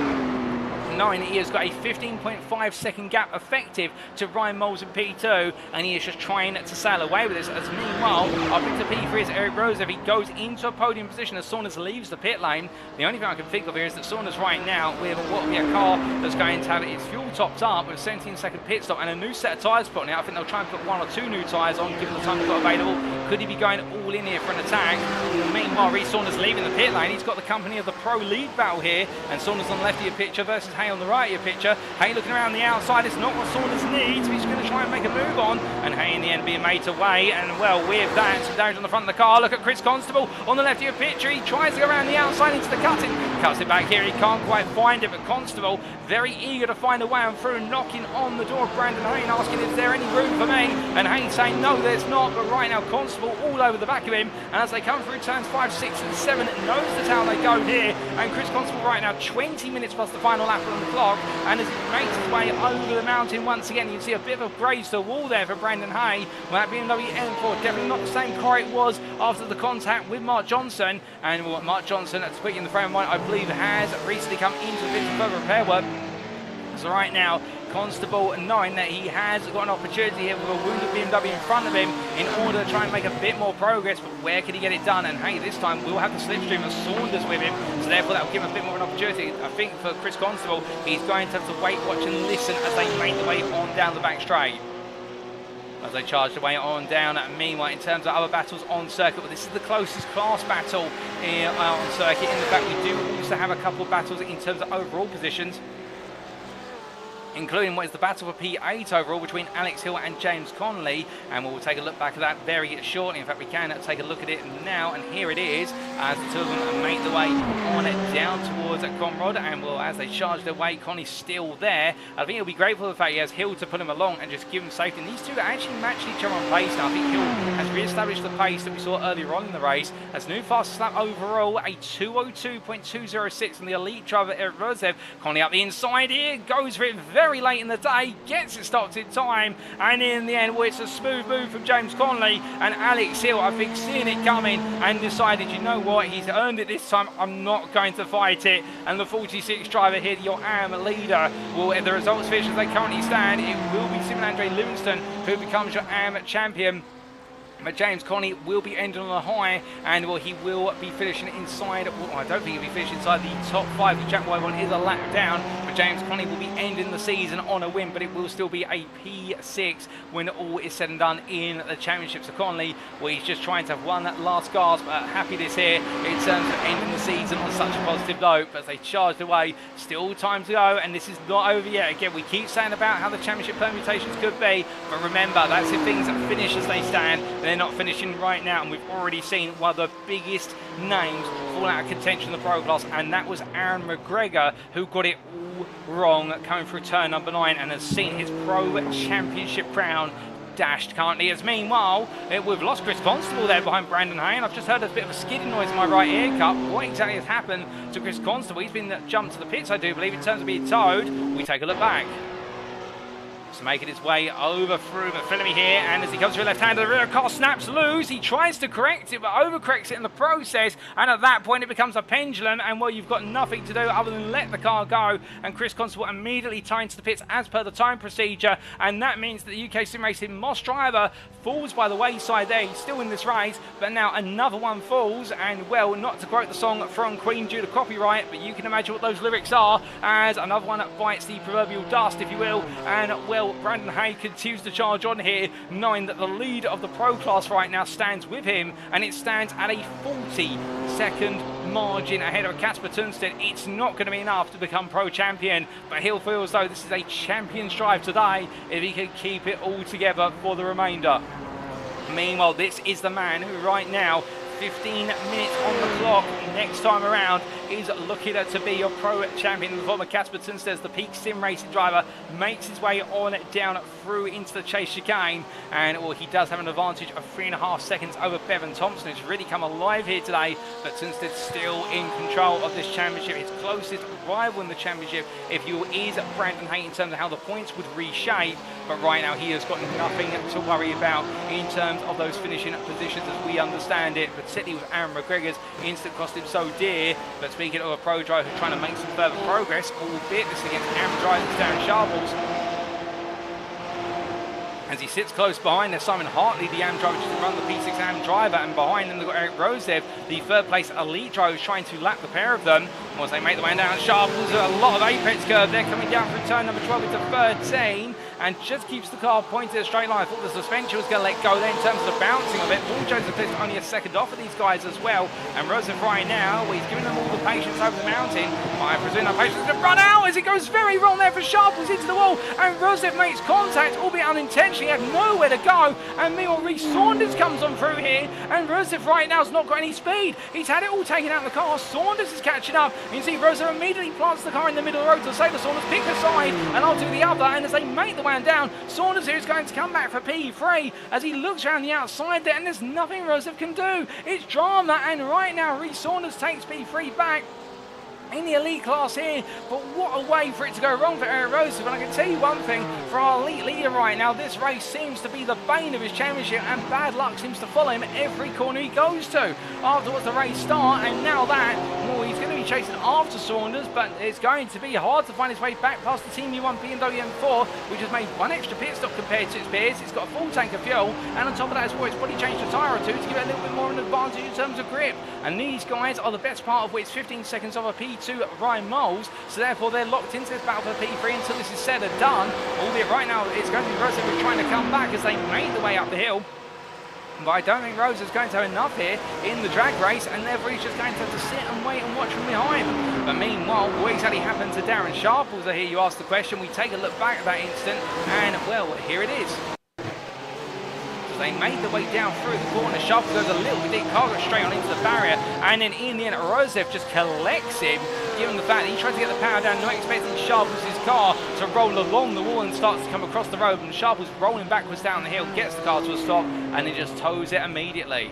he has got a 15.5 second gap effective to Ryan Moles in P2, and he is just trying to sail away with this. As meanwhile, up into P3 is Erik Røseth. He goes into a podium position as Saunders leaves the pit lane. The only thing I can think of here is that Saunders right now with what will be a car that's going to have its fuel topped up with a 17-second pit stop and a new set of tyres put on it. I think they'll try and put 1 or 2 new tyres on given the time they've got available. Could he be going all in here for an attack? Meanwhile, Rhys Saunders leaving the pit lane. He's got the company of the Pro League battle here, and Saunders on the left of your picture versus Hay on the right of your picture. Hay looking around the outside. It's not what Saunders needs. He's going to try and make a move on, and Hay in the end being made away. And well, with that, some damage on the front of the car. Look at Chris Constable on the left of your picture. He tries to go around the outside into the cutting. Cuts it back here. He can't quite find it, but Constable very eager to find a way on through, knocking on the door of Brandon Hay and asking, is there any room for me? And Hay saying, no, there's not. But right now, Constable all over the back of him. And as they come through turns 5, 6, and 7, knows that's how they go here. And Chris Constable right now, 20 minutes plus the final lap on the clock. And as he makes his way over the mountain once again, you can see a bit of a graze to the wall there for Brandon Hay. Well, that BMW M4, definitely not the same car it was after the contact with Mark Johnson. And Mark Johnson, to put you in the frame of mind, I believe has recently come into a bit of further repair work. So right now, Constable knowing that he has got an opportunity here with a wounded BMW in front of him in order to try and make a bit more progress, but where can he get it done? And hey, this time we'll have the slipstream of Saunders with him, so therefore that will give him a bit more of an opportunity. I think for Chris Constable, he's going to have to wait, watch and listen as they make the way on down the back straight. As they charge the way on down. Meanwhile, in terms of other battles on circuit, well, this is the closest class battle on circuit. In fact, we do also have a couple of battles in terms of overall positions, including what is the battle for P8 overall between Alex Hill and James Connolly, and we'll take a look back at that very shortly. In fact, we can take a look at it now, and here it is as the two of them make the way on down towards Conrad, and well, as they charge their way, Connie's still there. I think he'll be grateful for the fact he has Hill to put him along and just give him safety, and these two actually match each other on pace now. I think Hill has re-established the pace that we saw earlier on in the race, as new fastest lap overall, a 2:02.206 from the elite driver Erik Røseth. Connie up the inside here, goes for it very late in the day, gets it stopped in time, and in the end, well, it's a smooth move from James Connolly, and Alex Hill, I think, seeing it coming and decided, you know what, he's earned it this time, I'm not going to fight it. And the 46 driver here, your AM leader, well, if the results finish as they currently stand, it will be Simon Andre Livingston who becomes your AM champion. But James Connie will be ending on a high, and well, he will be finishing inside, well, I don't think he'll be finishing inside the top 5. The Jack White one is a lap down, but James Connie will be ending the season on a win, but it will still be a P6 when all is said and done in the championship. So Conley, well, he's just trying to have one that last gasp, happiness here in terms of ending the season on such a positive note. But as they charged away, still time to go, and this is not over yet. Again, we keep saying about how the championship permutations could be, but remember, that's if things finish as they stand. They're not finishing right now, and we've already seen one of the biggest names fall out of contention in the Pro class, and that was Aaron McGregor, who got it all wrong coming through turn number 9 and has seen his Pro Championship crown dashed currently. As meanwhile, we've lost Chris Constable there behind Brandon Hay, and I've just heard a bit of a skidding noise in my right ear cup. What exactly has happened to Chris Constable? He's been jumped to the pits, I do believe, in terms of being towed. We take a look back. Looks to make it his way over through, but Philemy here, and as he comes through left-hander, the rear car snaps loose. He tries to correct it, but overcorrects it in the process, and at that point it becomes a pendulum, and well, you've got nothing to do other than let the car go, and Chris Constable immediately tied to the pits as per the time procedure, and that means that the UKSimRacing Moss driver falls by the wayside there. He's still in this race, but now another one falls, and well, not to quote the song from Queen due to copyright, but you can imagine what those lyrics are, as another one bites the proverbial dust, if you will, and well, Brandon Hay continues to charge on here, knowing that the lead of the Pro class right now stands with him, and it stands at a 40-second margin ahead of Kasper Tønsted. It's not going to be enough to become Pro champion, but he'll feel as though this is a champion's drive today if he can keep it all together for the remainder. Meanwhile, this is the man who right now, 15 minutes on the clock next time around, is looking to be your Pro champion. The former Kasper Tønsted, as the Peak Sim Racing driver, makes his way on down through into the chase chicane, and well, he does have an advantage of 3.5 seconds over Bevan Thompson, who's really come alive here today, but Tønsted still in control of this championship. His closest rival in the championship, if you will, is Brandon Hay in terms of how the points would reshape, but right now he has got nothing to worry about in terms of those finishing positions as we understand it, particularly with Aaron McGregor's instant cost him so dear. But speaking of a pro driver who's trying to make some further progress, albeit this against Aaron drivers Darren Sharples, as he sits close behind there, Simon Hartley, the AM driver, just to run the P6 AM driver, and behind them they've got Erik Røseth, the third place elite driver, who's trying to lap the pair of them. Once they make the way down Sharples, a lot of apex curve there, coming down through turn number 12 into 13, and just keeps the car pointed in a straight line. I thought the suspension was going to let go there in terms of the bouncing of it. Paul Jones is only a second off of these guys as well, and Røseth right now, well, he's giving them all the patience over the mountain. I presume that patience is going to run out as it goes very wrong there for Sharples into the wall, and Røseth makes contact, albeit unintentionally. He had nowhere to go, and meanwhile Rhys Saunders comes on through here, and Røseth right now has not got any speed. He's had it all taken out of the car. Saunders is catching up. You see Røseth immediately plants the car in the middle of the road to say to Saunders, pick a side and I'll do the other, and as they make the way down, Saunders here is going to come back for P3 as he looks around the outside there, and there's nothing Røseth can do. It's drama, and right now Rhys Saunders takes P3 back in the elite class here, but what a way for it to go wrong for Erik Røseth. And I can tell you one thing, for our elite leader right now, this race seems to be the bane of his championship, and bad luck seems to follow him every corner he goes to. Afterwards the race start, and now that, well, he's going to be chasing after Saunders, but it's going to be hard to find his way back past the Team U1 BMW M4, which has made one extra pit stop compared to its peers. It's got a full tank of fuel, and on top of that as well, it's probably changed a tyre or two to give it a little bit more of an advantage in terms of grip. And these guys are the best part of which 15 seconds of a P2 Ryan Moles, so therefore they're locked into this battle for P3 until this is said and done, albeit right now it's going to be Røseth who's trying to come back as they make the way up the hill. But I don't think Røseth's going to have enough here in the drag race, and therefore he's just going to have to sit and wait and watch from behind. But meanwhile, what exactly happened to Darren Sharples? I hear you ask the question. We take a look back at that instant, and well, here it is. They made their way down through the corner. Sharples goes a little bit deep, car goes straight on into the barrier, and then in the end Røseth just collects him, given the fact that he tried to get the power down, not expecting Sharples' car to roll along the wall and starts to come across the road, and Sharples rolling backwards down the hill, gets the car to a stop, and then just tows it immediately.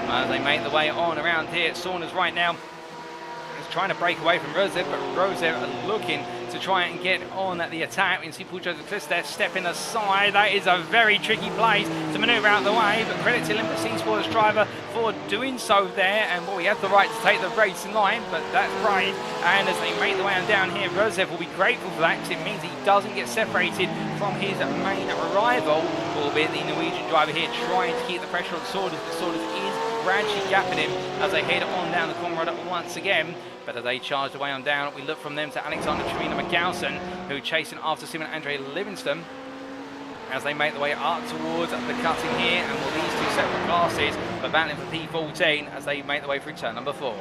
As they make the way on around here, Saunders right now is trying to break away from Røseth, but Røseth looking to try and get on at the attack. You can see Paul Joseph there stepping aside. That is a very tricky place to manoeuvre out of the way, but credit to Olympus Esports driver for doing so there, and well, he had the right to take the race in line, but that's brave. And as they make the way on down here, Røseth will be grateful for that, because it means he doesn't get separated from his main rival, albeit the Norwegian driver here trying to keep the pressure on Saunders, but Saunders is gradually gapping him as they head on down the corner once again. But as they charge the way on down, we look from them to Alexander Trevino McGowson, who chasing after Simon Andre Livingston as they make the way up towards the cutting here, and will these two separate classes but battling for P14 as they make the way through turn number 4.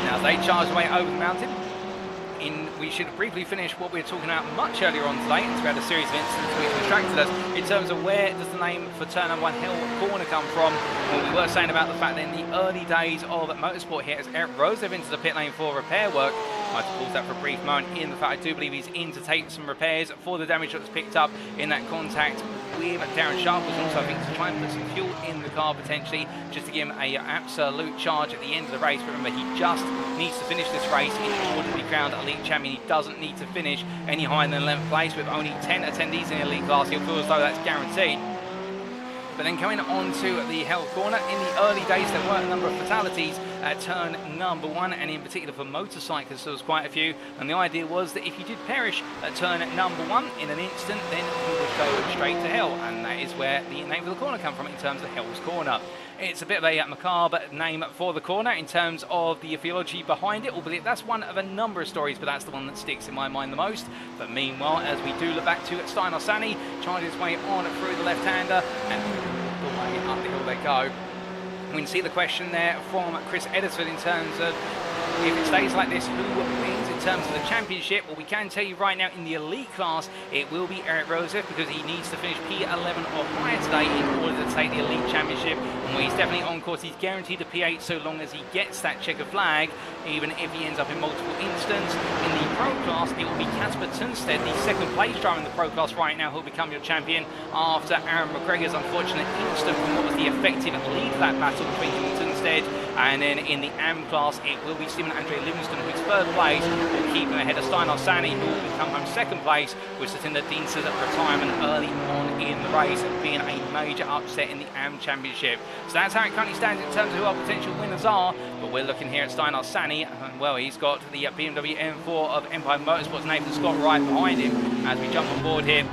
Now as they charge the way over the mountain, we should briefly finish what we were talking about much earlier on today, and we had a series of incidents which distracted us in terms of where does the name for turn number 1 hill corner come from. Well, we were saying about the fact that in the early days of Motorsport here, as Erik Røseth into the pit lane for repair work, I had to pause that for a brief moment in the fact I do believe he's in to take some repairs for the damage that was picked up in that contact with Darren Sharples also, I think, to try and put some fuel in the car potentially, just to give him an absolute charge at the end of the race. But remember, he just needs to finish this race in order to be crowned elite champion. He doesn't need to finish any higher than 11th place. With only 10 attendees in the elite class, he'll feel as though that's guaranteed. But then coming on to the hell corner, in the early days there were a number of fatalities at turn number 1, and in particular for motorcyclists there was quite a few, and the idea was that if you did perish at turn number 1 in an instant, then you would go straight to hell, and that is where the name of the corner come from in terms of Hell's Corner. It's a bit of a macabre name for the corner in terms of the theology behind it, albeit that's one of a number of stories, but that's the one that sticks in my mind the most. But meanwhile, as we do look back to Steinar Sani, charging his way on through the left-hander, and the way up the hill they go. We can see the question there from Chris Edisford in terms of if it stays like this, who wins in terms of the championship? Well, we can tell you right now in the elite class, it will be Erik Røseth, because he needs to finish P11 or higher today in order to take the elite championship. And he's definitely on course. He's guaranteed a P8 so long as he gets that checker flag, even if he ends up in multiple instants. In the pro class, it will be Kasper Tunstedt, the second place driver in the pro class right now, who'll become your champion after Aaron McGregor's unfortunate instant from what was the effective lead of that battle between him and Tunstedt. And then in the AM class, it will be Simon Andre Livingston, who's third place, will keep him ahead of Steinar Sani, who will become home second place, with Satinder Dienst's retirement early on in the race, being a major upset in the AM Championship. So that's how it currently stands in terms of who our potential winners are. But we're looking here at Steinar Sani, and well, he's got the BMW M4 of Empire Motorsport's Nathan Scott right behind him as we jump on board here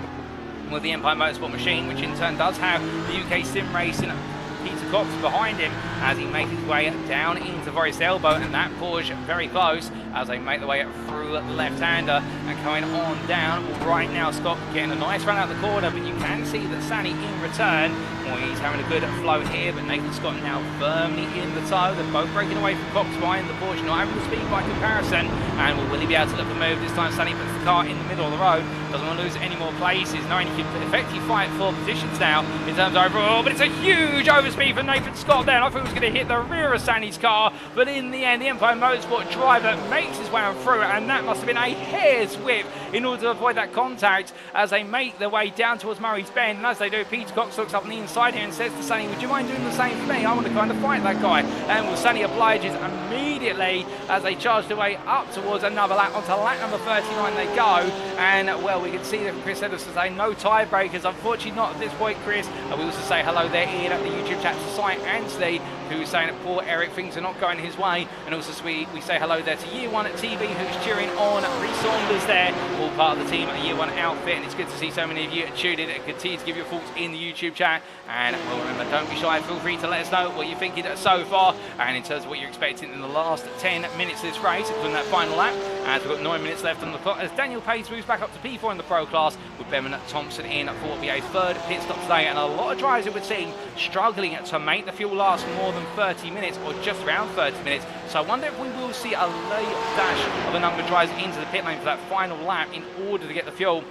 with the Empire Motorsport machine, which in turn does have the UKSimRacing Peter Cox behind him as he makes his way down into Forest Elbow, and that Porsche very close as they make their way through the left-hander and coming on down. Right now, Scott getting a nice run out the corner, but you can see that Sani in return, well, he's having a good flow here, but Nathan Scott now firmly in the tow. They're both breaking away from Cox behind the Porsche, not having the speed by comparison, and will he be able to look for move? This time Sani puts the car in the middle of the road, doesn't want to lose any more places, knowing he can effectively fight for positions now in terms of overall, but it's a huge overspeed for Nathan Scott there, and I thought he was going to hit the rear of Sani's car, but in the end the Empire Motorsport driver makes his way on through, and that must have been a hair's whip in order to avoid that contact as they make their way down towards Murray's Bend. And as they do, Peter Cox looks up on the inside here and says to Sani, would you mind doing the same for me? I want to kind of fight that guy. And well, Sani obliges immediately as they charge their way up towards another lap. Onto lap number 39 they go, and well, we can see that Chris Edison say no tiebreakers, unfortunately not at this point, Chris. We also say hello there in at the YouTube chat to Cy Ansley, who's saying that poor Eric, things are not going his way. And also we say hello there to Year One at TV, who's cheering on Rhys Saunders there, all part of the team at Year One outfit. And it's good to see so many of you tuned in and continue to give your thoughts in the YouTube chat. And well, remember, don't be shy, feel free to let us know what you're thinking so far, and in terms of what you're expecting in the last 10 minutes of this race, including that final lap, as we've got 9 minutes left on the clock, as Daniel Pace moves back up to P4 in the pro class, with Bevan Thompson in for what will be a third pit stop today. And a lot of drivers, it would seem, struggling to make the fuel last more than 30 minutes, or just around 30 minutes. So I wonder if we will see a late dash of a number of drivers into the pit lane for that final lap in order to get the fuel.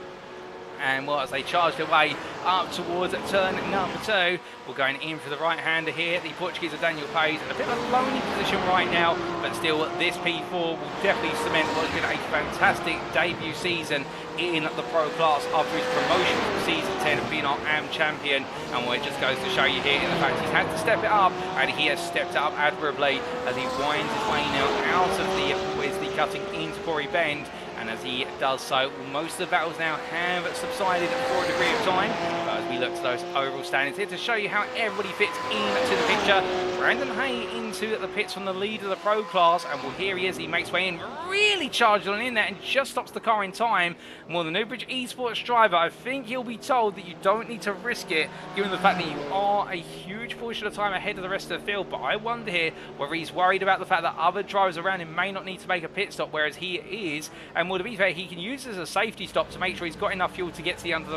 And well, as they charge their way up towards turn number 2, we're going in for the right-hander here. The Portuguese of Daniel Pace in a bit of a lonely position right now, but still this P4 will definitely cement what's been a fantastic debut season in the pro class after his promotion from season 10 of being our AM champion. And well, it just goes to show you here in the fact he's had to step it up, and he has stepped it up admirably as he winds his way now out of the cutting into Corey Bend. And as he does so, most of the battles now have subsided for a degree of time. But as we look to those overall standings here to show you how everybody fits into the picture, Brandon Hay into the pits from the lead of the pro class, and well, here he is, he makes way in, really charged on in there and just stops the car in time. Well, the Newbridge Esports driver, I think he'll be told that you don't need to risk it, given the fact that you are a huge portion of the time ahead of the rest of the field. But I wonder here whether he's worried about the fact that other drivers around him may not need to make a pit stop, whereas he is. And well, to be fair, he can use this as a safety stop to make sure he's got enough fuel to get to the end of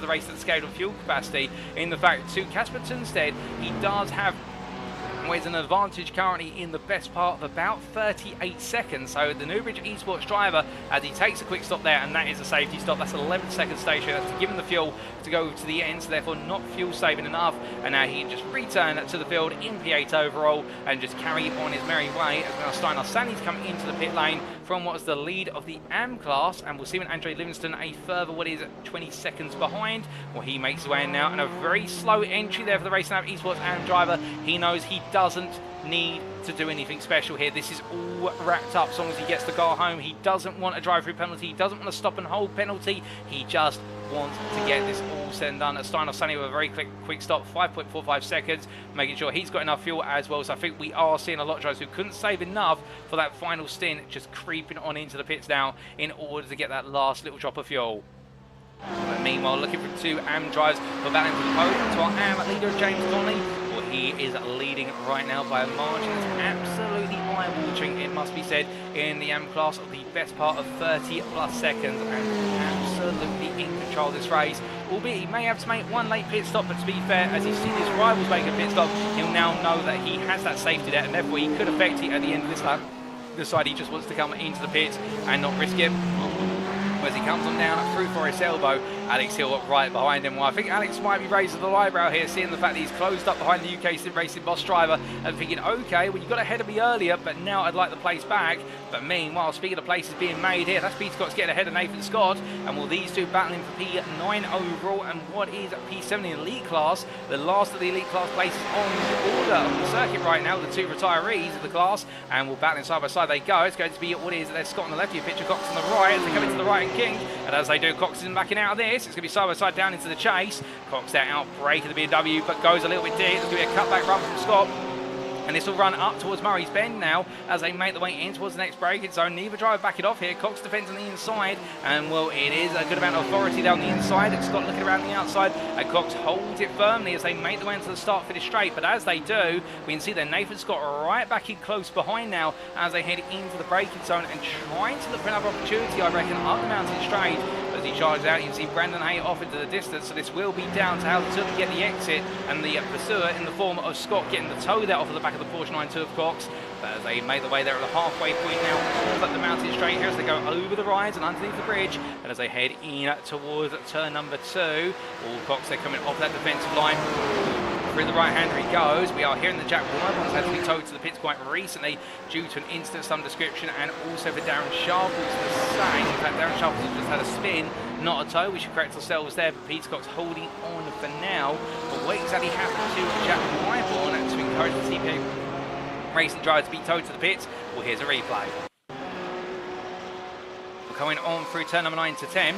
the race at the scale of fuel capacity. In the fact, to Kasper Tunstedt, he does have with an advantage currently in the best part of about 38 seconds. So the Newbridge Esports driver, as he takes a quick stop there, and that is a safety stop. That's 11 second station. That's to give him the fuel to go to the end, so therefore not fuel saving enough. And now he can just return to the field in P8 overall and just carry on his merry way. As now Steinar Sani's come into the pit lane from what was the lead of the AM class, and we'll see when Andre Livingston a further 20 seconds behind. Well, he makes his way in now, and a very slow entry there for the Racing Lab Esports AM driver. He knows he doesn't need to do anything special here. This is all wrapped up as long as he gets the car home. He doesn't want a drive-through penalty. He doesn't want a stop and hold penalty. He just wants to get this all said and done. Steinar Sani with a very quick stop, 5.45 seconds, making sure he's got enough fuel as well. So I think we are seeing a lot of drivers who couldn't save enough for that final stint just creeping on into the pits now in order to get that last little drop of fuel. But meanwhile, looking for two AM drivers for battling for the podium. To our AM leader, James Connolly. Well, he is leading right now by a margin that's absolutely eye-watering, it must be said, in the AM class of the best part of 30 plus seconds, and absolutely in control of this race. Albeit he may have to make one late pit stop, but to be fair, as he's seen his rivals make a pit stop, he'll now know that he has that safety there, and therefore he could affect it at the end of this lap. Decide he just wants to come into the pits and not risk it. As he comes on down through for his elbow, Alex Hill right behind him. Well, I think Alex might be raising the eyebrow here, seeing the fact that he's closed up behind the UKSimRacing boss driver and thinking, okay, well, you got ahead of me earlier, but now I'd like the place back. But meanwhile, speaking of places being made here, that's Peter Scott's getting ahead of Nathan Scott, and will these two battling for P9 overall and what is P7 in the elite class, the last of the elite class places on the order of the circuit right now, the two retirees of the class, and will battling side by side they go. It's going to be what is there's Scott on the left, you picture Cox on the right as they come into the right and King, and as they do, Cox isn't backing out of this. It's going to be side by side down into the chase. Cox there out break of the BMW, but goes a little bit deep. There's going to be a cutback run from Scott. And this will run up towards Murray's Bend now as they make the way in towards the next braking zone. Neither driver back it off here. Cox defends on the inside, and well, it is a good amount of authority down the inside. It's Scott looking around the outside, and Cox holds it firmly as they make the way into the start finish straight. But as they do, we can see that Nathan Scott right back in close behind now as they head into the braking zone and trying to look for another opportunity, I reckon, up the mountain straight. As he charges out, you can see Brandon Hay off into the distance, so this will be down to how to get the exit and the pursuer in the form of Scott getting the toe there off of the back of the Porsche 992 of Cox. But as they make the way there at the halfway point now, up the mountain straight here as they go over the rise and underneath the bridge, and as they head in towards turn number 2, all Cox they're coming off that defensive line. Through the right-hander he goes. We are hearing the Jack Wyman's had to be towed to the pits quite recently due to an incident of some description, and also for Darren Sharples the same. In fact, Darren Sharples has just had a spin, not a tow. We should correct ourselves there, but Peter Cox holding on for now. But what exactly happened to Jack Wyman to encourage the CPA Racing driver to be towed to the pits? Well, here's a replay. We're going on through turn number 9 to 10.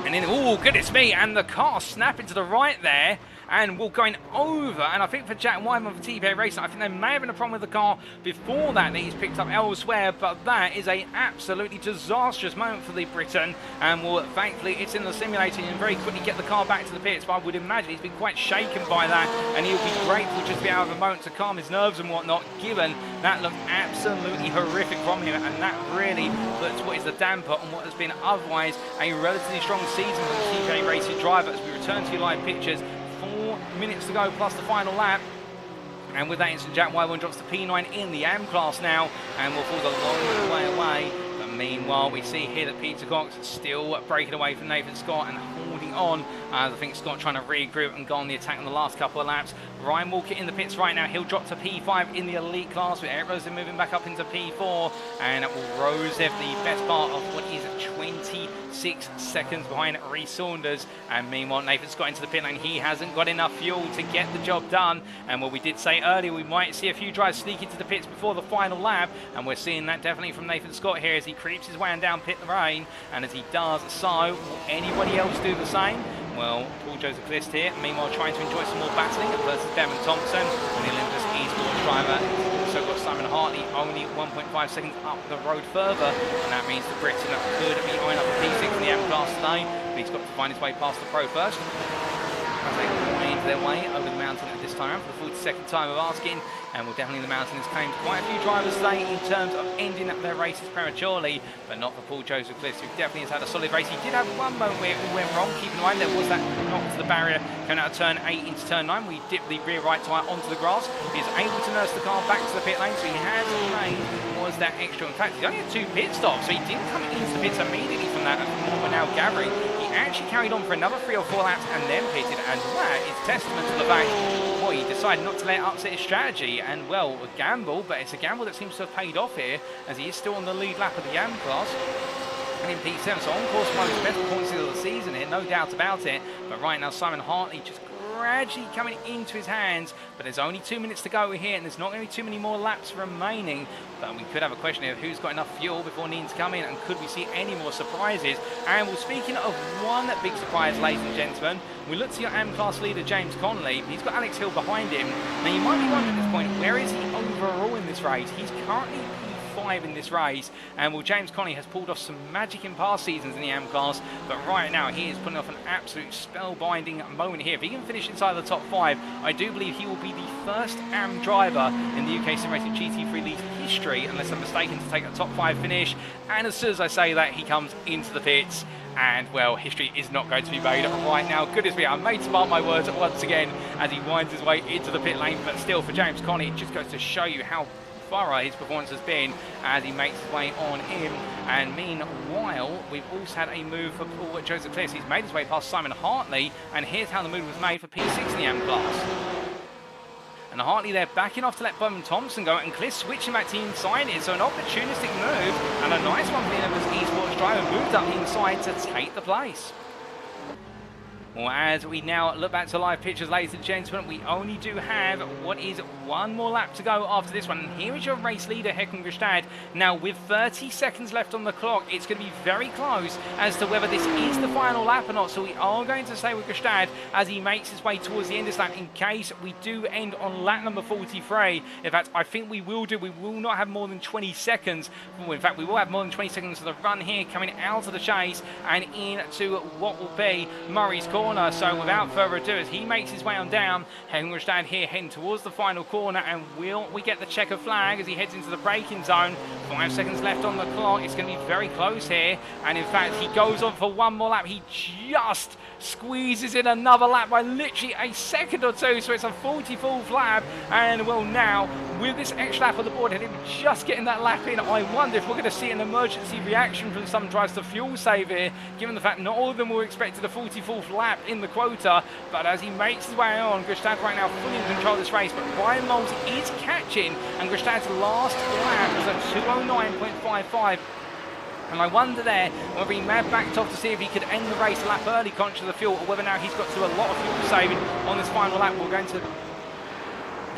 And then, oh, goodness me, and the car snapping to the right there. And we're going over, and I think for Jack Wyman for TPA Racing, I think they may have been a problem with the car before that he's picked up elsewhere, but that is a absolutely disastrous moment for the Briton, and well, thankfully it's in the simulator and very quickly get the car back to the pits, but I would imagine he's been quite shaken by that, and he'll be grateful just to be out of a moment to calm his nerves and whatnot, given that looked absolutely horrific from him, and that really puts what is the damper on what has been otherwise a relatively strong season for the TPA Racing driver. As we return to your live pictures, 4 minutes to go plus the final lap, and with that instant Jack Wyman drops to P9 in the AM class now, and will fall a long way away. But meanwhile, we see here that Peter Cox is still breaking away from Nathan Scott and holding on. I think Scott trying to regroup and go on the attack on the last couple of laps. Ryan Walker in the pits right now. He'll drop to P5 in the elite class, with Erik Røseth moving back up into P4, and Røseth the best part of what is 26 seconds behind Rhys Saunders. And meanwhile, Nathan Scott into the pit lane. He hasn't got enough fuel to get the job done, and what we did say earlier, we might see a few drivers sneak into the pits before the final lap, and we're seeing that definitely from Nathan Scott here as he creeps his way down pit lane. And as he does so, will anybody else do the same? Well, Paul Joseph List here, meanwhile trying to enjoy some more battling versus Devon Thompson, and the Olympus eSports driver. Also got Simon Hartley only 1.5 seconds up the road further, and that means the Briton could be eyeing up a P6 in the M class today, but he's got to find his way past the Pro first. As they wind their way over the mountain at this time around for the 42nd time of asking. And well, definitely the mountain has claimed quite a few drivers today in terms of ending up their races prematurely, but not for Paul Joseph Cliffs, who definitely has had a solid race. He did have one moment where it all went wrong. Keep in mind there was that knock to the barrier coming out of turn 8 into turn 9. We dipped the rear right tyre onto the grass. He is able to nurse the car back to the pit lane, so he has made was that extra. In fact, he only had 2 pit stops, so he didn't come into the pits immediately from that, from what we're now gathering. He actually carried on for another 3 or 4 laps and then pitted, and that is testament to the fact, well, he decided not to let it upset his strategy, and well, a gamble, but it's a gamble that seems to have paid off here, as he is still on the lead lap of the AM class. And in P7, so on course one of his best performances of the season here, no doubt about it. But right now, Simon Hartley just gradually coming into his hands, but there's only 2 minutes to go here, and there's not going to be too many more laps remaining. But we could have a question here of who's got enough fuel before needing to come in, and could we see any more surprises? And well, speaking of one big surprise, ladies and gentlemen, we look to your AM class leader, James Connolly. He's got Alex Hill behind him. Now, you might be wondering at this point, where is he overall in this race? He's currently P5 in this race, and well, James Connolly has pulled off some magic in past seasons in the AM class, but right now he is putting off an absolute spellbinding moment here. If he can finish inside the top 5, I do believe he will be the first AM driver in the UKSimRacing GT3 League history, unless I'm mistaken, to take a top 5 finish. And as soon as I say that, he comes into the pits, and well, history is not going to be made right now. Goodness me, I made to mark my words once again as he winds his way into the pit lane, but still, for James Connolly, it just goes to show you how thorough his performance has been as he makes his way on in. And meanwhile, we've also had a move for Paul Joseph Cliffs. He's made his way past Simon Hartley, and here's how the move was made for P6 in the AM class. And Hartley there backing off to let Bowman Thompson go, and Cliff switching back to inside it. So an opportunistic move, and a nice one for the Eleventh esports driver, moved up inside to take the place. Well, as we now look back to live pictures, ladies and gentlemen, we only do have what is 1 more lap to go after this one. And here is your race leader, Håkon Grebstad. Now, with 30 seconds left on the clock, it's going to be very close as to whether this is the final lap or not. So we are going to stay with Grebstad as he makes his way towards the end of this lap, in case we do end on lap number 43. In fact, I think we will do. We will not have more than 20 seconds. Well, in fact, we will have more than 20 seconds of the run here, coming out of the chase and into what will be Murray's corner. So without further ado, as he makes his way on down, Håkon Grebstad here heading towards the final corner, and will we get the checker flag as he heads into the braking zone? 5 seconds left on the clock. It's going to be very close here, and in fact he goes on for 1 more lap. He just squeezes in another lap by literally a second or two, so it's a 44th lap. And well, now with this extra lap on the board and him just getting that lap in, I wonder if we're going to see an emergency reaction from some drivers to fuel save here, given the fact not all of them were expected a 44th lap in the quota. But as he makes his way on, Grebstad right now fully in control of this race, but Ryan Moles is catching, and Grebstad's last lap was at 209.55. And I wonder there whether he may have backed off to see if he could end the race a lap early, conscious of the fuel, or whether now he's got to do a lot of fuel saving on this final lap. We're going to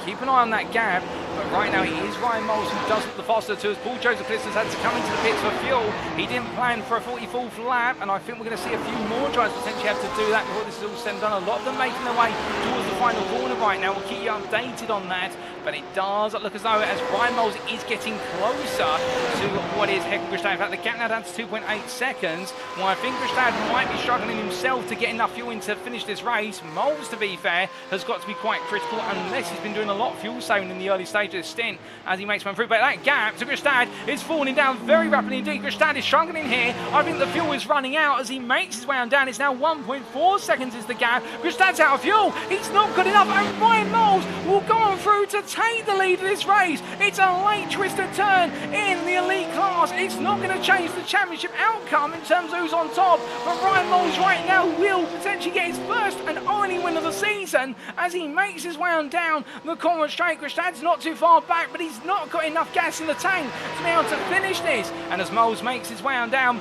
keep an eye on that gap, but right now it is Ryan Moles who does the faster two, as Paul Joseph Cliffs has had to come into the pits for fuel. He didn't plan for a 44th lap, and I think we're going to see a few more drivers potentially have to do that before this is all said and done. A lot of them making their way towards the final corner right now. We'll keep you updated on that, but it does look as though as Ryan Moles is getting closer to what is Håkon Grebstad. In fact, the gap now down to 2.8 seconds. Well, I think Grebstad might be struggling himself to get enough fuel in to finish this race. Moles, to be fair, has got to be quite critical, unless he's been doing a lot of fuel saving in the early stage of the stint as he makes one through. But that gap to Grebstad is falling down very rapidly indeed. Grebstad is struggling here. I think the fuel is running out as he makes his way on down. It's now 1.4 seconds is the gap. Grebstad's out of fuel. He's not good enough, and Ryan Moles will go on through to take the lead of this race. It's a late twisted turn in the elite class. It's not going to change the championship outcome in terms of who's on top, but Ryan Moles right now will potentially get his first and only win of the season as he makes his way on down the corner straight. Grebstad's not too far back, but he's not got enough gas in the tank to be able to finish this. And as Moles makes his way on down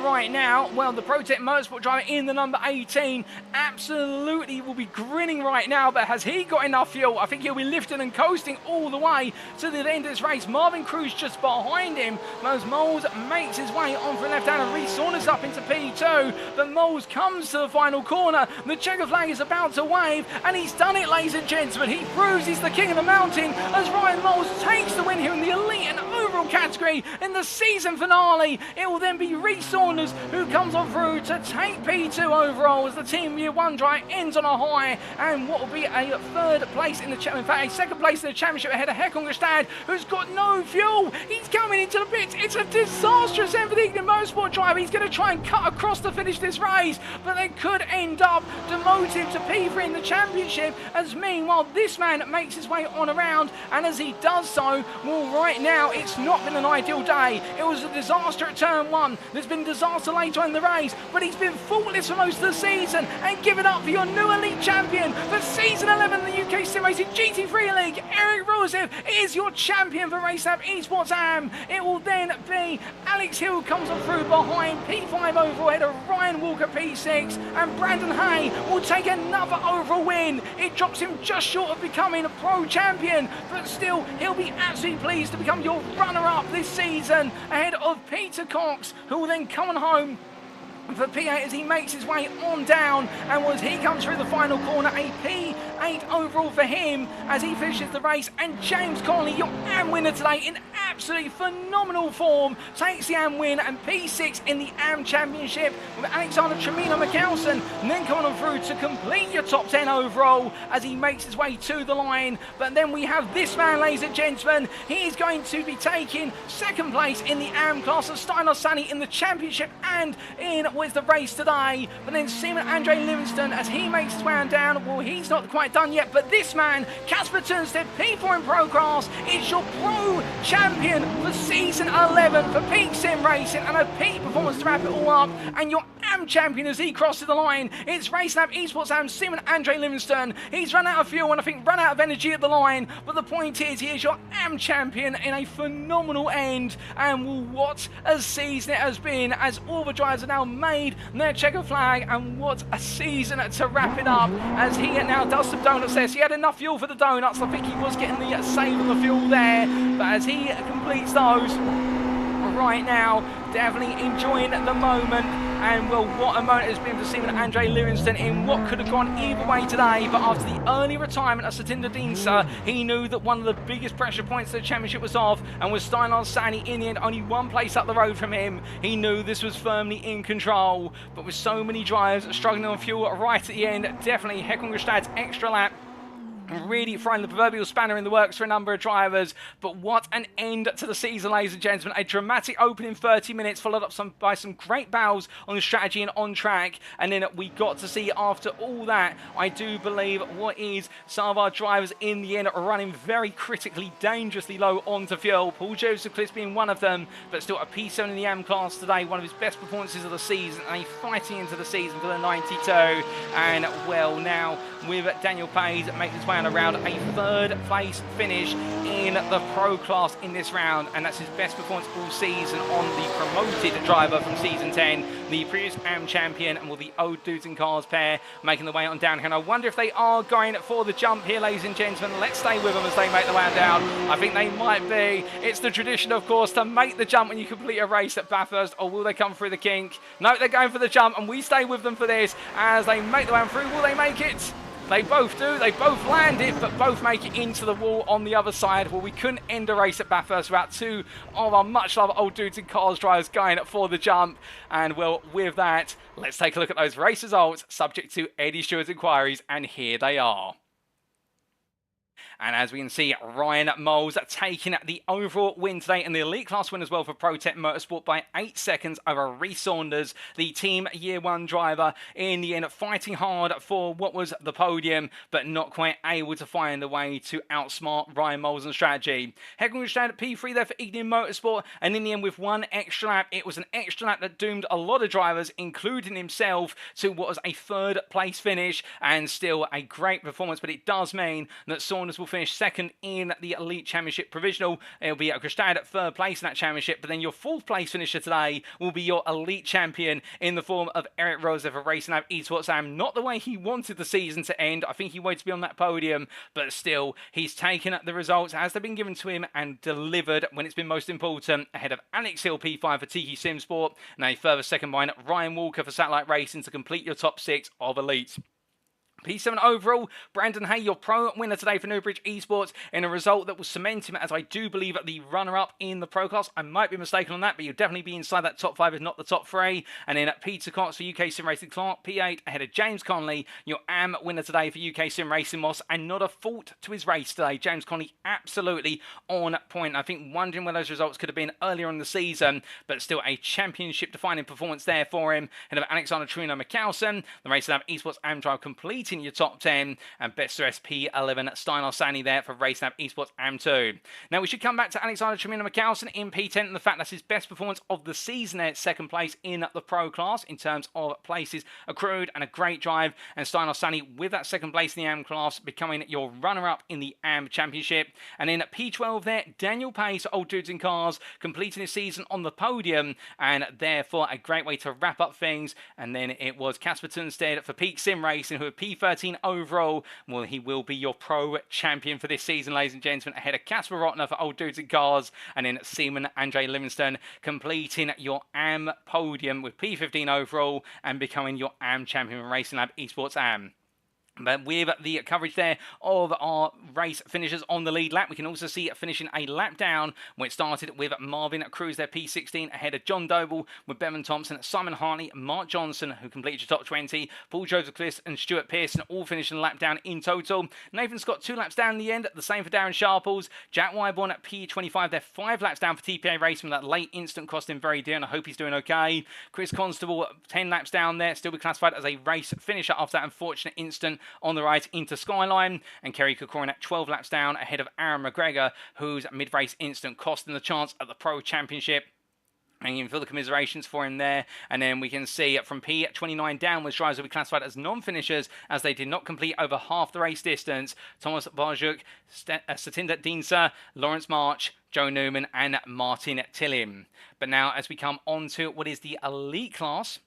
right now, well, the ProTech Motorsport driver in the number 18 absolutely will be grinning right now, but has he got enough fuel? I think he'll be lifting and coasting all the way to the end of this race. Marvin Cruz just behind him. As Moles makes his way on for left-hander, Rhys Saunders up into P2, but Moles comes to the final corner. The checker flag is about to wave, and he's done it, ladies and gentlemen. He proves he's the king of the mountain as Ryan Moles takes the win here in the elite and overall overall category in the season finale. It will then be Rhys Saunders who comes on through to take P2 overall as the Team Year 1 drive ends on a high, and what will be a third place in the in fact a second place in the championship ahead of Håkon Grebstad, who's got no fuel. He's coming into the pits. It's a disastrous end for the Ignited Motorsport driver. He's going to try and cut across to finish this race, but they could end up demoting to P3 in the championship, as meanwhile this man makes his way on around, and as he does so, well, right now it's not been an ideal day. It was a disaster at turn 1. There's been disaster later in the race, but he's been faultless for most of the season. And give it up for your new elite champion for season 11 of the UKSimRacing GT3 League. Erik Røseth is your champion for RaceLab Esports AM. It will then be Alex Hill comes on through behind P5 overall head of Ryan Walker P6, and Brandon Hay will take another overall win. It drops him just short of becoming a pro champion, but still he'll be absolutely pleased to become your runner-up this season ahead of Peter Cox, who will then come on home for P8 as he makes his way on down, and as he comes through the final corner, a P8 overall for him as he finishes the race. And James Conley, your AM winner today, in absolutely phenomenal form, takes the AM win and P6 in the AM Championship, with Alexander Tremino Mikkelsen and then coming on through to complete your top 10 overall as he makes his way to the line. But then we have this man, ladies and gentlemen. He is going to be taking second place in the AM class of Steinar Sani in the championship and in with the race today. But then Simon Andre Livingston, as he makes his way on down, well, he's not quite done yet, but this man, Casper Turnstedt, P4 in Pro Class, is your pro champion for season 11 for Peak Sim Racing, and a peak performance to wrap it all up. And your AM champion as he crosses the line, it's RaceLab Esports AM Simon Andre Livingston. He's run out of fuel and I think run out of energy at the line, but the point is he is your AM champion in a phenomenal end. And what a season it has been, as all the drivers are now made their checker flag, and what a season to wrap it up as he now does some donuts there. So he had enough fuel for the donuts. I think he was getting the save on the fuel there, but as he completes those right now, definitely enjoying the moment. And well, what a moment it's been for Simon Andre Livingston in what could have gone either way today. But after the early retirement of Satinder Dinsa, he knew that one of the biggest pressure points of the championship was off, and with Steinar Sani in the end only one place up the road from him, he knew this was firmly in control. But with so many drivers struggling on fuel right at the end, definitely Håkon Grebstad's extra lap really throwing the proverbial spanner in the works for a number of drivers. But what an end to the season, ladies and gentlemen. A dramatic opening 30 minutes followed up by some great battles on the strategy and on track, and then we got to see after all that, I do believe, what is some of our drivers in the end running very critically, dangerously low onto fuel. Paul Joseph Cliff being one of them, but still a P7 in the AM class today, one of his best performances of the season, and fighting into the season for the 92. And well, now with Daniel Page making his way on around a third place finish in the pro class in this round, and that's his best performance all season on the promoted driver from season 10, the previous AM champion, and will the Old Dudes and Cars pair making the way on down here. And I wonder if they are going for the jump here, ladies and gentlemen. Let's stay with them as they make the way on down. I think they might be. It's the tradition, of course, to make the jump when you complete a race at Bathurst, or will they come through the kink? No, they're going for the jump, and we stay with them for this as they make the way on through. Will they make it? They both do. They both land it, but both make it into the wall on the other side. Well, we couldn't end a race at Bathurst without two of our much-loved Old Dudes and Cars drivers going for the jump. And, well, with that, let's take a look at those race results subject to Eddie Stewart's inquiries, and here they are. And as we can see, Ryan Moles taking the overall win today in the elite class win as well for ProTech Motorsport by 8 seconds over Rhys Saunders, the Team Year 1 driver, in the end fighting hard for what was the podium, but not quite able to find a way to outsmart Ryan Moles on strategy. Håkon Grebstad at P3 there for Ignited Motorsport, and in the end with one extra lap, it was an extra lap that doomed a lot of drivers, including himself, to what was a third place finish, and still a great performance. But it does mean that Saunders will finish second in the Elite Championship Provisional. It'll be Grebstad at third place in that championship, but then your fourth place finisher today will be your Elite Champion in the form of Erik Røseth of RaceLab Esports AM. Not the way he wanted the season to end. I think he wanted to be on that podium, but still, he's taken the results as they've been given to him and delivered when it's been most important, ahead of Alex Hill P5 for TQ Sim Sport, and a further second behind Ryan Walker for Satellite Racing to complete your top 6 of Elite. P7 overall, Brandon Hay, your pro winner today for Newbridge Esports in a result that will cement him as I do believe the runner-up in the pro class. I might be mistaken on that, but you'll definitely be inside that top 5 if not the top 3. And then Peter Cox for UKSimRacing Clark, P8 ahead of James Connolly, your AM winner today for UKSimRacing Moss, and not a fault to his race today. James Connolly absolutely on point. I think wondering where those results could have been earlier in the season, but still a championship-defining performance there for him. Ahead of Alexander Truno McCalson, the race lab Esports AM Drive completing your top 10, and best P11 Steinar Sani there for Race Lab Esports AM2. Now we should come back to Alexander Truno McCalson in P10, and the fact that's his best performance of the season there, second place in the pro class in terms of places accrued, and a great drive. And Steinar Sani with that second place in the AM class, becoming your runner-up in the AM Championship. And in P12 there, Daniel Pace, Old Dudes in Cars, completing his season on the podium, and therefore a great way to wrap up things. And then it was Casper Tunstead for Peak Sim Racing, who are P13 overall. Well, he will be your pro champion for this season, ladies and gentlemen, ahead of Casper Rotner for Old Dudes in Cars, and then Seaman Andre Livingston completing your AM podium with P15 overall and becoming your AM champion in Racing Lab Esports AM. But with the coverage there of our race finishers on the lead lap, we can also see it finishing a lap down when it started with Marvin Cruz there, P16, ahead of John Doble with Bevan Thompson, Simon Hartley, Mark Johnson, who completed your top 20, Paul Joseph Cliss and Stuart Pearson all finishing a lap down in total. Nathan Scott 2 laps down in the end, the same for Darren Sharples. Jack Wyborn at P25, they're 5 laps down for TPA Racing. That late instant cost him very dear, and I hope he's doing okay. Chris Constable 10 laps down there, still be classified as a race finisher after that unfortunate instant on the right into Skyline, and Kerry Corcoran at 12 laps down ahead of Aaron McGregor, whose mid-race incident cost him the chance at the Pro Championship. And you can feel the commiserations for him there. And then we can see from P29 downwards, drivers will be classified as non-finishers as they did not complete over half the race distance. Thomas Barjuk, Satinder Dinsa, Lawrence March, Joe Newman and Martin Tillim. But now as we come on to what is the elite class,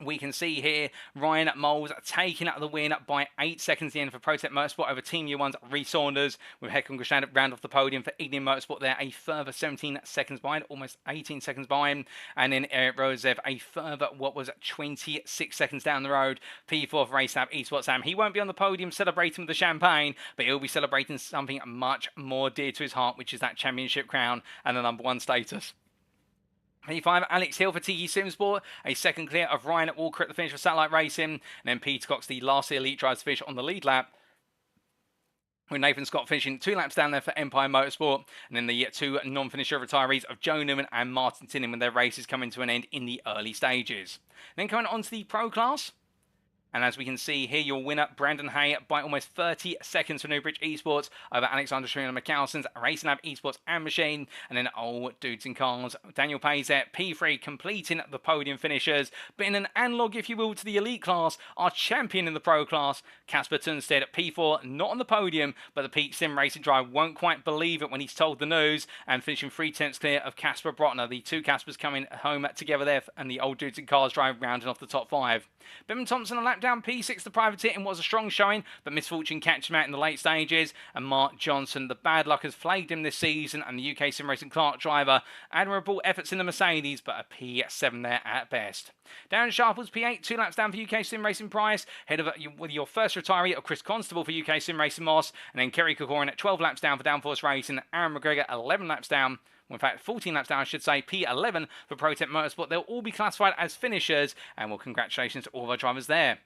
we can see here Ryan Moles taking out the win by 8 seconds at the end for ProTech Motorsport over Team Year 1's Rhys Saunders, with Håkon Grebstad round off the podium for Ignium Motorsport there, a further 17 seconds behind, almost 18 seconds behind. And then Erik Røseth a further, 26 seconds down the road, P4 for Race Lab Esports Sam. He won't be on the podium celebrating with the champagne, but he'll be celebrating something much more dear to his heart, which is that championship crown and the #1 status. P5, Alex Hill for TE Simsport, a second clear of Ryan Walker at the finish for Satellite Racing, and then Peter Cox, the last elite driver to finish on the lead lap, with Nathan Scott finishing 2 laps down there for Empire Motorsport, and then the 2 non-finisher retirees of Joe Newman and Martin Tinnin when their races coming to an end in the early stages. Then coming on to the pro class. And as we can see here, your winner, Brandon Hay, by almost 30 seconds for Newbridge Esports over Alexander Truno McCalson's Racing Lab Esports and Machine. And then Old Dudes in Cars, Daniel Pays there, P3, completing the podium finishers. But in an analogue, if you will, to the elite class, our champion in the pro class, Casper Tunstead at P4, not on the podium, but the Peak Sim Racing driver won't quite believe it when he's told the news, and finishing 3/10 clear of Casper Brotner. The 2 Caspers coming home together there, and the Old Dudes in Cars drive rounding off the top 5. Bevan Thompson a lap down, P6 the privateer, and was a strong showing, but misfortune catches him out in the late stages. And Mark Johnson, the bad luck has plagued him this season, and the UKSimRacing Clark driver, admirable efforts in the Mercedes, but a P7 there at best. Darren Sharples, P8, 2 laps down for UKSimRacing Price, head of with your first retiree of Chris Constable for UKSimRacing Moss, and then Kerry Corcoran at 12 laps down for Downforce Racing, Aaron McGregor 11 laps down. Well, in fact, 14 laps down, I should say, P11 for ProTech Motorsport. They'll all be classified as finishers, and well, congratulations to all of our drivers there.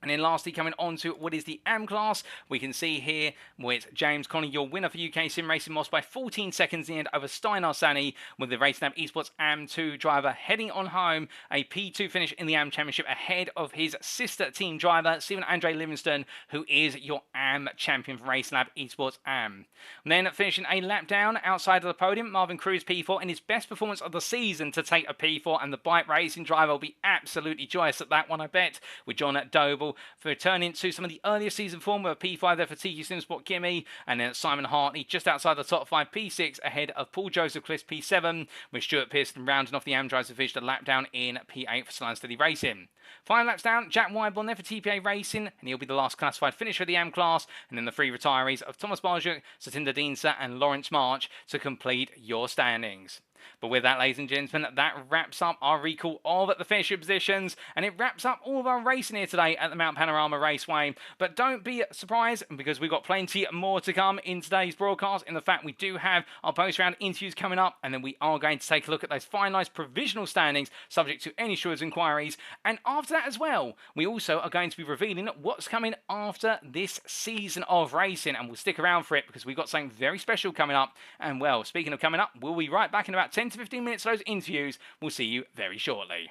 And then lastly, coming on to what is the AM class, we can see here with James Connolly, your winner for UKSimRacing Moss by 14 seconds in the end over Steinar Sani, with the Racing Lab Esports AM2 driver heading on home, a P2 finish in the AM Championship ahead of his sister team driver, Stephen Andre Livingston, who is your AM champion for Racing Lab Esports AM. And then finishing a lap down outside of the podium, Marvin Cruz P4 in his best performance of the season to take a P4, and the bike racing driver will be absolutely joyous at that one, I bet, with John Doble for returning to some of the earlier season form with a P5 there for TQ Simsport Kimmy, and then Simon Hartley just outside the top 5, P6 ahead of Paul Joseph Cliss P7, with Stuart Pearson rounding off the AM drives to finish the lap down in P8 for Slow and Steady Racing. 5 laps down, Jack Wyborn there for TPA Racing, and he'll be the last classified finisher of the AM class, and then the 3 retirees of Thomas Barjuk, Satinder Dinsa and Lawrence March to complete your standings. But with that, ladies and gentlemen, that wraps up our recall of the finishing positions, and it wraps up all of our racing here today at the Mount Panorama Raceway. But don't be surprised, because we've got plenty more to come in today's broadcast. In the fact, we do have our post-round interviews coming up, and then we are going to take a look at those finalised provisional standings, subject to any short inquiries. And after that as well, we also are going to be revealing what's coming after this season of racing, and we'll stick around for it because we've got something very special coming up. And well, speaking of coming up, we'll be right back in about 10 to 15 minutes for those interviews. We'll see you very shortly.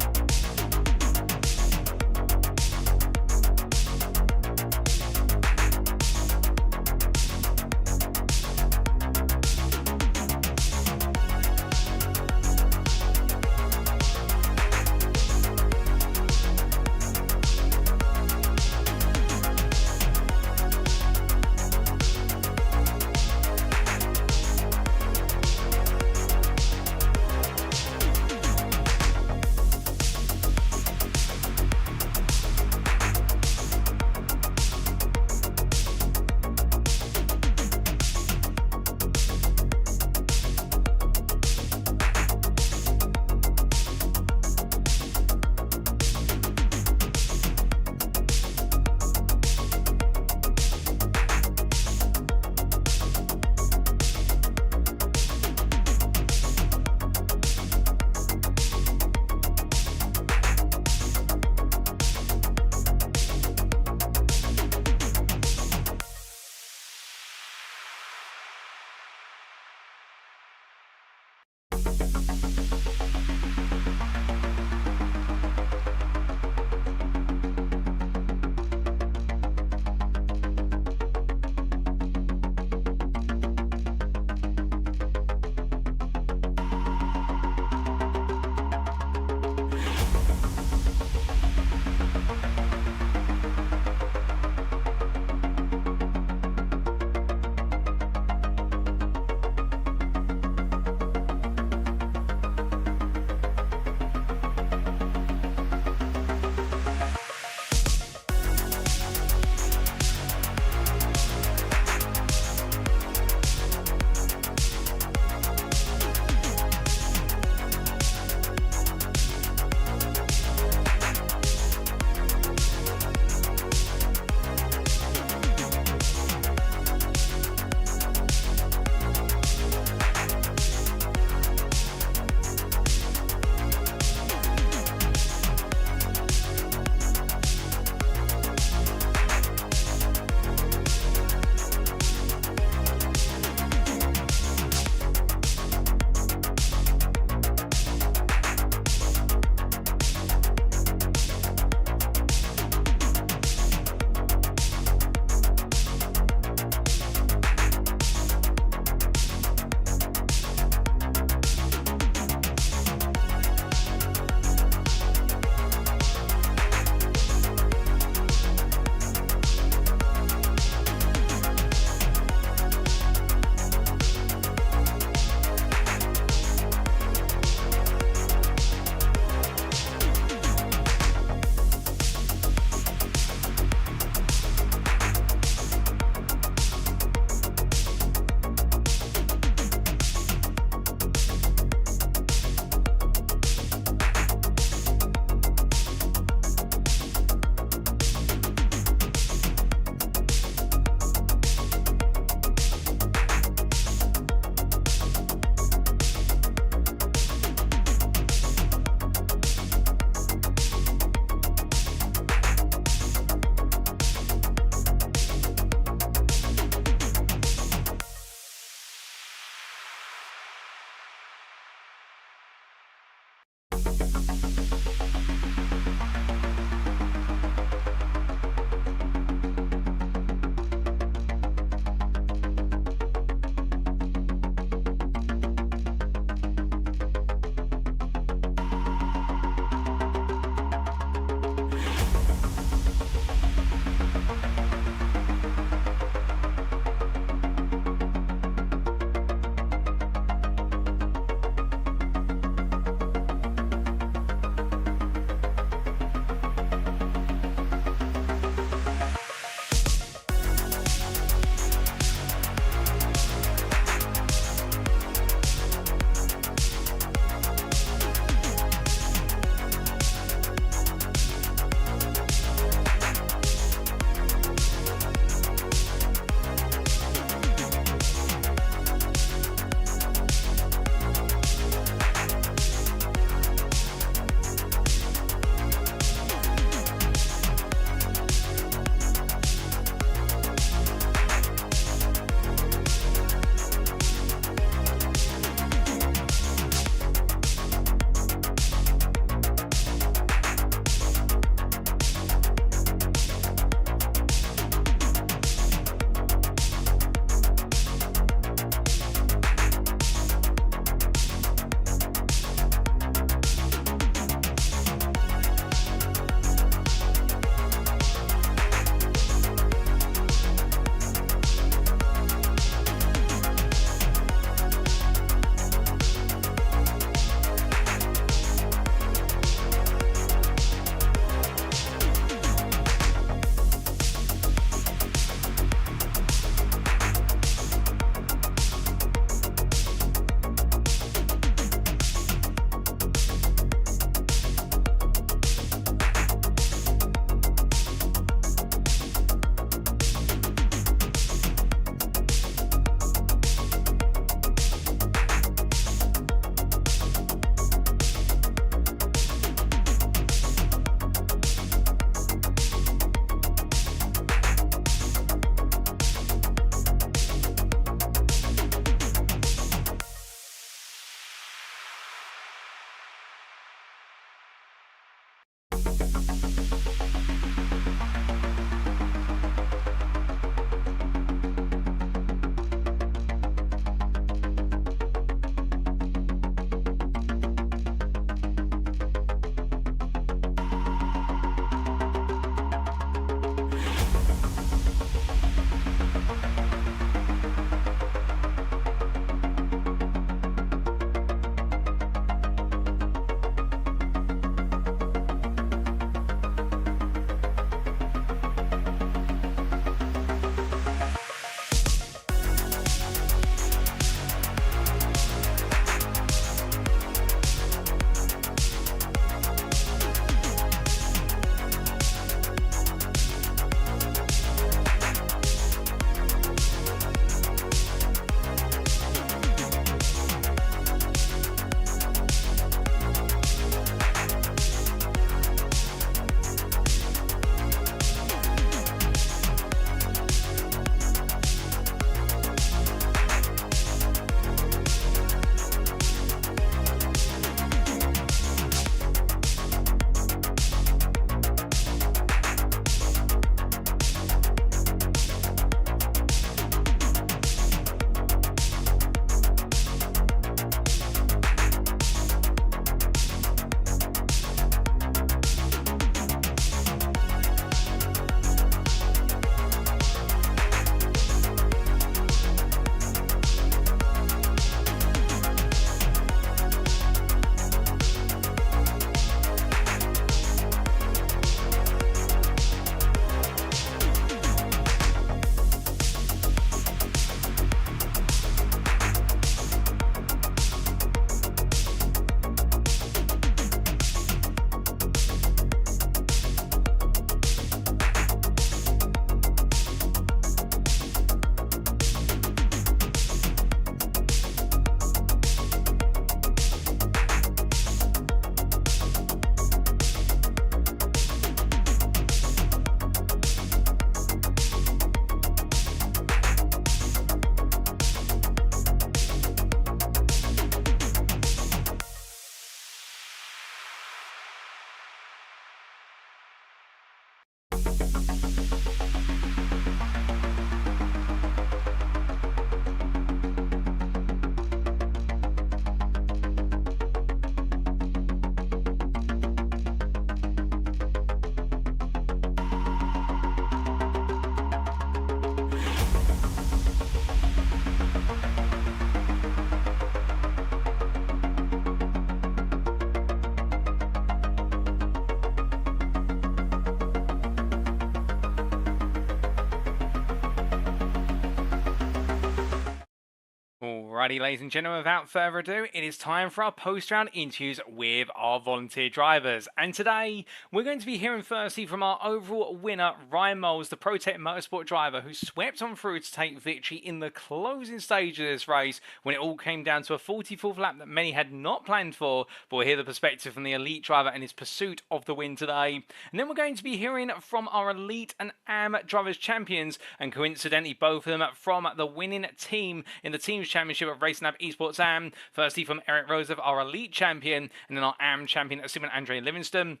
Alrighty, ladies and gentlemen, without further ado, it is time for our post-round interviews with our volunteer drivers. And today, we're going to be hearing firstly from our overall winner, Ryan Moles, the ProTech Motorsport driver, who swept on through to take victory in the closing stage of this race when it all came down to a 44th lap that many had not planned for. But we'll hear the perspective from the elite driver and his pursuit of the win today. And then we're going to be hearing from our elite and AM drivers champions, and coincidentally, both of them from the winning team in the Teams Championship of Racing Lab Esports AM. Firstly from Erik Røseth, our elite champion, and then our AM champion, Simon Andre Livingston.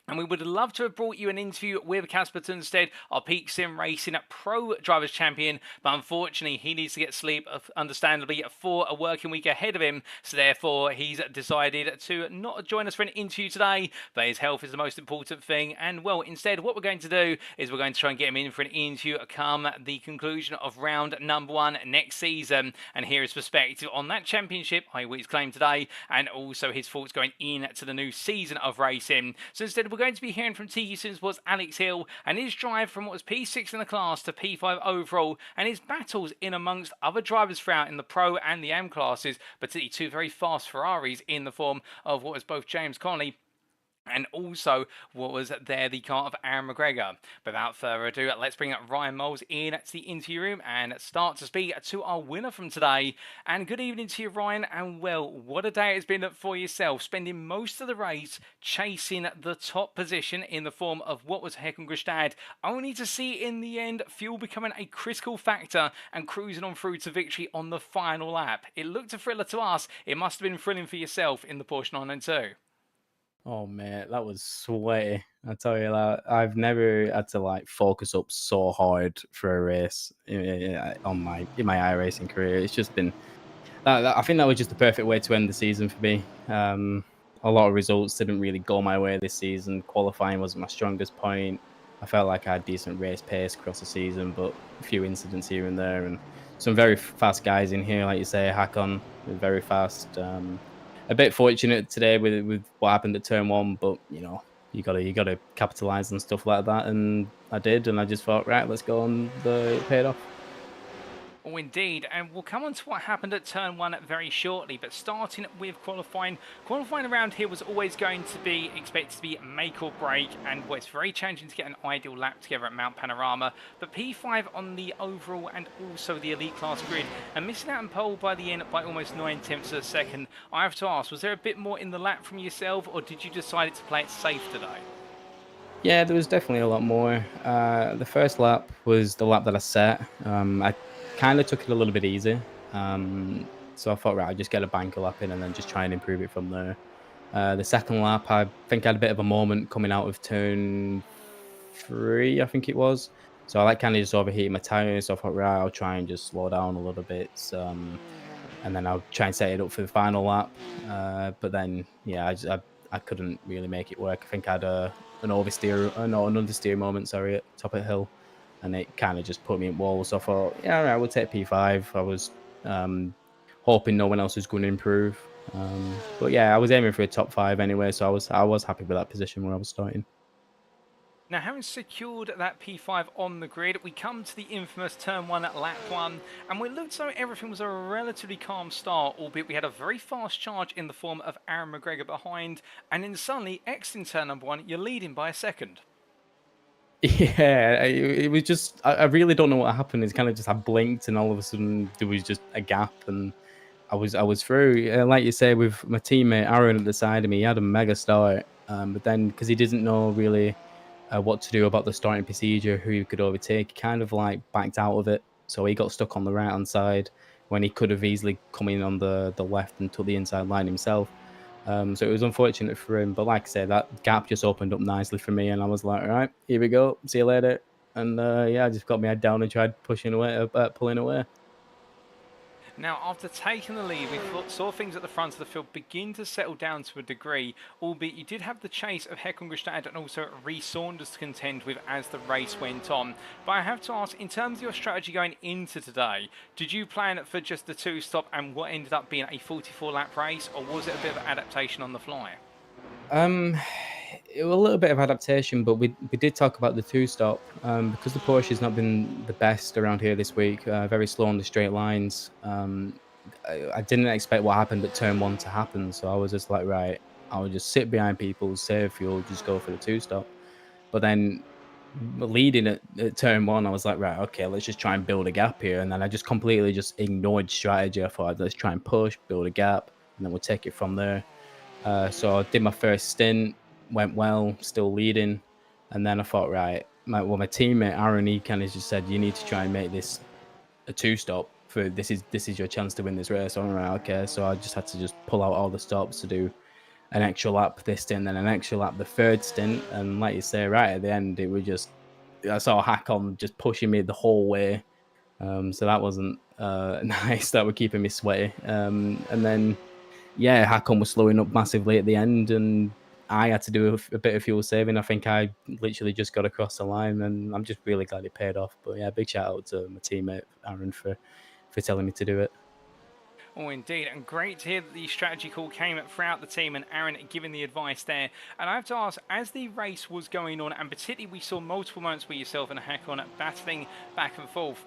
And we would love to have brought you an interview with Casper Tunstead, our Peak Sim Racing Pro Drivers Champion, but unfortunately he needs to get sleep, understandably, for a working week ahead of him, so therefore he's decided to not join us for an interview today, but his health is the most important thing, and well, instead what we're going to do is we're going to try and get him in for an interview come the conclusion of round number 1 next season, and hear his perspective on that championship, what he's claimed today, and also his thoughts going into the new season of racing. So instead we're going to be hearing from TQ Simsport's Alex Hill and his drive from what was P6 in the class to P5 overall, and his battles in amongst other drivers throughout in the Pro and the AM classes, particularly two very fast Ferraris in the form of what was both James Connolly and also what was there, the car of Aaron McGregor. Without further ado, let's bring up Ryan Moles in to the interview room and start to speak to our winner from today. And good evening to you, Ryan. And well, what a day it's been for yourself, spending most of the race chasing the top position in the form of what was Håkon Grebstad, only to see in the end fuel becoming a critical factor and cruising on through to victory on the final lap. It looked a thriller to us. It must have been thrilling for yourself in the Porsche 992. Oh mate, that was sweaty. I tell you that I've never had to like focus up so hard for a race in my iRacing career. It's just been I think that was just the perfect way to end the season for me. A lot of results didn't really go my way this season. Qualifying wasn't my strongest point. I felt like I had decent race pace across the season, but a few incidents here and there, and some very fast guys in here, like you say, Håkon, very fast. A bit fortunate today with what happened at turn 1, but you know, you gotta capitalize on stuff like that, and I did, and I just thought, right, let's go, and it paid off. Oh, indeed, and we'll come on to what happened at turn 1 very shortly, but starting with qualifying around here was always going to be expected to be make or break, and well, it's very challenging to get an ideal lap together at Mount Panorama, but P5 on the overall and also the elite class grid, and missing out on pole by the end by almost 9/10 of a second. I have to ask, was there a bit more in the lap from yourself, or did you decide to play it safe today? Yeah, there was definitely a lot more. The first lap was the lap that I set. I kind of took it a little bit easy. So I thought, right, I'll just get a banker lap in and then just try and improve it from there. The second lap, I think I had a bit of a moment coming out of turn 3, I think it was. So I like kind of just overheated my tyres. So I thought, right, I'll try and just slow down a little bit. And then I'll try and set it up for the final lap. But then, yeah, I couldn't really make it work. I think I had an understeer moment, sorry, at top of the hill. And it kind of just put me in walls. So I thought, yeah, all right, we'll take P5. I was hoping no one else was going to improve. But yeah, I was aiming for a top 5 anyway, so I was happy with that position where I was starting. Now, having secured that P5 on the grid, we come to the infamous turn 1 at lap 1, and it looked like everything was a relatively calm start, albeit we had a very fast charge in the form of Aaron McGregor behind, and then suddenly, exiting turn number 1, you're leading by a second. Yeah, it was just, I really don't know what happened. It's kind of just, I blinked and all of a sudden there was just a gap and I was through. Like you say, with my teammate Aaron at the side of me, he had a mega start. But then, because he didn't know really what to do about the starting procedure, who he could overtake, he kind of like backed out of it. So he got stuck on the right-hand side when he could have easily come in on the left and took the inside line himself. So it was unfortunate for him, but like I said, that gap just opened up nicely for me, and I was like, all right, here we go, see you later. And yeah, I just got my head down and tried pulling away. Now, after taking the lead, we saw things at the front of the field begin to settle down to a degree, albeit you did have the chase of Håkon Grebstad and also Rhys Saunders to contend with as the race went on. But I have to ask, in terms of your strategy going into today, did you plan for just the 2-stop and what ended up being a 44-lap race, or was it a bit of an adaptation on the fly? It was a little bit of adaptation, but we did talk about the 2-stop because the Porsche has not been the best around here this week. Very slow on the straight lines. I didn't expect what happened at turn 1 to happen. So I was just like, right, I'll just sit behind people, save fuel, just go for the 2-stop. But then leading at turn 1, I was like, right, okay, let's just try and build a gap here. And then I just completely just ignored strategy. I thought, let's try and push, build a gap, and then we'll take it from there. So I did my first stint, went well, still leading. And then I thought, right, my teammate Aaron, he kind of just said, you need to try and make this a 2-stop. For this is your chance to win this race. So I'm like, okay. So I just had to just pull out all the stops to do an extra lap this stint, then an extra lap the third stint. And like you say, right at the end, it was just, I saw Håkon just pushing me the whole way. So that wasn't nice. That were keeping me sweaty. And then, yeah, Håkon was slowing up massively at the end, and I had to do a bit of fuel saving. I think I literally just got across the line, and I'm just really glad it paid off. But yeah, big shout out to my teammate Aaron for telling me to do it. Oh, indeed, and great to hear that the strategy call came throughout the team and Aaron giving the advice there. And I have to ask, as the race was going on, and particularly we saw multiple moments where yourself and Håkon battling back and forth,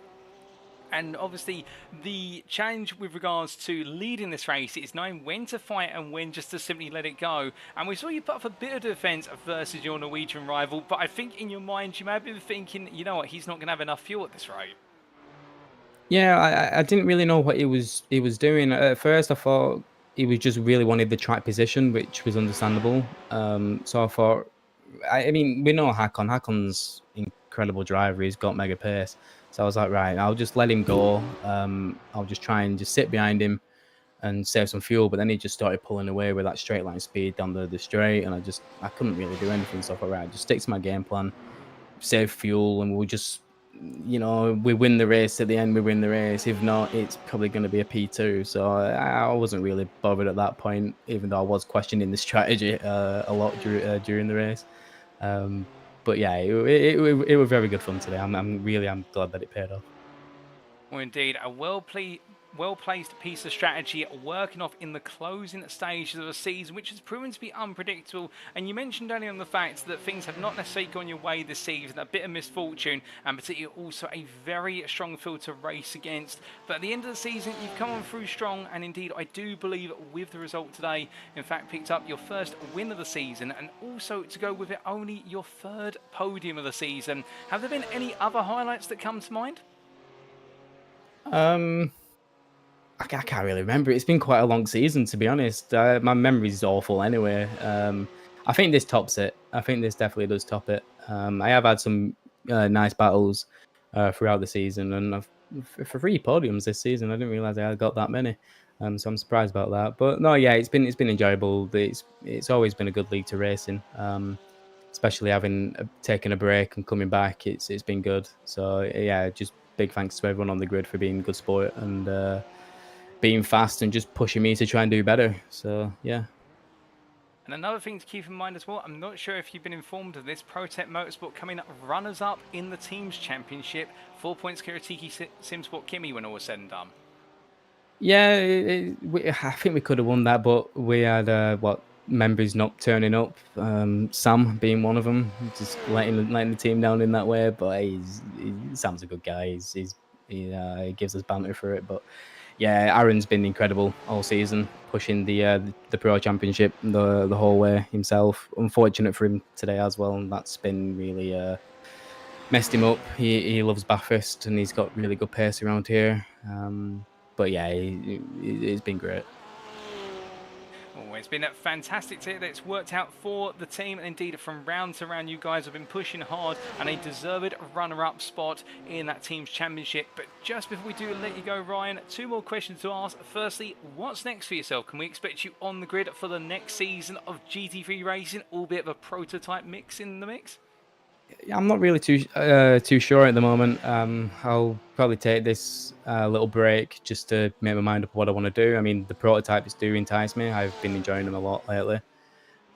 and obviously the challenge with regards to leading this race is knowing when to fight and when just to simply let it go. And we saw you put up a bit of defence versus your Norwegian rival, but I think in your mind you may have been thinking, you know what, he's not going to have enough fuel at this rate. Yeah, I didn't really know what he was doing. At first, I thought he was just really wanted the track position, which was understandable. So I thought, I mean, we know Håkon. Håkon's incredible driver. He's got mega pace. So I was like, right, I'll just let him go. I'll just try and just sit behind him and save some fuel. But then he just started pulling away with that straight line speed down the straight, and I couldn't really do anything. So I thought, right, just stick to my game plan, save fuel, and we'll just, we win the race at the end, we win the race. If not, it's probably going to be a P2. So I wasn't really bothered at that point, even though I was questioning the strategy a lot during the race. But yeah, it was very good fun today. I'm glad that it paid off. Well, indeed, a well-placed piece of strategy working off in the closing stages of the season, which has proven to be unpredictable. And you mentioned earlier on the fact that things have not necessarily gone your way this season, a bit of misfortune, and particularly also a very strong field to race against. But at the end of the season, you've come on through strong, and indeed, I do believe with the result today, in fact, picked up your first win of the season, and also to go with it, only your third podium of the season. Have there been any other highlights that come to mind? I can't really remember. It's been quite a long season, to be honest. My memory's awful anyway. I think this tops it. I think this definitely does top it. I have had some nice battles throughout the season, and for 3 podiums this season, I didn't realize I had got that many. So I'm surprised about that. But no, yeah, it's been enjoyable. It's always been a good league to race in. Especially having taken a break and coming back, it's been good. So yeah, just big thanks to everyone on the grid for being good sport and being fast and just pushing me to try and do better. So yeah. And another thing to keep in mind as well, I'm not sure if you've been informed of this, ProTech Motorsport coming up runners-up in the Teams Championship, 4 points clear of Tiki SimSport Kimi when all was said and done. Yeah, I think we could have won that, but we had members not turning up. Sam being one of them, just letting the team down in that way. But Sam's a good guy. He gives us banter for it. But yeah, Aaron's been incredible all season, pushing the Pro Championship the whole way himself. Unfortunate for him today as well, and that's been really messed him up. He loves Bathurst, and he's got really good pace around here. But yeah, it's been great. Oh, it's been fantastic to hear that it's worked out for the team, and indeed from round to round you guys have been pushing hard and a deserved runner-up spot in that Team's Championship. But just before we do let you go, Ryan, 2 more questions to ask. Firstly, what's next for yourself? Can we expect you on the grid for the next season of GT3 racing, albeit of a prototype mix in the mix? I'm not really too sure at the moment. I'll probably take this little break just to make my mind up what I want to do. I mean, the prototypes do entice me. I've been enjoying them a lot lately.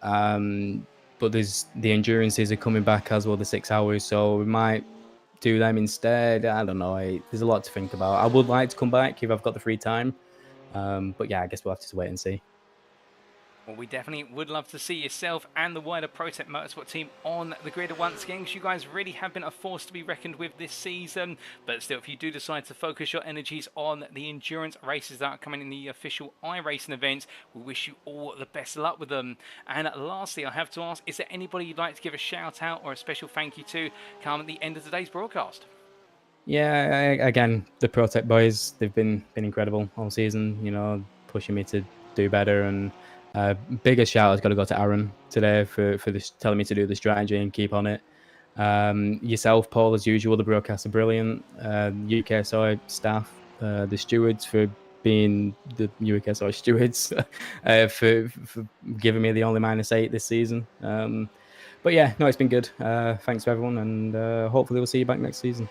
But there's the endurances are coming back as well, the 6 hours. So we might do them instead. I don't know. There's a lot to think about. I would like to come back if I've got the free time. But yeah, I guess we'll have to wait and see. Well, we definitely would love to see yourself and the wider ProTech Motorsport team on the grid once again, because you guys really have been a force to be reckoned with this season. But still, if you do decide to focus your energies on the endurance races that are coming in the official iRacing events, we wish you all the best of luck with them. And lastly, I have to ask, is there anybody you'd like to give a shout out or a special thank you to come at the end of today's broadcast? Yeah, again, the ProTech boys, they've been incredible all season, you know, pushing me to do better. And biggest shout out's got to go to Aaron today for this, telling me to do the strategy and keep on it. Yourself, Paul, as usual, the broadcasts are brilliant. UKSI staff, the stewards for being the UKSI stewards, for giving me the only -8 this season. But yeah, no, it's been good. Thanks to everyone, and hopefully we'll see you back next season.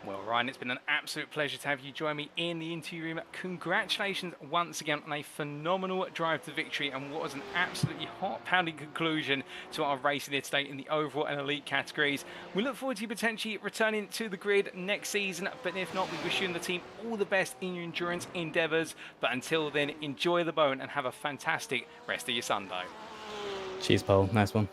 Well, Ryan, it's been an absolute pleasure to have you join me in the interview room. Congratulations once again on a phenomenal drive to victory and what was an absolutely heart-pounding conclusion to our racing here today in the overall and elite categories. We look forward to you potentially returning to the grid next season, but if not, we wish you and the team all the best in your endurance endeavours. But until then, enjoy the bone and have a fantastic rest of your Sunday. Cheers, Paul. Nice one.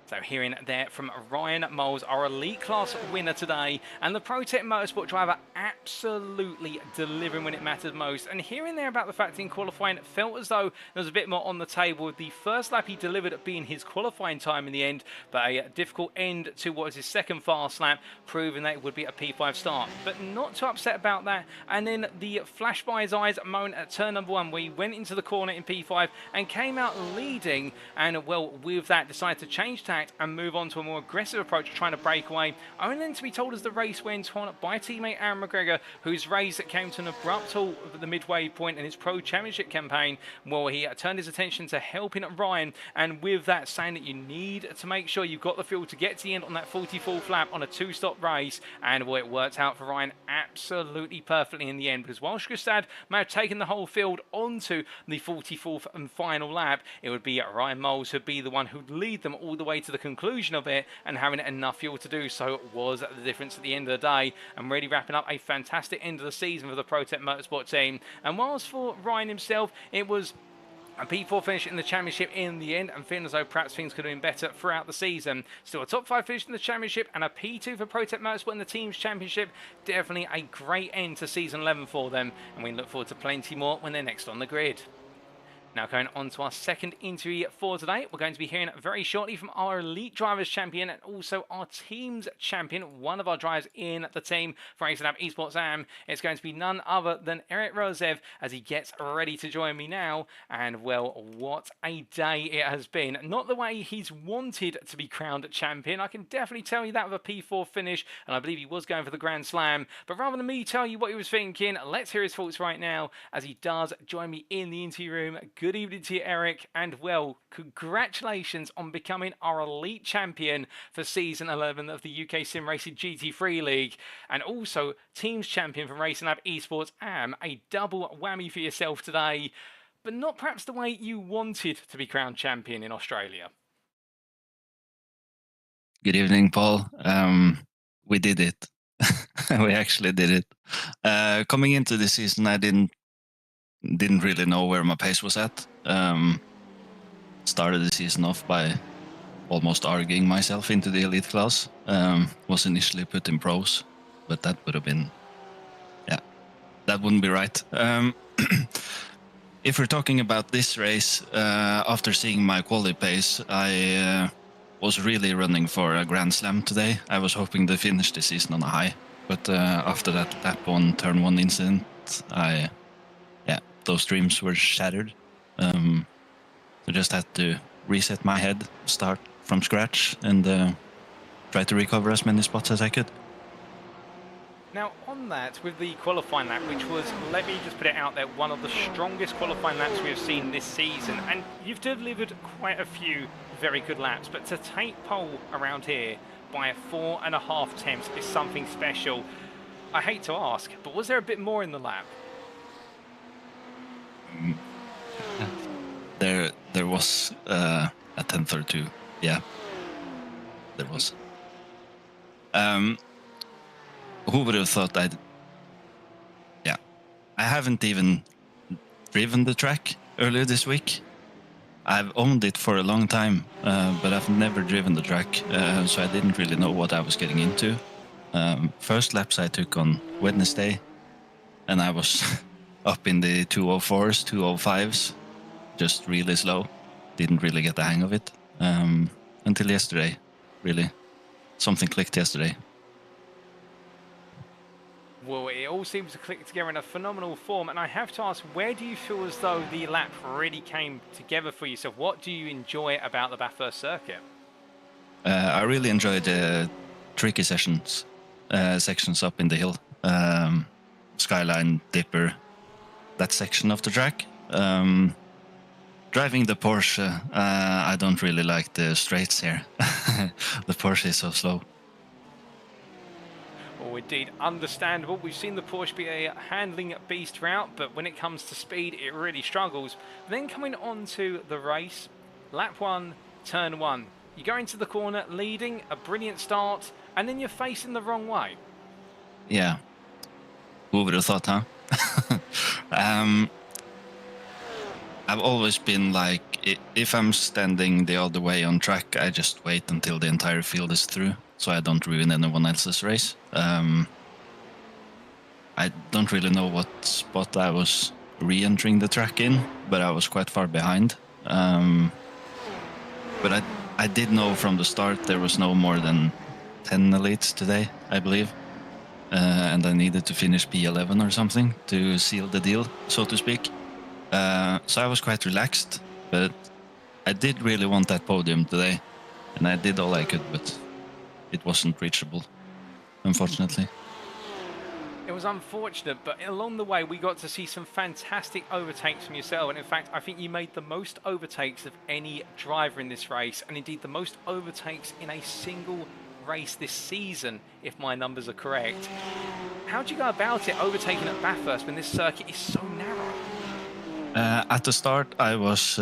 So hearing there from Ryan Moles, our elite class winner today, and the ProTech Motorsport driver absolutely delivering when it mattered most. And hearing there about the fact that in qualifying it felt as though there was a bit more on the table, with the first lap he delivered being his qualifying time in the end, but a difficult end to what was his second fast lap, proving that it would be a P5 start. But not too upset about that. And then the flash by his eyes moment at turn number 1, where he went into the corner in P5 and came out leading, and well, with that decided to change tack and move on to a more aggressive approach, trying to break away, only then to be told as the race went on by teammate Aaron McGregor, whose race came to an abrupt halt at the midway point in his Pro Championship campaign. Well, he turned his attention to helping Ryan, and with that saying that you need to make sure you've got the fuel to get to the end on that 44th lap on a 2-stop race, and well, it worked out for Ryan absolutely perfectly in the end, because whilst Grebstad may have taken the whole field onto the 44th and final lap, it would be Ryan Moles who'd be the one who'd lead them all the way to the conclusion of it, and having enough fuel to do so was the difference at the end of the day, and really wrapping up a fantastic end of the season for the ProTech Motorsport team. And whilst for Ryan himself, it was a P4 finish in the championship in the end, and feeling as though perhaps things could have been better throughout the season. Still a top 5 finish in the championship and a P2 for ProTech Motorsport in the team's championship. Definitely a great end to season 11 for them, and we look forward to plenty more when they're next on the grid. Now going on to our second interview for today, we're going to be hearing very shortly from our Elite Drivers Champion and also our Teams Champion, one of our drivers in the team for Racing Lab Esports AM. It's going to be none other than Erik Røseth as he gets ready to join me now. And well, what a day it has been. Not the way he's wanted to be crowned champion. I can definitely tell you that with a P4 finish, and I believe he was going for the Grand Slam. But rather than me tell you what he was thinking, let's hear his thoughts right now as he does join me in the interview room. Good evening to you, Erik, and well, congratulations on becoming our elite champion for season 11 of the UKSimRacing GT3 League, and also teams champion from Racing Lab Esports AM. A double whammy for yourself today, but not perhaps the way you wanted to be crowned champion in Australia. Good evening, Paul. We did it. We actually did it. Coming into the season, I didn't really know where my pace was at. Started the season off by almost arguing myself into the elite class. Was initially put in pros, but that would have been, that wouldn't be right. If we're talking about this race, after seeing my quality pace, I was really running for a Grand Slam today. I was hoping to finish the season on a high, but after that lap on turn 1 incident, those dreams were shattered. So just had to reset my head, start from scratch, and try to recover as many spots as I could. Now on that, with the qualifying lap, which was, let me just put it out there, one of the strongest qualifying laps we have seen this season, and you've delivered quite a few very good laps, but to take pole around here by 4.5 attempts is something special. I hate to ask, but was there a bit more in the lap? There was a tenth or two. Yeah, there was. Who would have thought I haven't even driven the track earlier this week. I've owned it for a long time, but I've never driven the track, so I didn't really know what I was getting into. First laps I took on Wednesday, and I was up in the 204s, 205s, just really slow. Didn't really get the hang of it until yesterday, really. Something clicked yesterday. Well, it all seems to click together in a phenomenal form, and I have to ask, where do you feel as though the lap really came together for yourself? What do you enjoy about the Bathurst circuit? I really enjoyed the tricky sections up in the hill, Skyline, Dipper, that section of the track. Driving the Porsche, I don't really like the straights here. The Porsche is so slow. Oh, indeed, understandable. We've seen the Porsche be a handling beast throughout, but when it comes to speed, it really struggles. Then coming on to the race, lap 1, turn 1. You go into the corner, leading, a brilliant start, and then you're facing the wrong way. Yeah. Who would have thought, huh? I've always been like, if I'm standing the other way on track, I just wait until the entire field is through, so I don't ruin anyone else's race. I don't really know what spot I was re-entering the track in, but I was quite far behind. But I did know from the start there was no more than 10 elites today, I believe. And I needed to finish P11 or something to seal the deal, so to speak. So I was quite relaxed, but I did really want that podium today, and I did all I could, but it wasn't reachable, unfortunately. It was unfortunate, but along the way we got to see some fantastic overtakes from yourself, and in fact I think you made the most overtakes of any driver in this race, and indeed the most overtakes in a single race this season, if my numbers are correct. How do you go about it, overtaking at Bathurst when this circuit is so narrow? At the start I was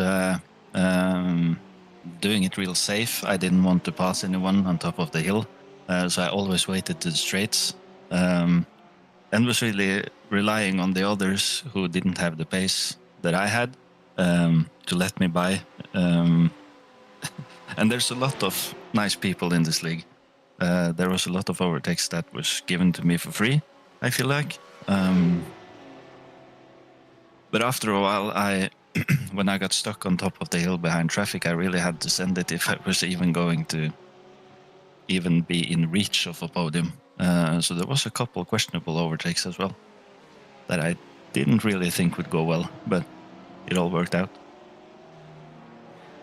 doing it real safe. I didn't want to pass anyone on top of the hill, so I always waited to the straights, and was really relying on the others who didn't have the pace that I had to let me by. And there's a lot of nice people in this league. There was a lot of overtakes that was given to me for free, I feel like. But after a while, when I got stuck on top of the hill behind traffic, I really had to send it if I was even going to even be in reach of a podium. So there was a couple questionable overtakes as well that I didn't really think would go well, but it all worked out.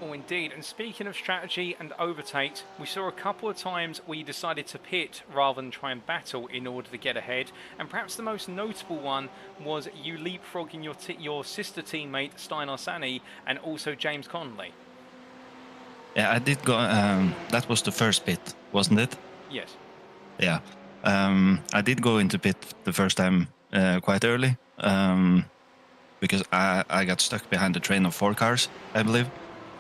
Oh, indeed. And speaking of strategy and overtakes, we saw a couple of times where you decided to pit rather than try and battle in order to get ahead. And perhaps the most notable one was you leapfrogging your sister teammate Stein Arsani and also James Connolly. Yeah, I did go. That was the first pit, wasn't it? Yes. Yeah. I did go into pit the first time quite early because I got stuck behind a train of 4 cars, I believe.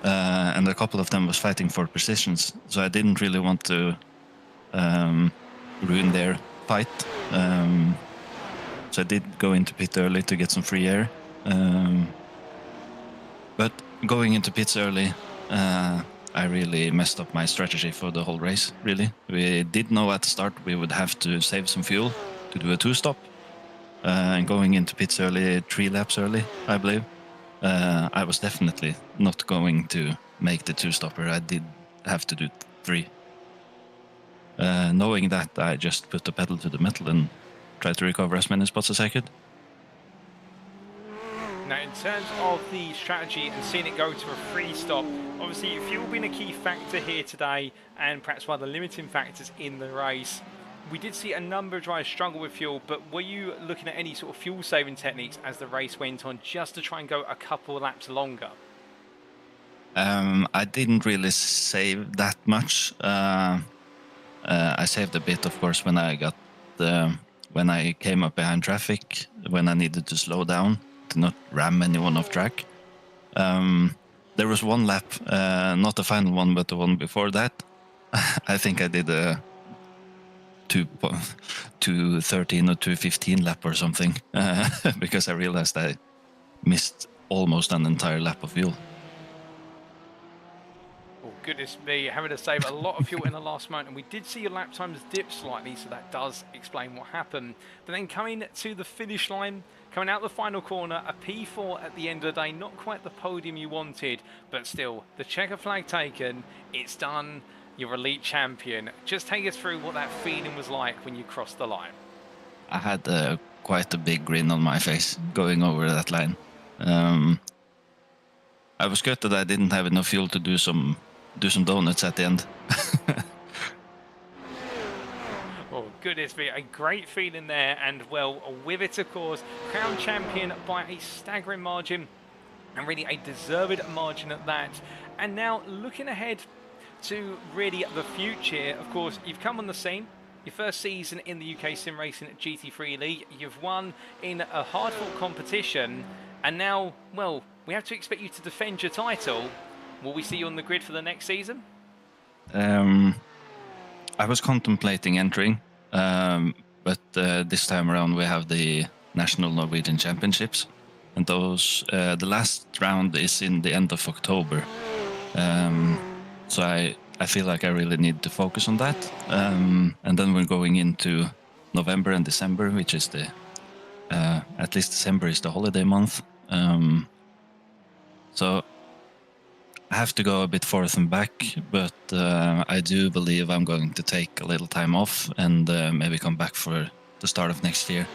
And a couple of them was fighting for positions, so I didn't really want to ruin their fight. So I did go into pit early to get some free air. But going into pits early, I really messed up my strategy for the whole race, really. We did know at the start we would have to save some fuel to do a 2-stop. And going into pits early, 3 laps early, I believe. I was definitely not going to make the 2-stopper. I did have to do 3. Knowing that, I just put the pedal to the metal and tried to recover as many spots as I could. Now, in terms of the strategy and seeing it go to a free stop, obviously fuel being a key factor here today and perhaps one of the limiting factors in the race. We did see a number of drivers struggle with fuel, but were you looking at any sort of fuel saving techniques as the race went on just to try and go a couple of laps longer? I didn't really save that much. I saved a bit, of course, when I came up behind traffic, when I needed to slow down to not ram anyone off track. There was one lap, not the final one, but the one before that. I think I did a 2:13 or 2:15 lap or something because I realized I missed almost an entire lap of fuel. Oh, goodness me, having to save a lot of fuel in the last moment. And we did see your lap times dip slightly, so that does explain what happened. But then coming to the finish line, coming out the final corner, a P4 at the end of the day, not quite the podium you wanted, but still, the checker flag taken, it's done, you're elite champion. Just take us through what that feeling was like when you crossed the line. I had quite a big grin on my face going over that line. I was good that I didn't have enough fuel to do some donuts at the end. Oh, goodness me, a great feeling there, and well, with it, of course, crowned champion by a staggering margin, and really a deserved margin at that. And now, looking ahead to really the future, of course, you've come on the scene, your first season in the UKSimRacing GT3 League, you've won in a hard-fought competition, and now, well, we have to expect you to defend your title. Will we see you on the grid for the next season? I was contemplating entering, but this time around we have the National Norwegian Championships, and those the last round is in the end of October. So I feel like I really need to focus on that, and then we're going into November and December, which is the at least December is the holiday month. So I have to go a bit forth and back, but I do believe I'm going to take a little time off and maybe come back for the start of next year.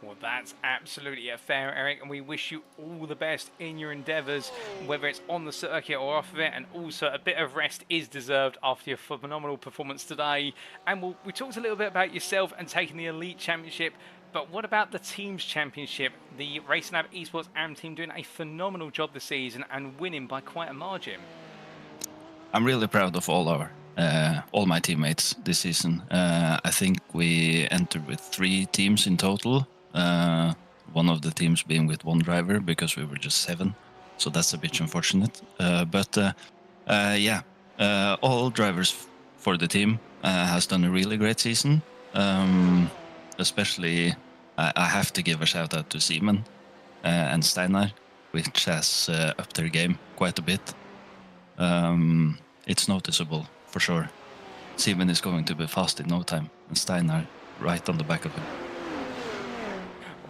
Well, that's absolutely fair, Erik, and we wish you all the best in your endeavours, whether it's on the circuit or off of it, and also a bit of rest is deserved after your phenomenal performance today. And we talked a little bit about yourself and taking the Elite Championship, but what about the Teams Championship? The Racing Lab Esports AM team doing a phenomenal job this season and winning by quite a margin. I'm really proud of all my teammates this season. I think we entered with 3 teams in total. One of the teams being with 1 driver because we were just 7, so that's a bit unfortunate. All drivers for the team has done a really great season. Especially, I have to give a shout out to Simen and Steinar, which has upped their game quite a bit. It's noticeable for sure. Simen is going to be fast in no time, and Steinar right on the back of him.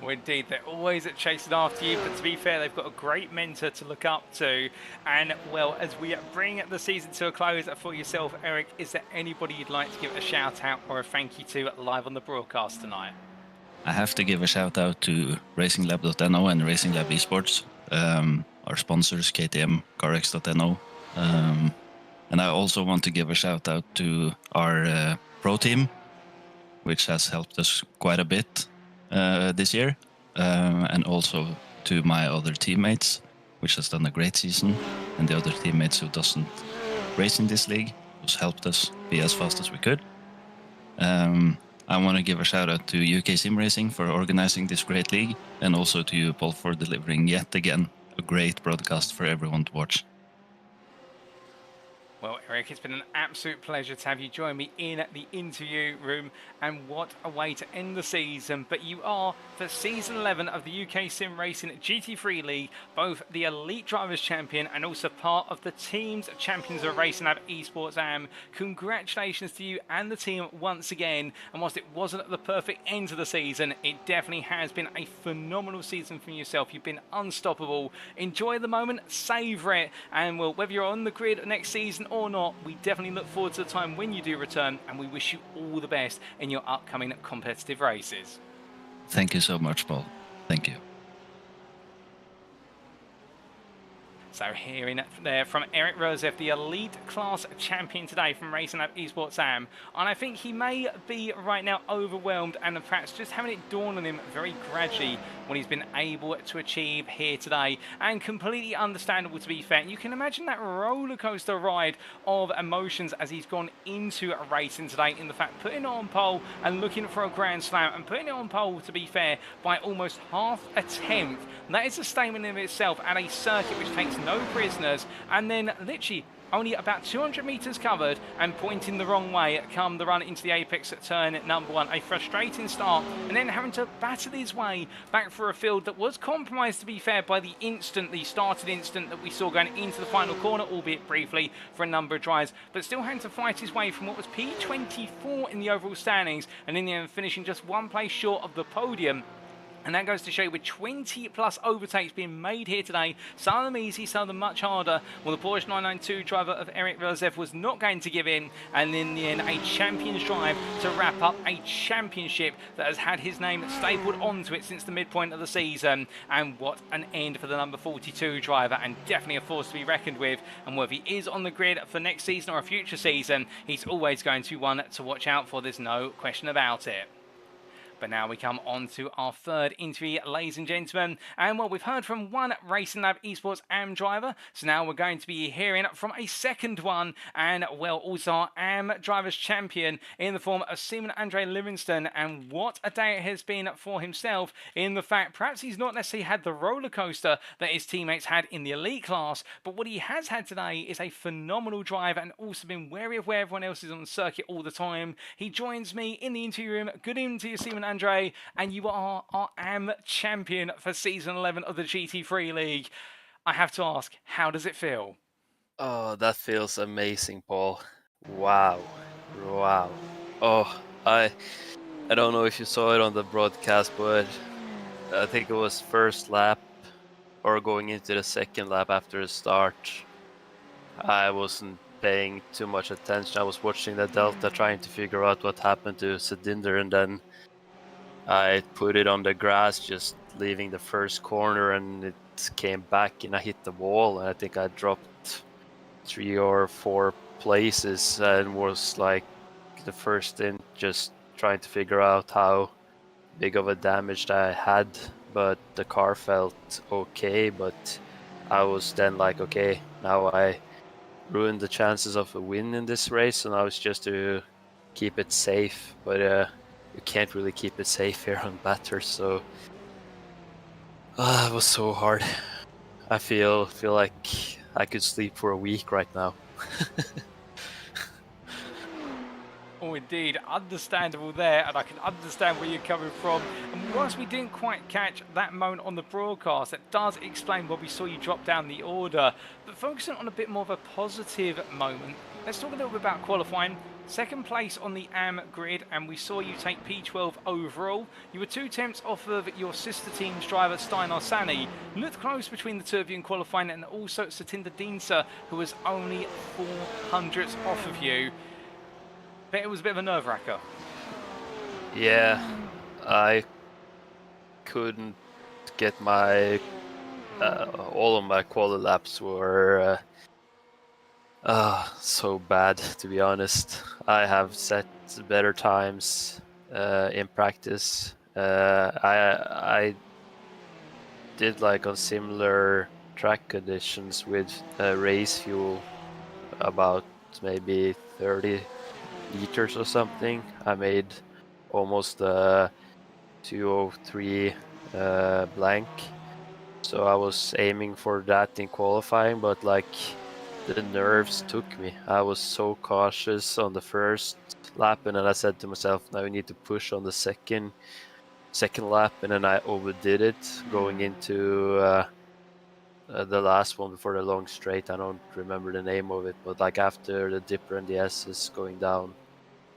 Well, indeed, they're always chasing after you, but to be fair, they've got a great mentor to look up to. And, well, as we bring the season to a close for yourself, Erik, is there anybody you'd like to give a shout-out or a thank you to live on the broadcast tonight? I have to give a shout-out to RacingLab.no and Racing Lab Esports, our sponsors, KTM, CarX.no. And I also want to give a shout-out to our pro team, which has helped us quite a bit this year, and also to my other teammates, which has done a great season, and the other teammates who doesn't race in this league, who's helped us be as fast as we could. I want to give a shout out to UKSimRacing for organizing this great league, and also to you, Paul, for delivering yet again a great broadcast for everyone to watch. Well, Erik, it's been an absolute pleasure to have you join me in the interview room, and what a way to end the season. But you are, for Season 11 of the UKSimRacing GT3 League, both the Elite Drivers Champion and also part of the Teams Champions of Racing Lab Esports AM. Congratulations to you and the team once again, and whilst it wasn't the perfect end to the season, it definitely has been a phenomenal season from yourself. You've been unstoppable. Enjoy the moment, savour it, and well, whether you're on the grid next season or not, we definitely look forward to the time when you do return, and we wish you all the best in your upcoming competitive races. Thank you so much, Paul. Thank you. So hearing there from Erik Røseth, the elite class champion today from Racing Lab Esports AM, and I think he may be right now overwhelmed and perhaps just having it dawn on him very gradually what he's been able to achieve here today, and completely understandable, to be fair. You can imagine that roller coaster ride of emotions as he's gone into a racing today, in the fact putting it on pole and looking for a Grand Slam, and putting it on pole, to be fair, by almost half a tenth. That is a statement in itself at a circuit which takes no prisoners, and then literally only about 200 metres covered and pointing the wrong way come the run into the apex at turn number 1. A frustrating start, and then having to battle his way back for a field that was compromised, to be fair, by the started instant that we saw going into the final corner, albeit briefly for a number of drives, but still having to fight his way from what was P24 in the overall standings, and in the end finishing just one place short of the podium. And that goes to show, with 20 plus overtakes being made here today, some of them easy, some of them much harder. Well, the Porsche 992 driver of Erik Røseth was not going to give in, and in the end, a champion's drive to wrap up a championship that has had his name stapled onto it since the midpoint of the season. And what an end for the number 42 driver, and definitely a force to be reckoned with. And whether he is on the grid for next season or a future season, he's always going to be one to watch out for. There's no question about it. But now we come on to our third interview, ladies and gentlemen. And well, we've heard from one Racing Lab Esports AM driver, so now we're going to be hearing from a second one, and well, also our AM drivers champion in the form of Simon Andre Livingston. And what a day it has been for himself, in the fact perhaps he's not necessarily had the roller coaster that his teammates had in the elite class, but what he has had today is a phenomenal drive, and also been wary of where everyone else is on the circuit all the time. He joins me in the interview room. Good evening to you, Simon Andre, and you are our AM champion for season 11 of the GT3 League. I have to ask, how does it feel? Oh, that feels amazing, Paul. Wow. Oh, I don't know if you saw it on the broadcast, but I think it was first lap or going into the second lap after the start. I wasn't paying too much attention. I was watching the Delta, trying to figure out what happened to Sedinder, and then I put it on the grass, just leaving the first corner, and it came back and I hit the wall, and I think I dropped 3 or 4 places, and was like the first stint just trying to figure out how big of a damage I had. But the car felt okay, but I was then like, okay, now I ruined the chances of a win in this race, and I was just to keep it safe. But you can't really keep it safe here on Bathurst, so it was so hard. I feel like I could sleep for a week right now. Oh, indeed, understandable there, and I can understand where you're coming from. And whilst we didn't quite catch that moment on the broadcast, that does explain why we saw you drop down the order. But focusing on a bit more of a positive moment, let's talk a little bit about qualifying. Second place on the AM grid, and we saw you take P12 overall. You were 2 tenths off of your sister team's driver, Steinar Sani. Looked close between the two of you in qualifying, and also Satinder Dinsa, who was only 400ths off of you. But it was a bit of a nerve-wracker. Yeah, I couldn't get my... all of my quali laps were so bad, to be honest. I have set better times in practice. I did like on similar track conditions with race fuel, about maybe 30 liters or something. I made almost 203 blank, so I was aiming for that in qualifying, but like the nerves took me. I was so cautious on the first lap, and then I said to myself, now we need to push on the second lap, and then I overdid it going into the last one before the long straight. I don't remember the name of it, but like after the dipper and the S's going down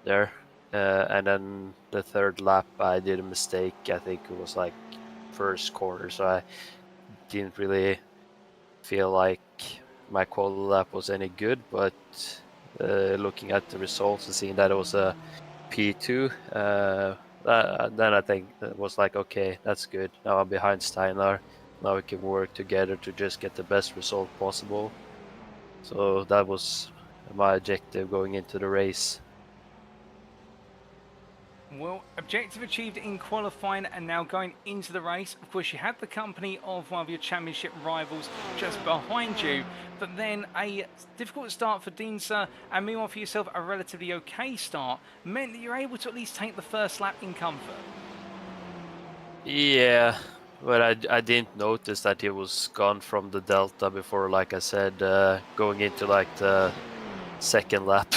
there, and then the third lap I did a mistake. I think it was like first corner, so I didn't really feel like my quali lap was any good. But looking at the results and seeing that it was a P2, then I think it was like, okay, that's good. Now I'm behind Steinar. Now we can work together to just get the best result possible. So that was my objective going into the race. Well, objective achieved in qualifying, and now going into the race. Of course, you had the company of one of your championship rivals just behind you, but then a difficult start for Dinsa, and meanwhile for yourself a relatively okay start, meant that you're able to at least take the first lap in comfort. Yeah, But I didn't notice that he was gone from the Delta before, like I said, going into like the second lap.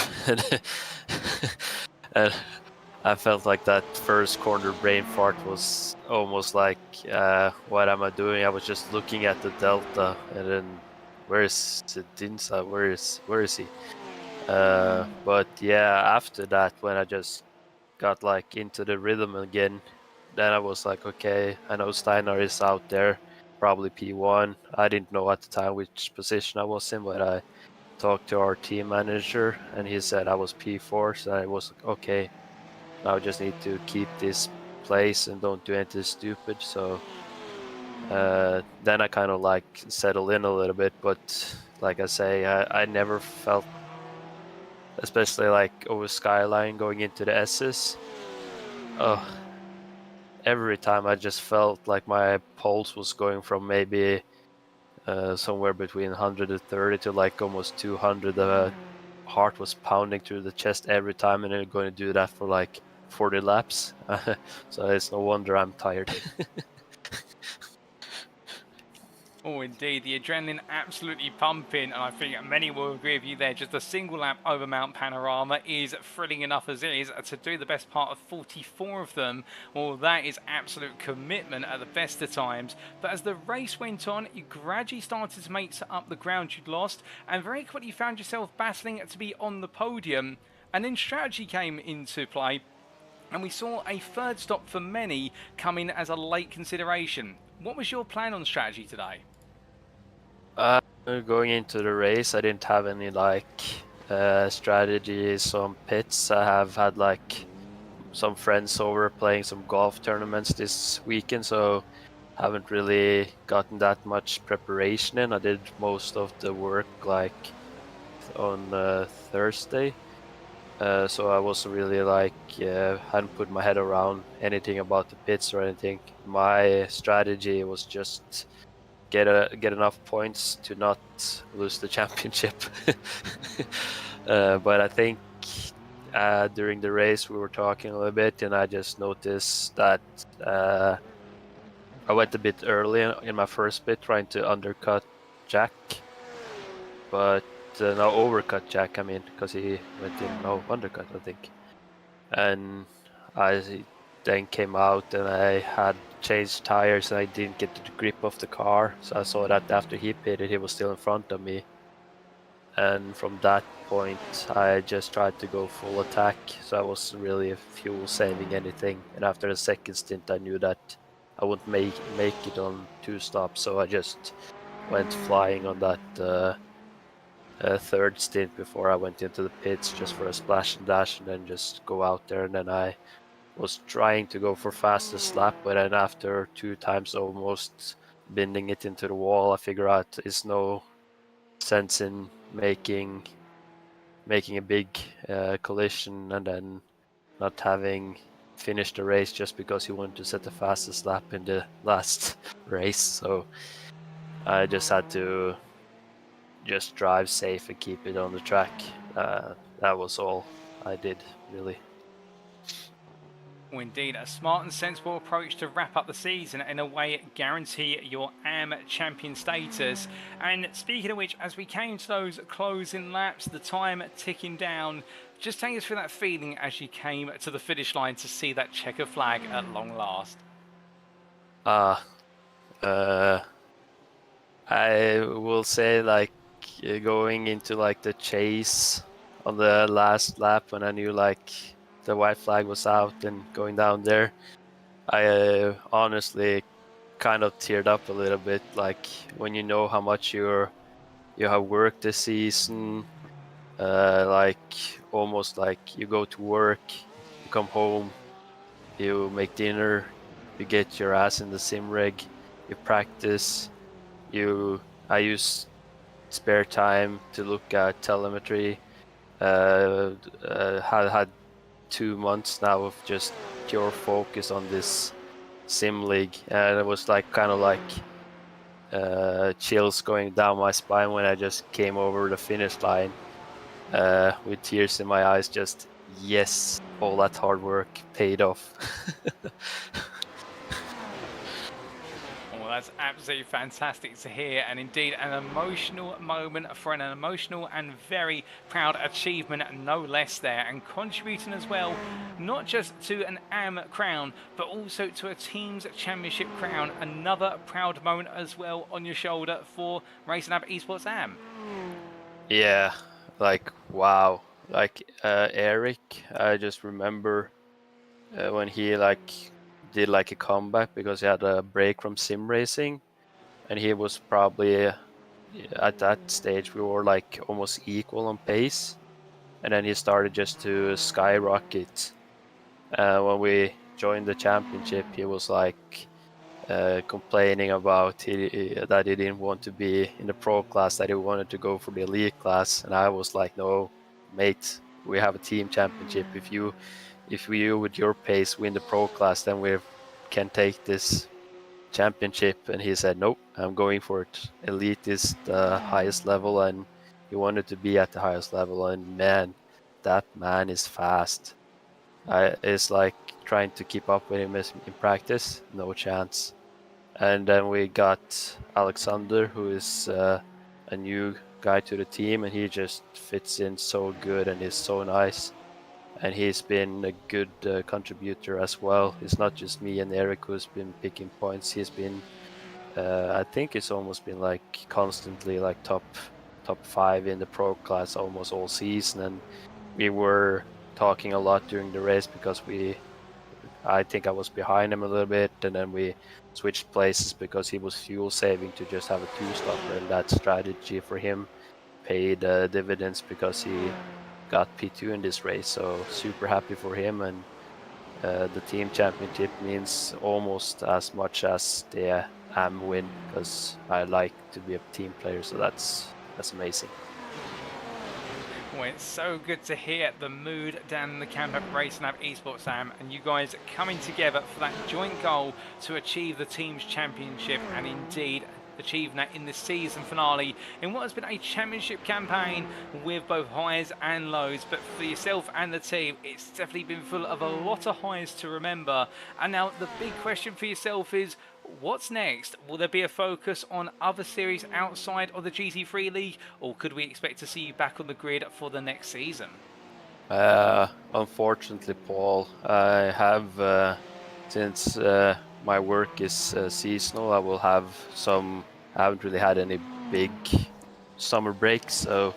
And I felt like that first corner brain fart was almost like, what am I doing? I was just looking at the Delta, and then where is Dinsa? Where is he? But yeah, after that, when I just got like into the rhythm again, then I was like, okay, I know Steinar is out there, probably P1. I didn't know at the time which position I was in, but I talked to our team manager, and he said I was P4, so I was like, okay, now I just need to keep this place and don't do anything stupid. So then I kind of like settled in a little bit, but like I say, I never felt, especially like over Skyline going into the S's, every time I just felt like my pulse was going from maybe somewhere between 130 to like almost 200. The heart was pounding through the chest every time, and they're going to do that for like 40 laps. So it's no wonder I'm tired. Oh, indeed. The adrenaline absolutely pumping, and I think many will agree with you there. Just a single lap over Mount Panorama is thrilling enough as it is. To do the best part of 44 of them, well, that is absolute commitment at the best of times. But as the race went on, you gradually started to make up the ground you'd lost, and very quickly found yourself battling to be on the podium. And then strategy came into play, and we saw a third stop for many come in as a late consideration. What was your plan on strategy today? Going into the race, I didn't have any like strategies on pits. I have had like some friends over playing some golf tournaments this weekend, so haven't really gotten that much preparation in. I did most of the work like on Thursday, so I wasn't really like hadn't put my head around anything about the pits or anything. My strategy was just get enough points to not lose the championship. But I think during the race we were talking a little bit, and I just noticed that I went a bit early in my first bit trying to undercut Jack, but no, overcut Jack, I mean, because he went in undercut, I think. And I then came out and I had changed tires and I didn't get the grip of the car, so I saw that after he pitted he was still in front of me, and from that point I just tried to go full attack, so I wasn't really fuel saving anything. And after the second stint I knew that I wouldn't make it on 2 stops, so I just went flying on that third stint before I went into the pits just for a splash and dash and then just go out there. And then I was trying to go for fastest lap, but then after 2 times almost bending it into the wall, I figure out there's no sense in making a big collision and then not having finished the race just because he wanted to set the fastest lap in the last race. So I just had to just drive safe and keep it on the track. That was all I did, really. Well, indeed, a smart and sensible approach to wrap up the season and in a way guarantee your AM champion status. And speaking of which, as we came to those closing laps, the time ticking down, just take us through that feeling as you came to the finish line to see that checker flag at long last. I will say, like, going into like the chase on the last lap when I knew like the white flag was out and going down there, I honestly kind of teared up a little bit, like when you know how much you have worked this season, like almost like you go to work, you come home, you make dinner, you get your ass in the sim rig, you practice, I use spare time to look at telemetry. Had 2 months now of just pure focus on this sim league, and it was like kind of like chills going down my spine when I just came over the finish line with tears in my eyes. Just yes, all that hard work paid off. that's absolutely fantastic to hear, and indeed an emotional moment for an emotional and very proud achievement, no less there, and contributing as well, not just to an AM crown, but also to a team's championship crown. Another proud moment as well on your shoulder for Racing Lab Esports AM. Yeah, like wow. Like Erik, I just remember when he like did like a comeback because he had a break from sim racing, and he was probably at that stage we were like almost equal on pace, and then he started just to skyrocket. When we joined the championship, he was like complaining about that he didn't want to be in the pro class, that he wanted to go for the elite class, and I was like, no, mate, we have a team championship. If you with your pace win the pro class, then we can take this championship. And he said, nope, I'm going for it. Elite is the highest level, and he wanted to be at the highest level. And man, that man is fast. It's like trying to keep up with him in practice, no chance. And then we got Alexander, who is a new guy to the team, and he just fits in so good and is so nice. And he's been a good contributor as well. It's not just me and Erik who's been picking points. He's been, I think it's almost been like constantly like top 5 in the pro class almost all season. And we were talking a lot during the race because I think I was behind him a little bit, and then we switched places because he was fuel saving to just have a 2-stopper, and that strategy for him paid dividends because he got P2 in this race. So super happy for him, and the team championship means almost as much as the AM win because I like to be a team player, so that's amazing. Well, it's so good to hear the mood down in the camp at Racing Lab Esports AM, and you guys coming together for that joint goal to achieve the team's championship, and indeed achieving that in the season finale in what has been a championship campaign with both highs and lows. But for yourself and the team, it's definitely been full of a lot of highs to remember. And now the big question for yourself is, what's next? Will there be a focus on other series outside of the GT3 League, or could we expect to see you back on the grid for the next season? Unfortunately, Paul, I have since my work is seasonal, I will have I haven't really had any big summer breaks, so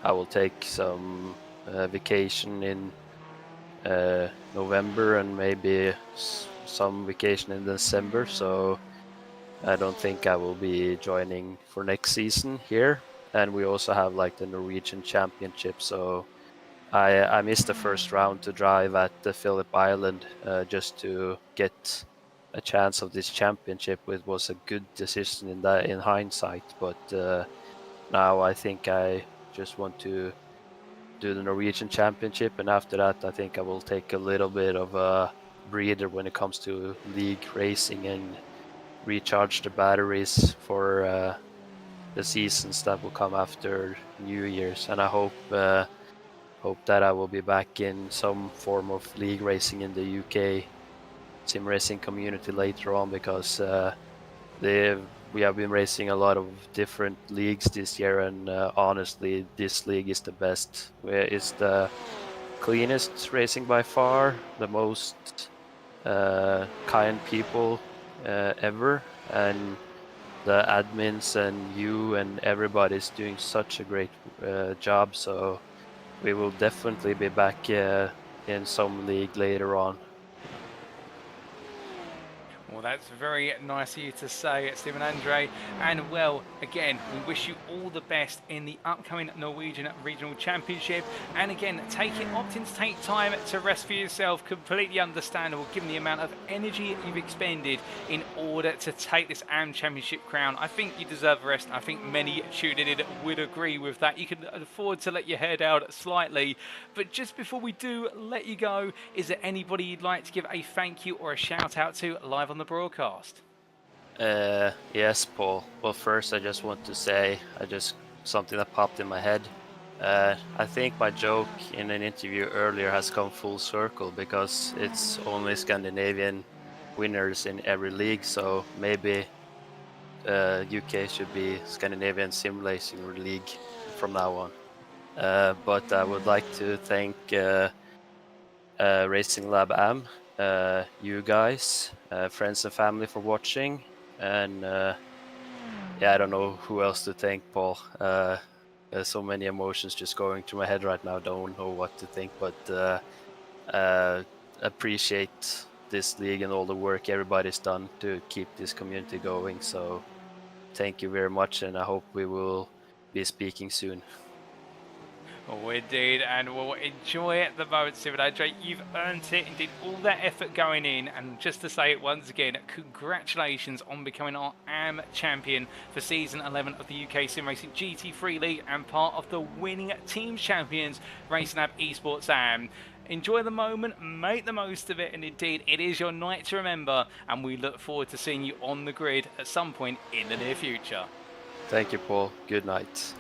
I will take some vacation in November and maybe some vacation in December, so I don't think I will be joining for next season here. And we also have like the Norwegian Championship, so I missed the first round to drive at the Phillip Island just to get a chance of this championship. It was a good decision in hindsight, but now I think I just want to do the Norwegian Championship, and after that I think I will take a little bit of a breather when it comes to league racing and recharge the batteries for the seasons that will come after New Year's. And I hope that I will be back in some form of league racing in the UK sim racing community later on, because we have been racing a lot of different leagues this year, and honestly this league is the best. It's the cleanest racing by far, the most kind people ever, and the admins and you and everybody's doing such a great job, so we will definitely be back in some league later on. Well, that's very nice of you to say, Stephen Andre. And well, again, we wish you all the best in the upcoming Norwegian Regional Championship. And again, opting to take time to rest for yourself, completely understandable given the amount of energy you've expended in order to take this AM Championship crown. I think you deserve a rest. I think many tuning in would agree with that. You can afford to let your hair down slightly. But just before we do let you go, is there anybody you'd like to give a thank you or a shout out to live on the broadcast? Yes, Paul. Well, first I just want to say something that popped in my head. I think my joke in an interview earlier has come full circle, because it's only Scandinavian winners in every league, so maybe UK should be Scandinavian SimRacing League from now on. But I would like to thank Racing Lab AM, you guys, friends and family for watching, and yeah, I don't know who else to thank, Paul. There's so many emotions just going through my head right now. Don't know what to think, but appreciate this league and all the work everybody's done to keep this community going. So thank you very much, and I hope we will be speaking soon. Oh, indeed, and we'll enjoy the moment, Sim and Andre. You've earned it, indeed, all that effort going in. And just to say it once again, congratulations on becoming our AM champion for season 11 of the UKSimRacing GT3 League and part of the winning team champions Racing Lab Esports AM. Enjoy the moment, make the most of it, and indeed, it is your night to remember. And we look forward to seeing you on the grid at some point in the near future. Thank you, Paul. Good night.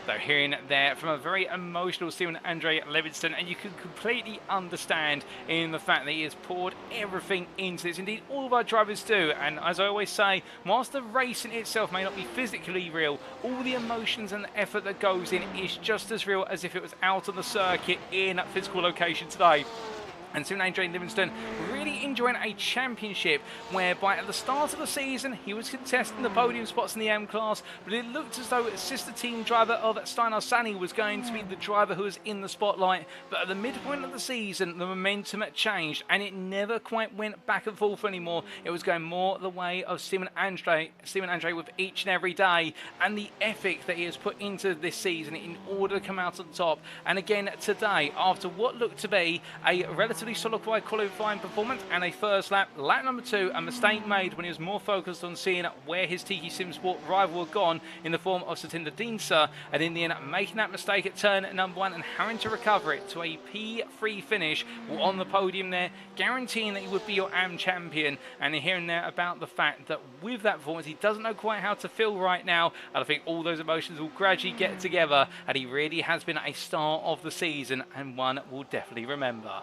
So hearing there from a very emotional Stephen Andre Livingston, and you can completely understand in the fact that he has poured everything into this. Indeed, all of our drivers do. And as I always say, whilst the racing itself may not be physically real, all the emotions and the effort that goes in is just as real as if it was out on the circuit in a physical location today. And Stephen Andre Livingston really enjoying a championship whereby at the start of the season he was contesting the podium spots in the M class, but it looked as though sister team driver of Steinar Sani was going to be the driver who was in the spotlight. But at the midpoint of the season, the momentum changed and it never quite went back and forth anymore. It was going more the way of Stephen Andre with each and every day, and the ethic that he has put into this season in order to come out on top. And again today, after what looked to be a relatively solid qualifying performance and a first lap number 2, a mistake made when he was more focused on seeing where his Tiki Sim Sport rival had gone in the form of Satinder Dinsa, and in the end making that mistake at turn number 1 and having to recover it to a P3 finish on the podium there, guaranteeing that he would be your AM champion. And hearing there about the fact that with that performance he doesn't know quite how to feel right now, and I think all those emotions will gradually get together, and he really has been a star of the season and one we'll definitely remember.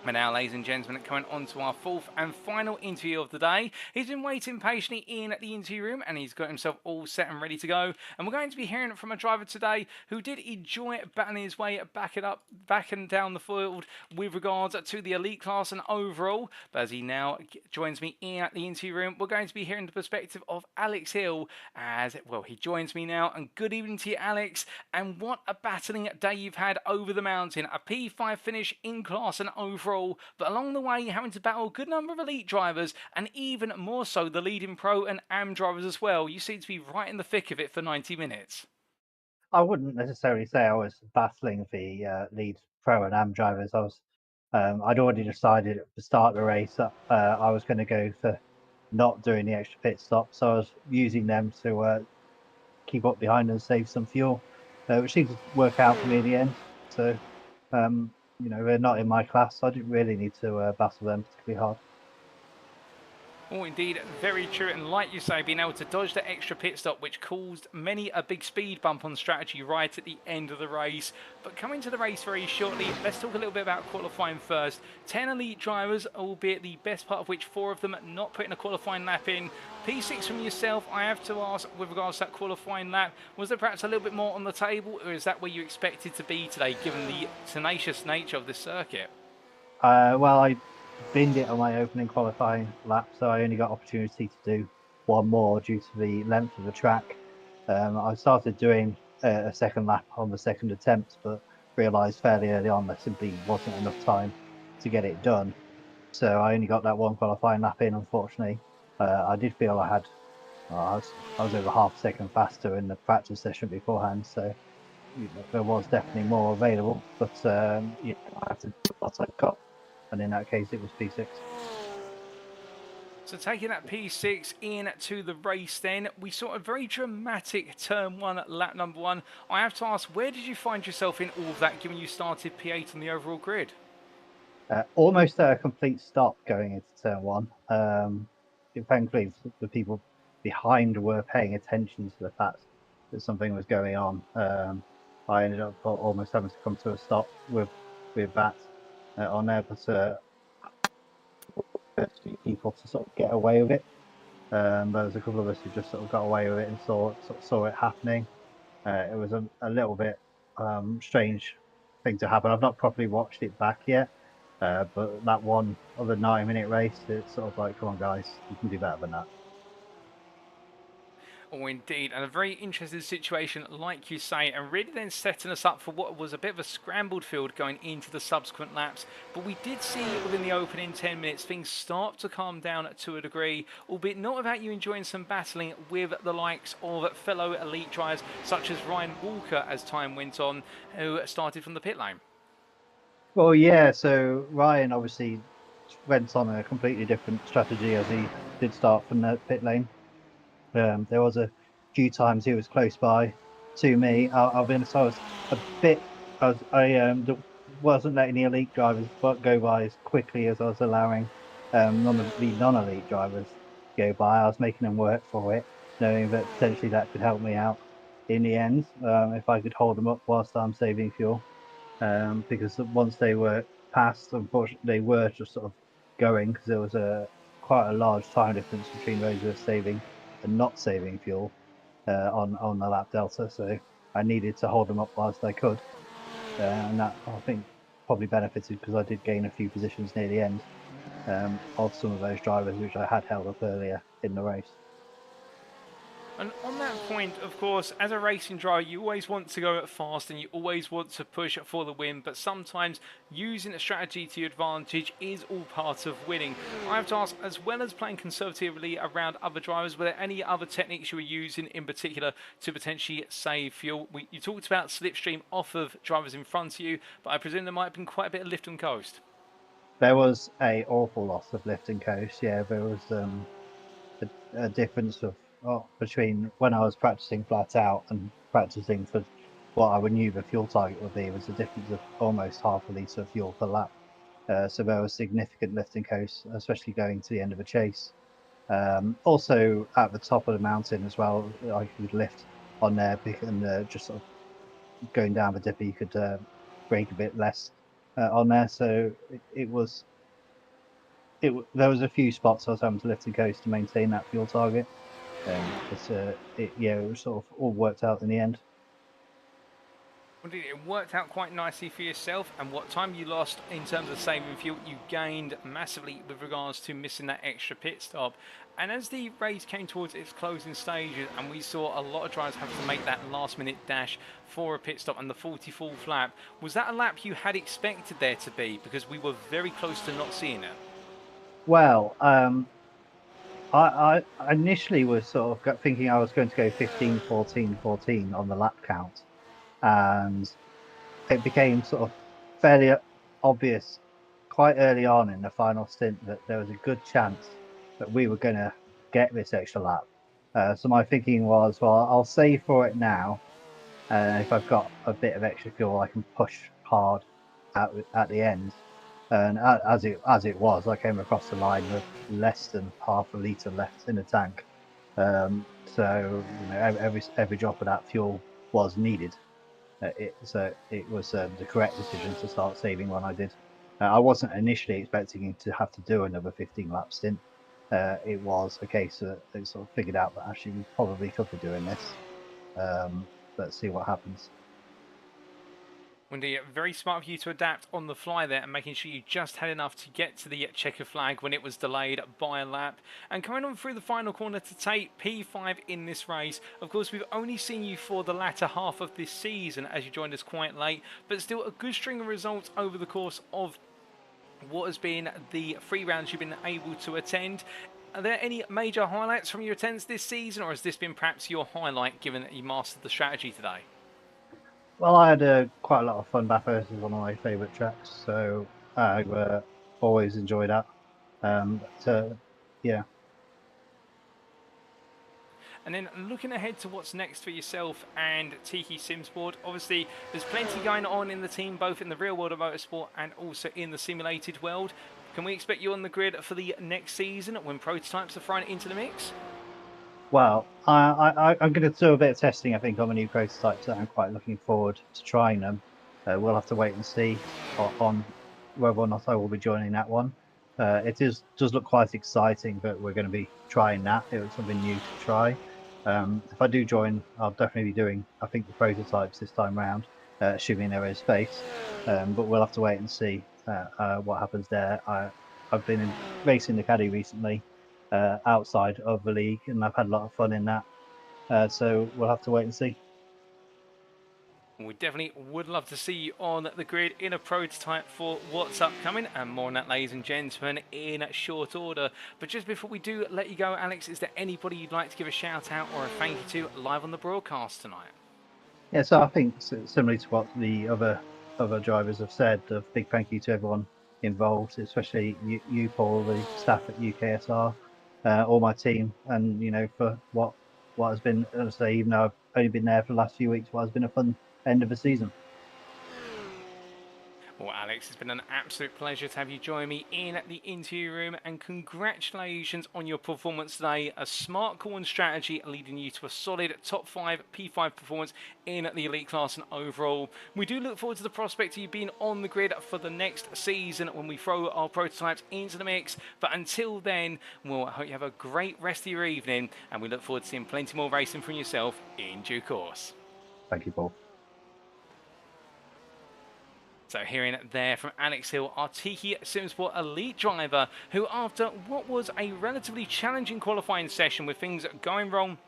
And now, ladies and gentlemen, coming on to our fourth and final interview of the day. He's been waiting patiently in the interview room and he's got himself all set and ready to go. And we're going to be hearing from a driver today who did enjoy battling his way back and down the field with regards to the elite class and overall. But as he now joins me in the interview room, we're going to be hearing the perspective of Alex Hill as, well, he joins me now. And good evening to you, Alex. And what a battling day you've had over the mountain. A P5 finish in class and overall. But along the way, having to battle a good number of elite drivers and even more so the leading pro and AM drivers as well. You seem to be right in the thick of it for 90 minutes. I wouldn't necessarily say I was battling the lead pro and AM drivers. I'd already decided at the start of the race that I was going to go for not doing the extra pit stop, so I was using them to keep up behind and save some fuel, which seemed to work out for me in the end. So you know, they're not in my class, so I didn't really need to battle them particularly hard. Oh, indeed, very true. And like you say, being able to dodge the extra pit stop, which caused many a big speed bump on strategy right at the end of the race. But coming to the race very shortly, let's talk a little bit about qualifying first. 10 elite drivers, albeit the best part of which 4 of them not putting a qualifying lap in. P6 from yourself, I have to ask, with regards to that qualifying lap, was there perhaps a little bit more on the table, or is that where you expected to be today, given the tenacious nature of this circuit? Well, I binned it on my opening qualifying lap, so I only got opportunity to do one more due to the length of the track. I started doing a second lap on the second attempt, but realised fairly early on there simply wasn't enough time to get it done. So I only got that one qualifying lap in, unfortunately. I did feel I was over half a second faster in the practice session beforehand, so there was definitely more available, but I had to do what I got. And in that case, it was P6. So taking that P6 into the race then, we saw a very dramatic turn 1 lap number 1. I have to ask, where did you find yourself in all of that, given you started P8 on the overall grid? Almost at a complete stop going into turn 1. Thankfully, the people behind were paying attention to the fact that something was going on. I ended up almost having to come to a stop with that on there, but first few people to sort of get away with it. There was a couple of us who just sort of got away with it and saw it happening. It was a little bit strange thing to happen. I've not properly watched it back yet, but that one other 90-minute race, it's sort of like, come on guys, you can do better than that. Oh, indeed, and a very interesting situation, like you say, and really then setting us up for what was a bit of a scrambled field going into the subsequent laps. But we did see within the opening 10 minutes things start to calm down to a degree, albeit not without you enjoying some battling with the likes of fellow elite drivers such as Ryan Walker as time went on, who started from the pit lane. Well, yeah, so Ryan obviously went on a completely different strategy as he did start from the pit lane. There was a few times he was close by to me. I'll be honest, I was a bit. I wasn't letting the elite drivers go by as quickly as I was allowing the non-elite drivers go by. I was making them work for it, knowing that potentially that could help me out in the end if I could hold them up whilst I'm saving fuel. Because once they were past, unfortunately, they were just sort of going because there was quite a large time difference between those who were saving and not saving fuel on the lap delta, so I needed to hold them up whilst I could, and that I think probably benefited because I did gain a few positions near the end of some of those drivers which I had held up earlier in the race. And on that point, of course, as a racing driver, you always want to go fast and you always want to push for the win, but sometimes using a strategy to your advantage is all part of winning. I have to ask, as well as playing conservatively around other drivers, were there any other techniques you were using in particular to potentially save fuel? You talked about slipstream off of drivers in front of you, but I presume there might have been quite a bit of lift and coast. There was an awful loss of lift and coast, yeah. There was a difference of between when I was practicing flat out and practicing for what I knew the fuel target would be. It was a difference of almost half a litre of fuel per lap. So there was significant lift and coast, especially going to the end of a chase. Also at the top of the mountain as well, I could lift on there and just sort of going down the dipper, you could brake a bit less on there. So there was a few spots I was having to lift and coast to maintain that fuel target. It sort of all worked out in the end. Well, it worked out quite nicely for yourself, and what time you lost in terms of saving fuel, you gained massively with regards to missing that extra pit stop. And as the race came towards its closing stages, and we saw a lot of drivers have to make that last-minute dash for a pit stop and the 44th lap, was that a lap you had expected there to be? Because we were very close to not seeing it. Well, I initially was sort of thinking I was going to go 15, 14, 14 on the lap count, and it became sort of fairly obvious quite early on in the final stint that there was a good chance that we were going to get this extra lap. So my thinking was, well, I'll save for it now, and if I've got a bit of extra fuel, I can push hard at the end. And as it was, I came across the line with less than half a litre left in the tank. So every drop of that fuel was needed. It was the correct decision to start saving when I did. I wasn't initially expecting to have to do another 15 lap stint. It was a case that they sort of figured out that actually we probably could be doing this. Let's see what happens. Indeed, very smart of you to adapt on the fly there and making sure you just had enough to get to the checker flag when it was delayed by a lap. And coming on through the final corner to take P5 in this race. Of course, we've only seen you for the latter half of this season as you joined us quite late, but still a good string of results over the course of what has been the 3 rounds you've been able to attend. Are there any major highlights from your attendance this season, or has this been perhaps your highlight given that you mastered the strategy today? Well, I had quite a lot of fun. Bathurst is one of my favourite tracks, so I always enjoy that. Yeah. And then looking ahead to what's next for yourself and Tiki SimSport, obviously there's plenty going on in the team, both in the real world of motorsport and also in the simulated world. Can we expect you on the grid for the next season when prototypes are thrown into the mix? Well, I'm going to do a bit of testing, I think, on the new prototypes, and I'm quite looking forward to trying them. We'll have to wait and see on whether or not I will be joining that one. Does look quite exciting, but we're going to be trying that. It was something new to try. If I do join, I'll definitely be doing, I think, the prototypes this time round, assuming there is space. But we'll have to wait and see what happens there. I've been in racing the caddy recently outside of the league, and I've had a lot of fun in that. So we'll have to wait and see. We definitely would love to see you on the grid in a prototype for what's upcoming, and more on that, ladies and gentlemen, in short order. But just before we do let you go, Alex, is there anybody you'd like to give a shout out or a thank you to live on the broadcast tonight? Yeah, so I think similarly to what the other drivers have said, a big thank you to everyone involved, especially you Paul, the staff at UKSR, all my team, and for what has been, as I say, even though I've only been there for the last few weeks, what has been a fun end of the season. Well, Alex, it's been an absolute pleasure to have you join me in the interview room, and congratulations on your performance today. A smart call and strategy leading you to a solid top 5 P5 performance in the elite class and overall. We do look forward to the prospect of you being on the grid for the next season when we throw our prototypes into the mix. But until then, well, I hope you have a great rest of your evening, and we look forward to seeing plenty more racing from yourself in due course. Thank you, Paul. So hearing there from Alex Hill, our UKSimRacing elite driver, who after what was a relatively challenging qualifying session with things going wrong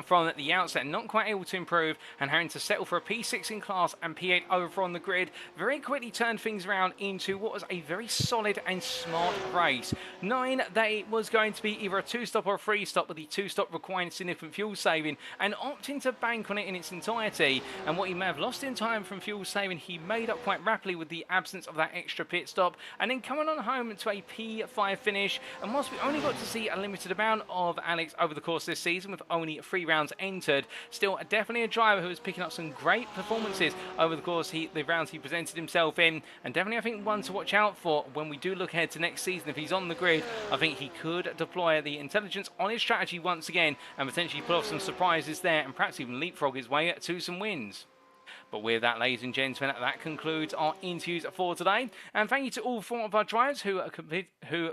from the outset, not quite able to improve and having to settle for a P6 in class and P8 over on the grid, very quickly turned things around into what was a very solid and smart race, knowing that it was going to be either a 2-stop or a 3-stop, with the 2-stop requiring significant fuel saving, and opting to bank on it in its entirety. And what he may have lost in time from fuel saving, he made up quite rapidly with the absence of that extra pit stop, and then coming on home to a P5 finish. And whilst we only got to see a limited amount of Alex over the course of this season, with only 3 rounds entered, still definitely a driver who is picking up some great performances over the course the rounds he presented himself in, and definitely I think one to watch out for when we do look ahead to next season. If he's on the grid, I think he could deploy the intelligence on his strategy once again and potentially pull off some surprises there, and perhaps even leapfrog his way to some wins. But with that, ladies and gentlemen, that concludes our interviews for today. And thank you to all 4 of our drivers who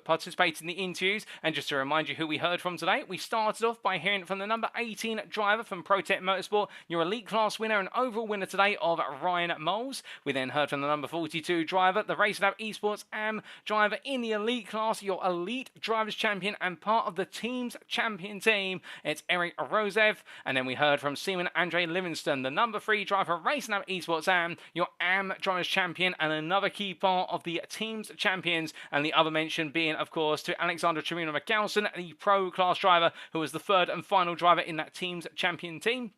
participated in the interviews. And just to remind you who we heard from today, we started off by hearing from the number 18 driver from ProTech Motorsport, your elite class winner and overall winner today of Ryan Moles. We then heard from the number 42 driver, the Racing Lab Esports AM driver in the elite class, your elite drivers champion and part of the team's champion team. It's Erik Røseth. And then we heard from Seaman Andre Livingston, the number 3 driver, Racing Lab Esports AM, your AM drivers champion and another key part of the team's champions. And the other mention being, of course, to Alexander Tremino McGalson, the pro class driver who was the 3rd and final driver in that team's champion team.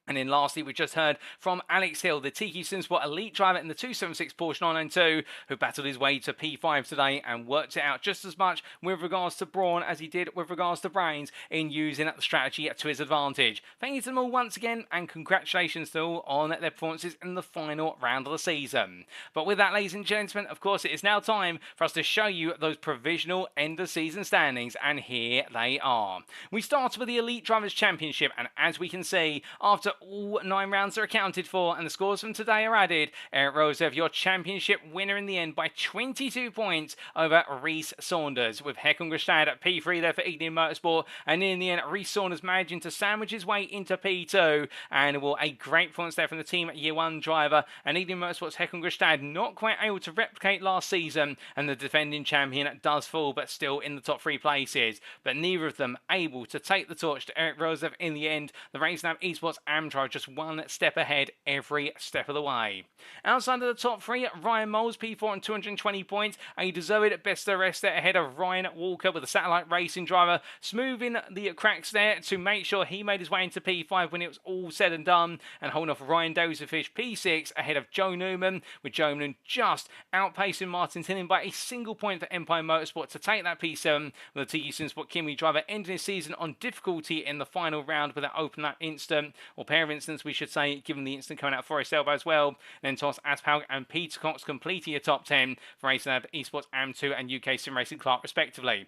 And then lastly, we just heard from Alex Hill, the UKSimRacing elite driver in the 276 Porsche 992, who battled his way to P5 today and worked it out just as much with regards to brawn as he did with regards to brains in using the strategy to his advantage. Thank you to them all once again, and congratulations to all on their performances in the final round of the season. But with that, ladies and gentlemen, of course, it is now time for us to show you those provisional end of season standings, and here they are. We start with the Elite Drivers Championship, and as we can see, after all 9 rounds are accounted for and the scores from today are added, Erik Røseth, your championship winner in the end by 22 points over Rhys Saunders, with Håkon Grebstad at P3 there for Ignium Motorsport, and in the end Rhys Saunders managing to sandwich his way into P2, and well, a great performance there from the team Year 1 driver, and Ignium Motorsport's Håkon Grebstad not quite able to replicate last season, and the defending champion does fall but still in the top 3 places, but neither of them able to take the torch to Erik Røseth in the end. The Racing Lab Esports AM driver just 1 step ahead every step of the way. Outside of the top 3, Ryan Moles, P4 on 220 points, a deserved best of the rest there ahead of Ryan Walker, with the Satellite Racing driver smoothing the cracks there to make sure he made his way into P5 when it was all said and done, and holding off Ryan Dozefish P6 ahead of Joe Newman, with Joe Newman just outpacing Martin Tinnin by a single point for Empire Motorsport to take that P7, with the UKSimRacing Kimi driver ending his season on difficulty in the final round with that open lap instant, or pair of instants we should say, given the instant coming out for Forest Elbow as well. Then Toss Asphaug and Peter Cox completing a top 10 for Racing Lab Esports AM2 and UKSimRacing Clark respectively.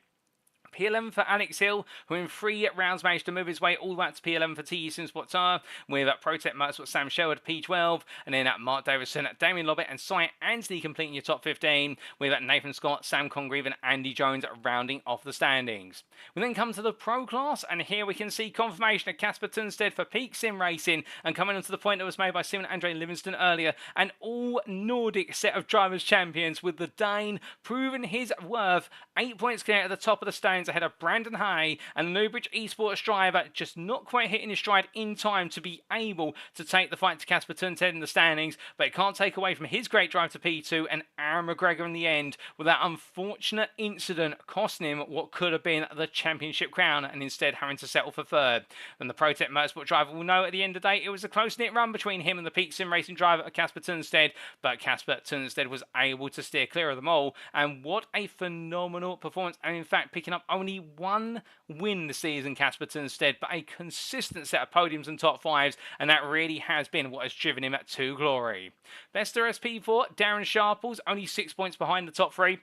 P11 for Alex Hill, who in 3 rounds managed to move his way all the way up to P11 for UKSimRacing Tour, with Protect Motorsport Sam Sherwood P12, and then Mark Davison, Damien Lobbett, and Cy Anthony completing your top 15, with Nathan Scott, Sam Congreve, and Andy Jones rounding off the standings. We then come to the Pro Class, and here we can see confirmation of Casper Tunstead for Peak Sim Racing, and coming onto the point that was made by Simon Andre Livingston earlier, an all-Nordic set of drivers champions, with the Dane proving his worth, 8 points clear at the top of the standings ahead of Brandon Hay, and the Newbridge Esports driver just not quite hitting his stride in time to be able to take the fight to Casper Tunstead in the standings, but it can't take away from his great drive to P2 and Aaron McGregor in the end, with that unfortunate incident costing him what could have been the championship crown, and instead having to settle for third. And the Protect Motorsport driver will know at the end of the day it was a close-knit run between him and the Peak Sim Racing driver Casper Tunstead, but Casper Tunstead was able to steer clear of them all, and what a phenomenal performance, and in fact picking up only 1 win this season, Casper Tunstead, but a consistent set of podiums and top 5s, and that really has been what has driven him to glory. Best RSP4, Darren Sharples, only 6 points behind the top 3.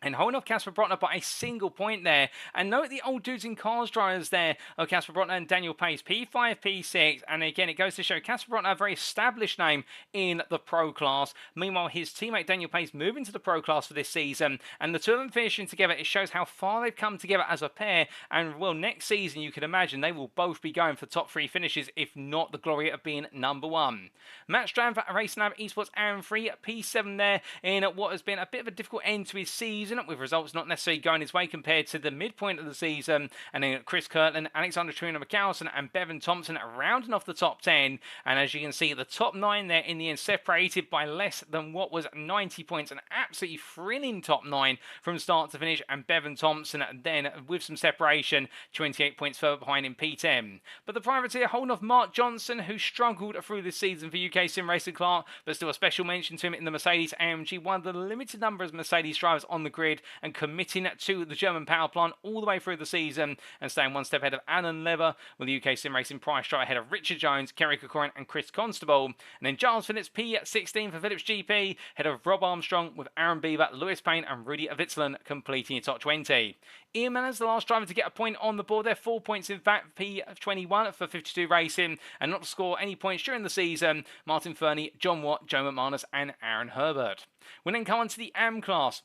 And holding off Casper Brotner by a single point there. And note the old dudes in cars drivers there of Casper Brotner and Daniel Pace, P5, P6. And again, it goes to show Casper Brotner, a very established name in the Pro Class. Meanwhile, his teammate Daniel Pace moving to the Pro Class for this season. And the two of them finishing together, it shows how far they've come together as a pair. And well, next season, you can imagine they will both be going for top 3 finishes, if not the glory of being number 1. Matt Strand for Racing Lab Esports and 3, P7 there in what has been a bit of a difficult end to his season, with results not necessarily going his way compared to the midpoint of the season. And then Chris Kirtland, Alexander Trina McCallison, and Bevan Thompson rounding off the top 10. And as you can see, the top 9 there in the end separated by less than what was 90 points. An absolutely thrilling top 9 from start to finish. And Bevan Thompson then with some separation, 28 points further behind in P10. But the privateer holding off Mark Johnson, who struggled through this season for UKSimRacing Clark, but still a special mention to him in the Mercedes AMG, one of the limited number of Mercedes drivers on the grid, and committing to the German power plant all the way through the season, and staying 1 step ahead of Alan Lever, with the UKSimRacing Price Drive ahead of Richard Jones, Kerry Corcoran, and Chris Constable. And then Giles Phillips, P16 for Phillips GP, ahead of Rob Armstrong, with Aaron Beaver, Lewis Payne, and Rudy Avitzalan completing your top 20. Ian Manners, the last driver to get a point on the board there, 4 points in fact, P21 for 52 Racing, and not to score any points during the season, Martin Fernie, John Watt, Joe McManus, and Aaron Herbert. We then come on to the AM class.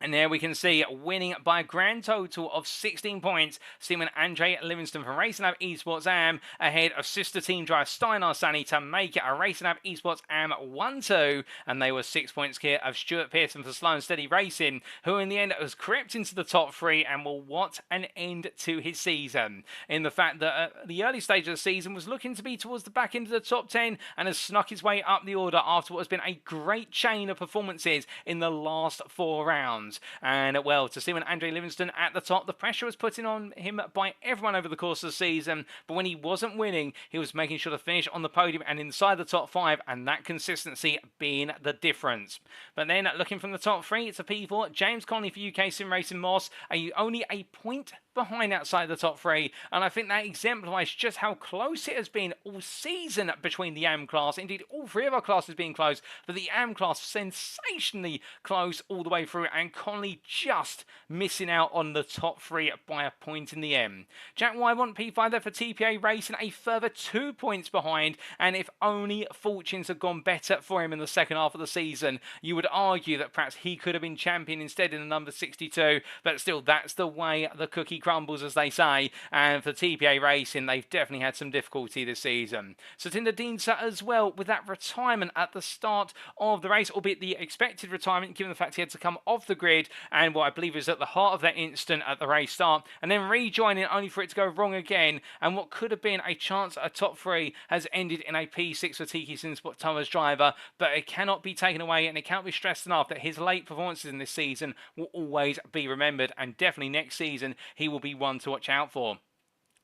And there we can see winning by a grand total of 16 points, Simon Andre Livingston from Racing Lab Esports AM ahead of sister team driver Steinar Sani to make it a Racing Lab Esports AM 1-2. And they were 6 points clear of Stuart Pearson for Slow and Steady Racing, who in the end was crept into the top 3. And well, what an end to his season. In the fact that the early stage of the season was looking to be towards the back end of the top 10 and has snuck his way up the order after what has been a great chain of performances in the last 4 rounds. And well, to Simon Andre Livingston at the top, the pressure was put on him by everyone over the course of the season, but when he wasn't winning, he was making sure to finish on the podium and inside the top 5, and that consistency being the difference. But then looking from the top 3, it's a P4, James Conley for UKSimRacing Moss, only a point behind outside the top 3, and I think that exemplifies just how close it has been all season between the AM class. Indeed, all 3 of our classes being close, but the AM class sensationally close all the way through, and Conley just missing out on the top 3 by a point in the end. Jack Wybont, P5 there for TPA Racing, a further 2 points behind, and if only fortunes had gone better for him in the second half of the season, you would argue that perhaps he could have been champion instead in the number 62, but still, that's the way the cookie crumbles, as they say, and for TPA Racing, they've definitely had some difficulty this season. Satinder Deensa as well, with that retirement at the start of the race, albeit the expected retirement, given the fact he had to come off the grid, and what I believe is at the heart of that instant at the race start, and then rejoining only for it to go wrong again, and what could have been a chance at a top 3 has ended in a P6 for UKSimRacing Thomas driver, but it cannot be taken away, and it can't be stressed enough that his late performances in this season will always be remembered, and definitely next season he will be one to watch out for.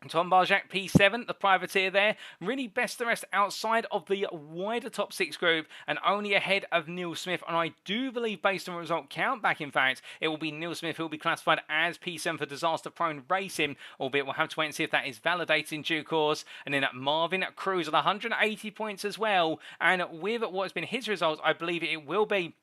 Tom Barjack, P7, the privateer there, really best the rest outside of the wider top 6 group and only ahead of Neil Smith. And I do believe, based on result count back, in fact, it will be Neil Smith who will be classified as P7 for disaster-prone racing, albeit we'll have to wait and see if that is validated in due course. And then Marvin Cruz at 180 points as well. And with what has been his results, I believe it will be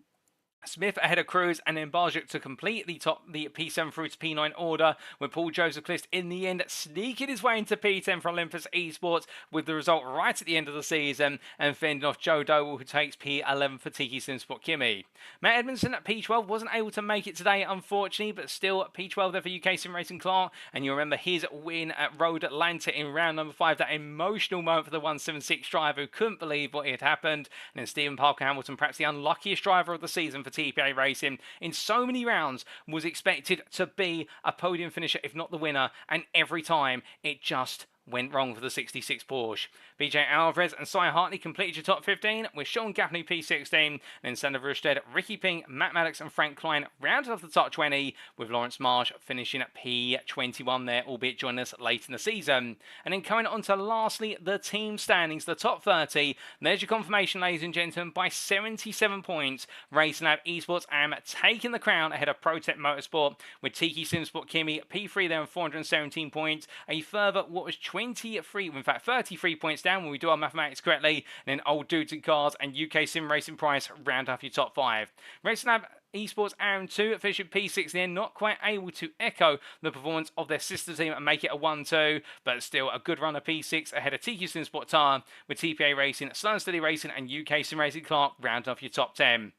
Smith ahead of Cruz, and then Barjuk to complete the P7 through to P9 order, with Paul Joseph Clist in the end sneaking his way into P10 for Olympus Esports, with the result right at the end of the season, and fending off Joe Dowell, who takes P11 for Tiki SimSport Kimi. Matt Edmondson at P12 wasn't able to make it today, unfortunately, but still P12 there for UKSimRacing Clark, and you remember his win at Road Atlanta in round number 5, that emotional moment for the 176 driver who couldn't believe what had happened, and then Stephen Parker Hamilton, perhaps the unluckiest driver of the season for TPA Racing, in so many rounds was expected to be a podium finisher, if not the winner, and every time it just went wrong for the 66 Porsche. BJ Alvarez and Cy Hartley completed your top 15, with Sean Gaffney P16, and then Sander Rosted, Ricky Ping, Matt Maddox and Frank Klein rounded off the top 20, with Lawrence Marsh finishing at P21 there, albeit joining us late in the season. And then coming on to lastly the team standings, the top 30, there's your confirmation, ladies and gentlemen, by 77 points. Racing Lab Esports am taking the crown ahead of ProTech Motorsport, with Tiki SimSport Kimi P3 there on 417 points, a further what was 23, in fact 33 points down when we do our mathematics correctly, and then Old Dudes and Cars and UK Sim Racing Price round off your top 5. Racing Lab Esports Aaron 2 finishing P6 then, not quite able to echo the performance of their sister team and make it a 1-2, but still a good run of P6 ahead of TQ SimSport Tar, with TPA Racing, Slow and Steady Racing and UK Sim Racing Clark round off your top 10.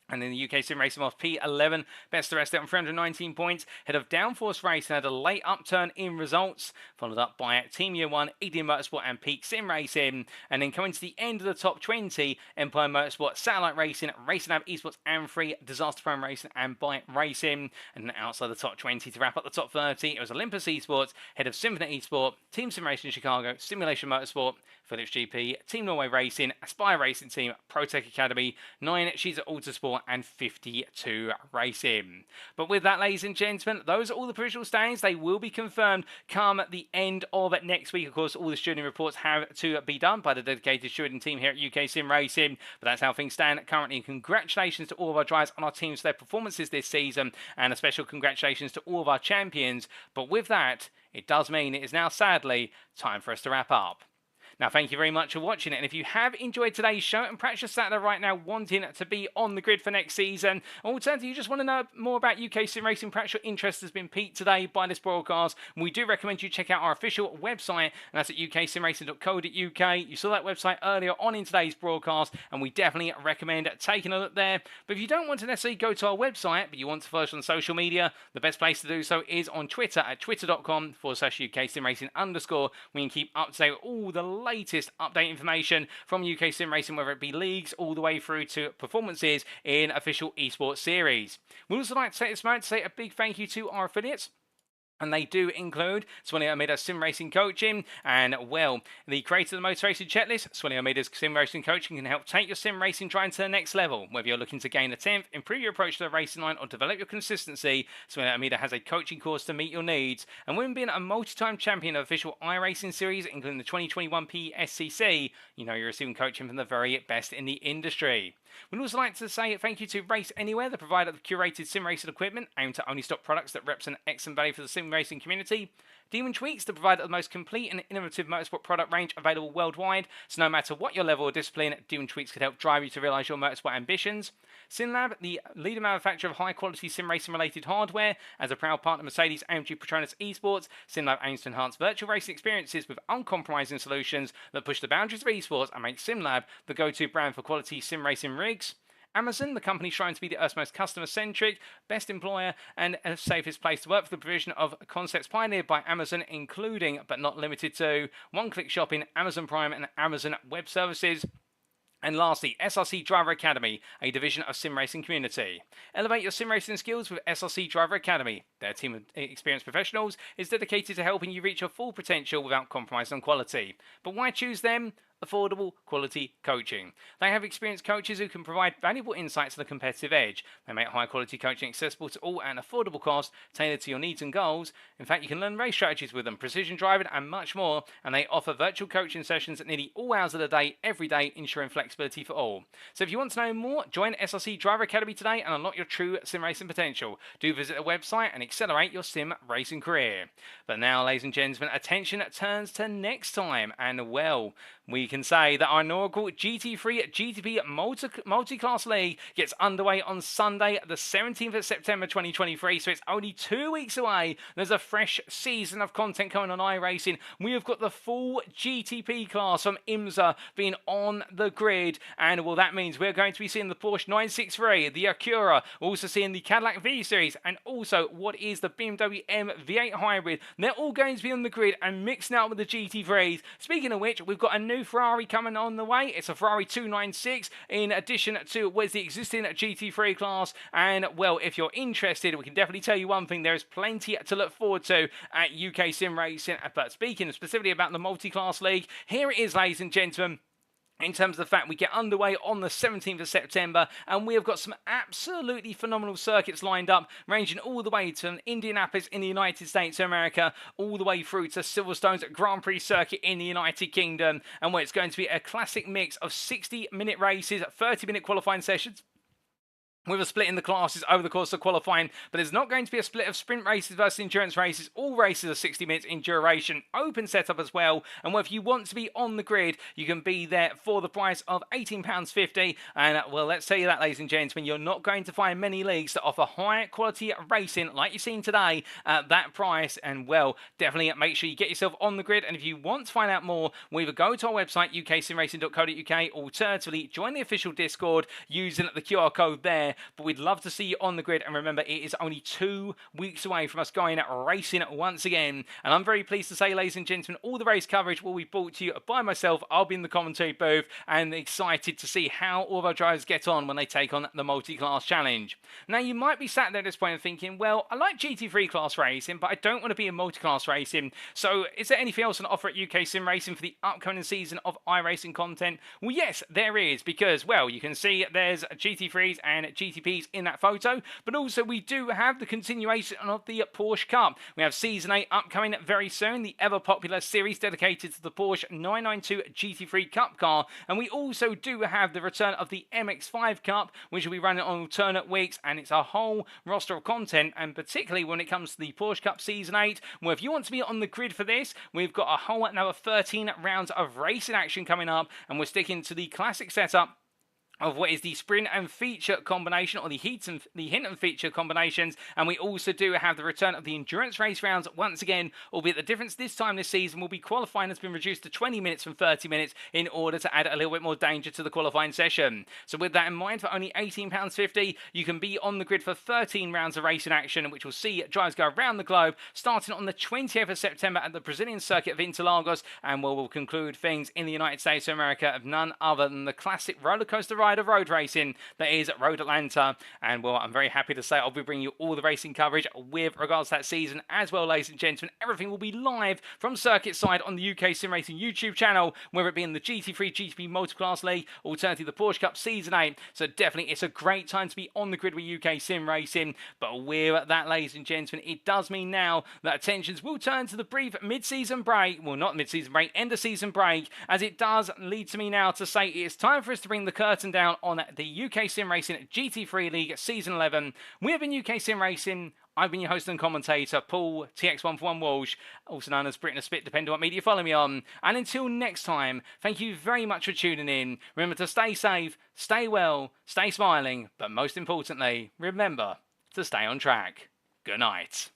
And then the UK Sim Racing off P11, best the rest out on 319 points. Head of Downforce Racing had a late upturn in results, followed up by Team Year 1, Indian Motorsport and Peak Sim Racing. And then coming to the end of the top 20, Empire Motorsport, Satellite Racing, Racing Lab Esports and Free, Disaster Prone Racing and Bike Racing. And then outside the top 20 to wrap up the top 30, it was Olympus Esports, Head of Symphony Esports, Team Sim Racing Chicago, Simulation Motorsport, Philips GP, Team Norway Racing, Aspire Racing Team, ProTech Academy, 9 She's at Autosport and 52 Racing. But with that, ladies and gentlemen, those are all the provisional standings. They will be confirmed come the end of next week. Of course, all the stewarding reports have to be done by the dedicated stewarding team here at UK Sim Racing. But that's how things stand currently. And congratulations to all of our drivers and our teams for their performances this season, and a special congratulations to all of our champions. But with that, it does mean it is now sadly time for us to wrap up. Now, thank you very much for watching it, and if you have enjoyed today's show and perhaps you're sat there right now wanting to be on the grid for next season, or alternatively you just want to know more about UK Sim Racing, perhaps your interest has been piqued today by this broadcast, we do recommend you check out our official website, and that's at uksimracing.co.uk. You saw that website earlier on in today's broadcast, and we definitely recommend taking a look there. But if you don't want to necessarily go to our website, but you want to follow us on social media, the best place to do so is on Twitter at twitter.com/UKSimRacing_. We can keep up to date with all the latest update information from UK Sim Racing, whether it be leagues all the way through to performances in official esports series. We'd also like to take this moment to say a big thank you to our affiliates. And they do include Swilly Almeida's Sim Racing Coaching, and, well, the creator of the Motor Racing Checklist. Swilly Almeida's Sim Racing Coaching can help take your sim racing driving to the next level. Whether you're looking to gain a 10th, improve your approach to the racing line, or develop your consistency, Swilly Almeida has a coaching course to meet your needs. And when being a multi-time champion of official iRacing series, including the 2021 PSCC, you know you're receiving coaching from the very best in the industry. We'd also like to say thank you to Race Anywhere, the provider of curated sim racing equipment, aimed to only stock products that represent excellent value for the sim racing community. Demon Tweaks, the provider of the most complete and innovative motorsport product range available worldwide. So no matter what your level or discipline, Demon Tweaks could help drive you to realise your motorsport ambitions. SimLab, the leading manufacturer of high-quality sim racing-related hardware. As a proud partner of Mercedes AMG Petronas Esports, SimLab aims to enhance virtual racing experiences with uncompromising solutions that push the boundaries of esports and make SimLab the go-to brand for quality sim racing rigs. Amazon, the company trying to be the Earth's most customer-centric, best employer, and safest place to work for the provision of concepts pioneered by Amazon, including, but not limited to, one-click shopping, Amazon Prime, and Amazon Web Services. And lastly, SRC Driver Academy, a division of Sim Racing Community. Elevate your sim racing skills with SRC Driver Academy. Their team of experienced professionals is dedicated to helping you reach your full potential without compromising on quality. But why choose them? Affordable, quality coaching. They have experienced coaches who can provide valuable insights to the competitive edge. They make high-quality coaching accessible to all at an affordable cost, tailored to your needs and goals. In fact, you can learn race strategies with them, precision driving, and much more. And they offer virtual coaching sessions at nearly all hours of the day, every day, ensuring flexibility for all. So if you want to know more, join SRC Driver Academy today and unlock your true sim racing potential. Do visit the website and accelerate your sim racing career. But now, ladies and gentlemen, attention turns to next time, and well, we can say that our inaugural GT3 GTP Multi-Class League gets underway on Sunday, the 17th of September 2023, so it's only 2 weeks away. There's a fresh season of content coming on iRacing. We have got the full GTP class from IMSA being on the grid, and well, that means we're going to be seeing the Porsche 963, the Acura, also seeing the Cadillac V-Series, and also what is the BMW M V8 Hybrid. They're all going to be on the grid and mixing out with the GT3s. Speaking of which, we've got a new Ferrari coming on the way. It's a Ferrari 296 in addition to where's the existing GT3 class. And well, if you're interested, we can definitely tell you one thing: there is plenty to look forward to at UKSimRacing. But speaking specifically about the multi-class league, here it is, ladies and gentlemen. In terms of the fact we get underway on the 17th of September, and we have got some absolutely phenomenal circuits lined up, ranging all the way to Indianapolis in the United States of America, all the way through to Silverstone's Grand Prix circuit in the United Kingdom, and where it's going to be a classic mix of 60-minute races, 30-minute qualifying sessions, with a split in the classes over the course of qualifying. But there's not going to be a split of sprint races versus endurance races. All races are 60 minutes in duration. Open setup as well. And if you want to be on the grid, you can be there for the price of £18.50. And well, let's tell you that, ladies and gentlemen, you're not going to find many leagues that offer high quality racing like you've seen today at that price. And well, definitely make sure you get yourself on the grid. And if you want to find out more, we either go to our website, uksimracing.co.uk, alternatively, join the official Discord using the QR code there. But we'd love to see you on the grid, and remember, it is only 2 weeks away from us going racing once again. And I'm very pleased to say, ladies and gentlemen, all the race coverage will be brought to you by myself. I'll be in the commentary booth, and excited to see how all of our drivers get on when they take on the multi-class challenge. Now, you might be sat there at this point and thinking, well, I like GT3 class racing, but I don't want to be in multi-class racing. So is there anything else on offer at UKSimRacing for the upcoming season of iRacing content? Well, yes, there is, because, well, you can see there's GT3s and GTPs in that photo, but also we do have the continuation of the Porsche Cup. We have Season 8 upcoming very soon, the ever-popular series dedicated to the Porsche 992 GT3 Cup car, and we also do have the return of the MX-5 Cup, which will be running on alternate weeks, and it's a whole roster of content, and particularly when it comes to the Porsche Cup Season 8, well, if you want to be on the grid for this, we've got a whole another 13 rounds of racing action coming up, and we're sticking to the classic setup of what is the sprint and feature combination, or the hint and feature combinations. And we also do have the return of the endurance race rounds once again, albeit the difference this time this season will be qualifying has been reduced to 20 minutes from 30 minutes in order to add a little bit more danger to the qualifying session. So with that in mind, for only £18.50, you can be on the grid for 13 rounds of racing action, which will see drivers go around the globe, starting on the 20th of September at the Brazilian circuit of Interlagos, and we'll conclude things in the United States of America of none other than the classic roller coaster ride of road racing that is Road Atlanta. And well, I'm very happy to say I'll be bringing you all the racing coverage with regards to that season as well, ladies and gentlemen. Everything will be live from circuit side on the UKSimRacing YouTube channel, whether it be in the GT3 GTP Multi-Class League, alternatively the Porsche Cup Season 8. So definitely it's a great time to be on the grid with UKSimRacing. But with that, ladies and gentlemen, it does mean now that attentions will turn to the brief mid-season break, well, not mid-season break, end of season break, as it does lead to me now to say it's time for us to bring the curtain down on the UKSimRacing GT3 League Season 11. We have been UKSimRacing. I've been your host and commentator, Paul TX141 Walsh, also known as Britain a Spit, depending on what media you follow me on. And until next time, thank you very much for tuning in. Remember to stay safe, stay well, stay smiling, but most importantly, remember to stay on track. Good night.